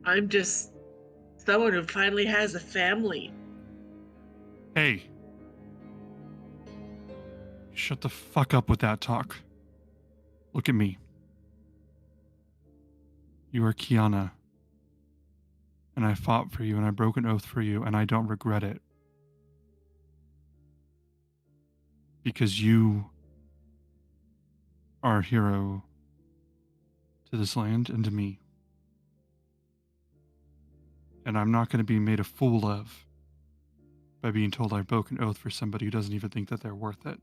I'm just someone who finally has a family. Hey. Shut the fuck up with that talk. Look at me. You are Kiana. And I fought for you and I broke an oath for you and I don't regret it. Because you are a hero to this land and to me. And I'm not going to be made a fool of by being told I broke an oath for somebody who doesn't even think that they're worth it.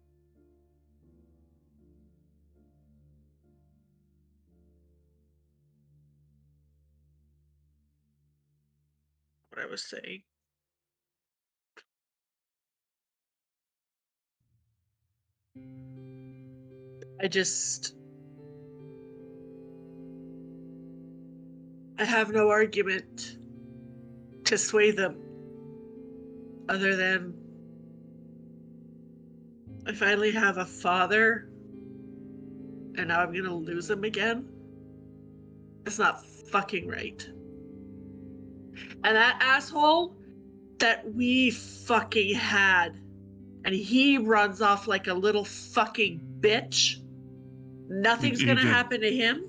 What I was saying. I have no argument to sway them other than I finally have a father and now I'm gonna lose him again. It's not fucking right. And that asshole that we fucking had, and he runs off like a little fucking bitch. Nothing's He gonna did. happen to him.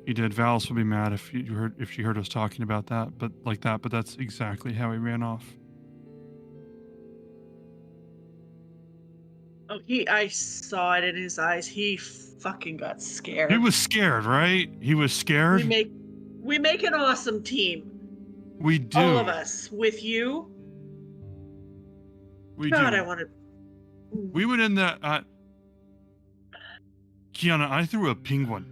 He did. Valis would be mad if she heard us talking about that, but that's exactly how he ran off. Oh, I saw it in his eyes. He fucking got scared. He was scared, right? He was scared. We make an awesome team. We do. All of us with you. We God, do. I want to. We went in that. Kiana, I threw a penguin.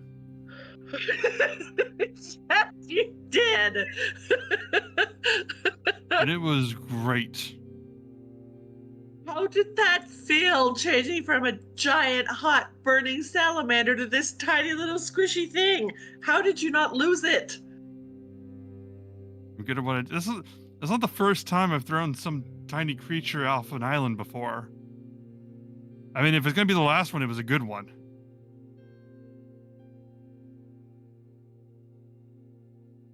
Yes, you did. And it was great. How did that feel, changing from a giant, hot, burning salamander to this tiny little squishy thing? How did you not lose it? I'm good at what I. This is. It's not the first time I've thrown some tiny creature off an island before. I mean, if it's gonna be the last one, it was a good one.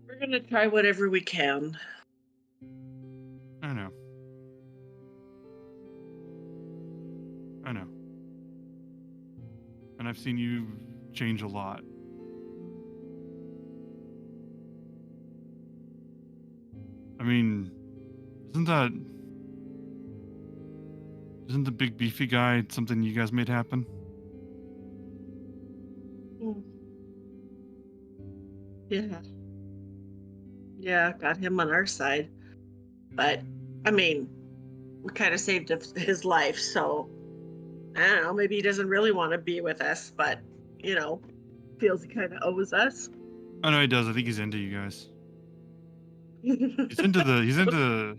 We're gonna try whatever we can. I know. I know. And I've seen you change a lot. I mean, isn't the big beefy guy something you guys made happen? Yeah. Yeah, got him on our side. But, I mean, we kind of saved his life, so I don't know, maybe he doesn't really want to be with us, but, you know, feels he kind of owes us. Oh no, he does. I think he's into you guys. He's into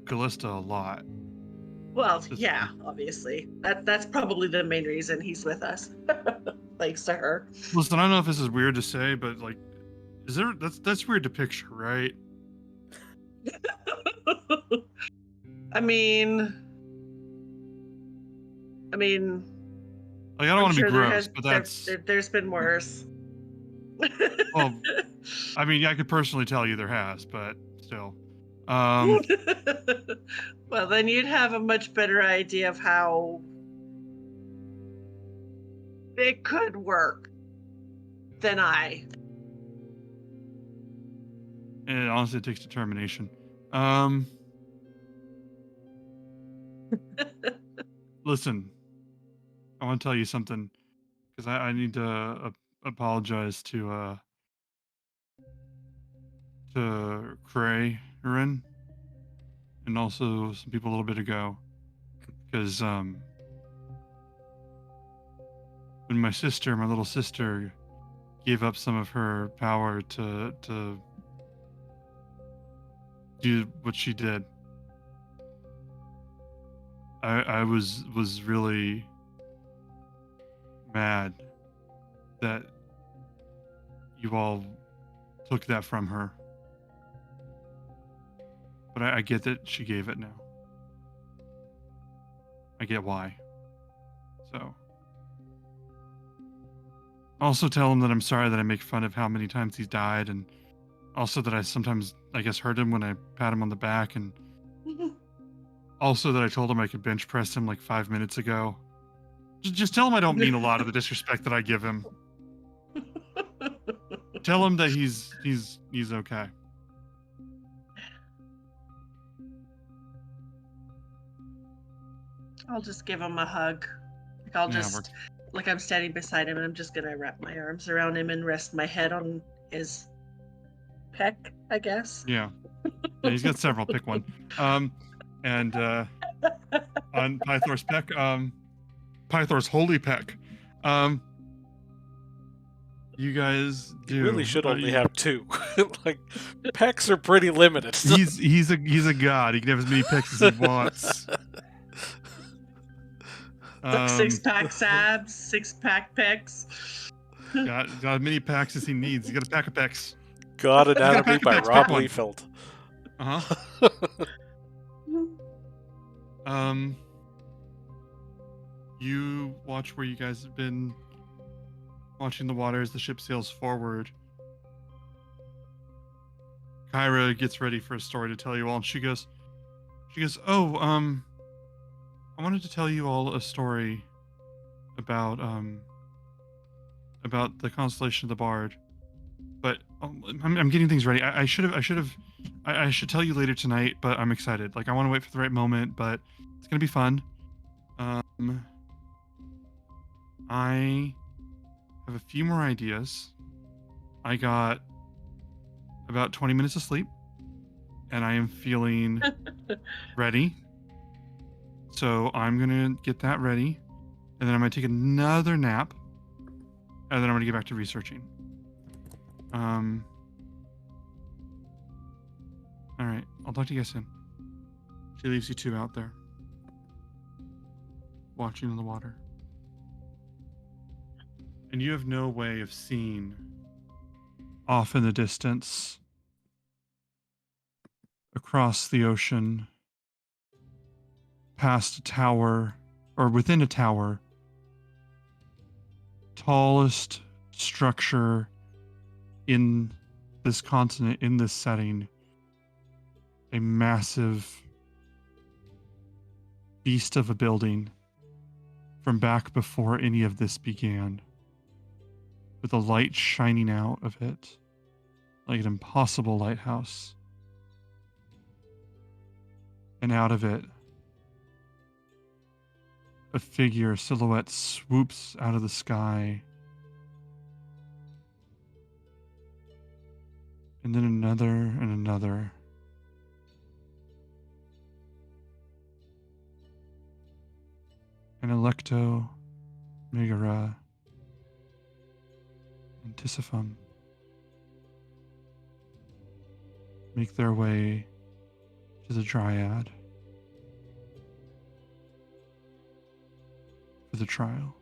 Callista a lot. Well, yeah, obviously. That's probably the main reason he's with us. Thanks to her. Listen, I don't know if this is weird to say, but like, that's weird to picture, right? I mean, Like, I don't want to be gross, but there's been worse. Well, I mean, I could personally tell you there has, but still. Well, then you'd have a much better idea of how it could work than I. It honestly takes determination. Listen, I want to tell you something because I need to apologize to Cray-Rin and also some people a little bit ago because when my little sister gave up some of her power to do what she did, I was really mad that you all took that from her. But I get that she gave it now. I get why. So. Also tell him that I'm sorry that I make fun of how many times he's died, and also that I sometimes, I guess, hurt him when I pat him on the back, and also that I told him I could bench press him like 5 minutes ago. Just tell him I don't mean a lot of the disrespect that I give him. Tell him that he's okay. I'll just give him a hug. Like I'm standing beside him, and I'm just gonna wrap my arms around him and rest my head on his peck, I guess. Yeah, he's got several. Pick one. And on Pythor's peck, Pythor's holy peck. You guys do. You really should only have two. Like, pecks are pretty limited. He's a god. He can have as many pecks as he wants. 6-pack abs, 6-pack pecs. Got as many packs as he needs. He's got a pack of pecks. God Anatomy by Rob Pick one. Liefeld. You watch where you guys have been watching the water as the ship sails forward. Kyra gets ready for a story to tell you all, and she goes, "Oh, I wanted to tell you all a story about the constellation of the Bard, but I'm getting things ready. I should tell you later tonight, but I'm excited. Like, I want to wait for the right moment, but it's gonna be fun. I have a few more ideas. I got about 20 minutes of sleep, and I am feeling ready. So I'm gonna get that ready, and then I'm gonna take another nap, and then I'm gonna get back to researching. All right, I'll talk to you guys soon. She leaves you two out there, watching the water. And you have no way of seeing off in the distance, across the ocean, past a tower, or within a tower, tallest structure in this continent, in this setting, a massive beast of a building from back before any of this began, with a light shining out of it like an impossible lighthouse. And out of it, a figure, a silhouette, swoops out of the sky. And then another and another. And Electo, Megara, and Tisiphum make their way to the Dryad for the trial.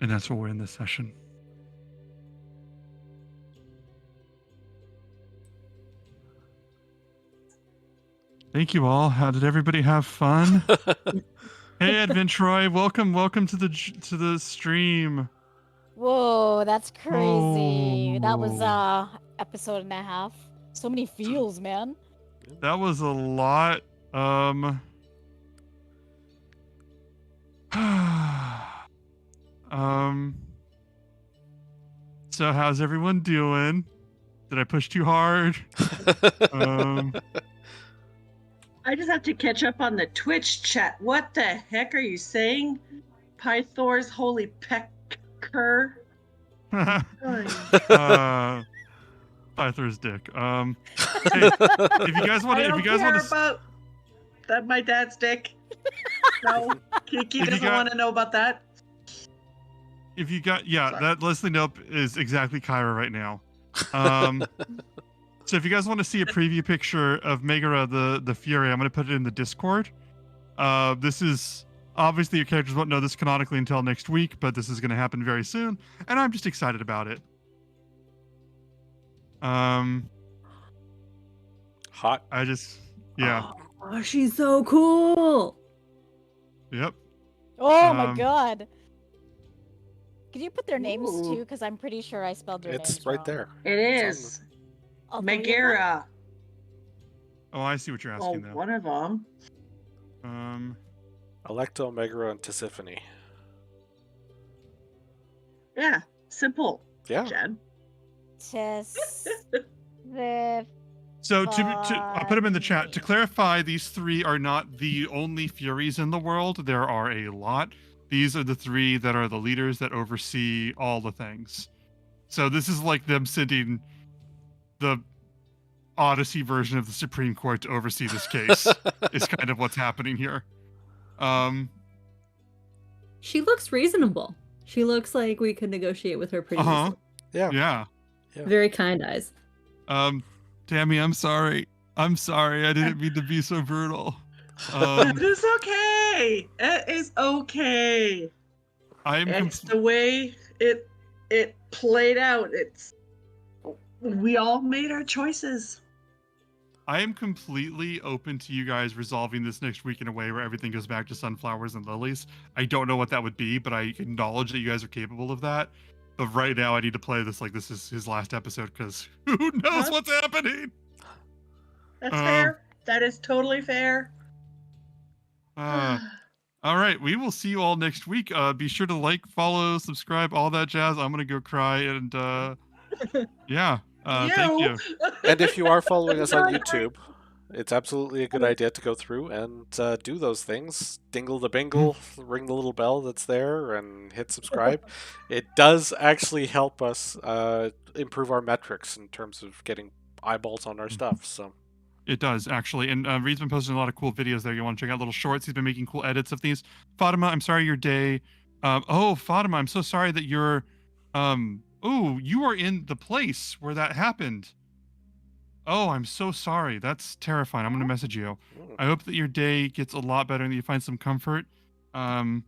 And that's where we're in this session. Thank you all. How did everybody have fun? Hey, Adventroy, welcome to the stream. Whoa, that's crazy. That was Oh. episode and a half. So many feels, man. That was a lot. So how's everyone doing? Did I push too hard? I just have to catch up on the Twitch chat. What the heck are you saying? Pythor's holy pecker. Pythor's dick. Hey, if you guys want to, about that, my dad's dick. No, Kiki doesn't want to know about that. If you got, that Leslie Nope is exactly Kyra right now. So if you guys want to see a preview picture of Megara the Fury, I'm going to put it in the Discord. This is obviously your characters won't know this canonically until next week, but this is going to happen very soon, and I'm just excited about it. Hot. Oh, she's so cool. Yep. Oh my god. Can you put their names Ooh. too? Because I'm pretty sure I spelled their names It's right wrong. there. It is. All three of them? Megara. Oh, I see what you're asking now. One of them. Electo, Megara, and Tisiphone. Yeah, simple. Yeah. Jen. So I'll put them in the chat. To clarify, these three are not the only Furies in the world. There are a lot. These are the three that are the leaders that oversee all the things. So this is like them sending the Odyssey version of the Supreme Court to oversee this case. Is kind of what's happening here. She looks reasonable. She looks like we could negotiate with her pretty easily. Yeah. Very kind eyes. Tammy, I'm sorry. I didn't mean to be so brutal. It's okay. It is okay. It's the way it played out. We all made our choices. I am completely open to you guys resolving this next week in a way where everything goes back to sunflowers and lilies. I don't know what that would be, but I acknowledge that you guys are capable of that. But right now, I need to play this like this is his last episode because who knows what's happening? That's fair. That is totally fair. All right, we will see you all next week. Be sure to like, follow, subscribe, all that jazz. I'm gonna go cry and thank you. And if you are following us on YouTube, it's absolutely a good idea to go through and do those things. Dingle the bingle, ring the little bell that's there, and hit subscribe. It does actually help us improve our metrics in terms of getting eyeballs on our stuff. So It does, actually. And Reed's been posting a lot of cool videos there. You want to check out little shorts. He's been making cool edits of these. Fatima, I'm sorry your day. Fatima, I'm so sorry that you're. You are in the place where that happened. Oh, I'm so sorry. That's terrifying. I'm going to message you. I hope that your day gets a lot better and that you find some comfort. Reed,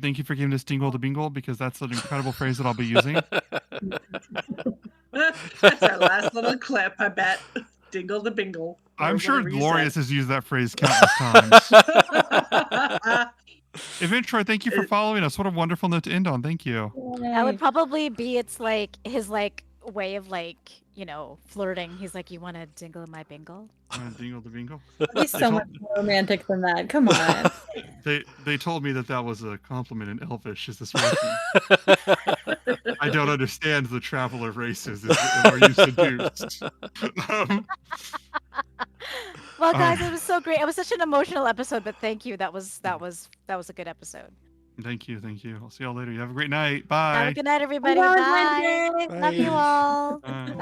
thank you for giving us Dingle the Bingle because that's an incredible phrase that I'll be using. That's our last little clip, I bet. Dingle the bingle. I'm sure whatever you Glorious said. has used that phrase countless times. Eventroy, thank you for following us. What a wonderful note to end on. Thank you. That would probably be his way of flirting. He's like, you want to dingle my bingle? Dingle the Bingle. He's so much more romantic than that. Come on. They told me that was a compliment in Elvish. Is this working? I don't understand the traveler races. Are you seduced? Well, guys, it was so great. It was such an emotional episode, but thank you. That was a good episode. Thank you. I'll see y'all later. You have a great night. Bye. Have a good night, everybody. Bye. Bye. Love you all. Bye. Bye.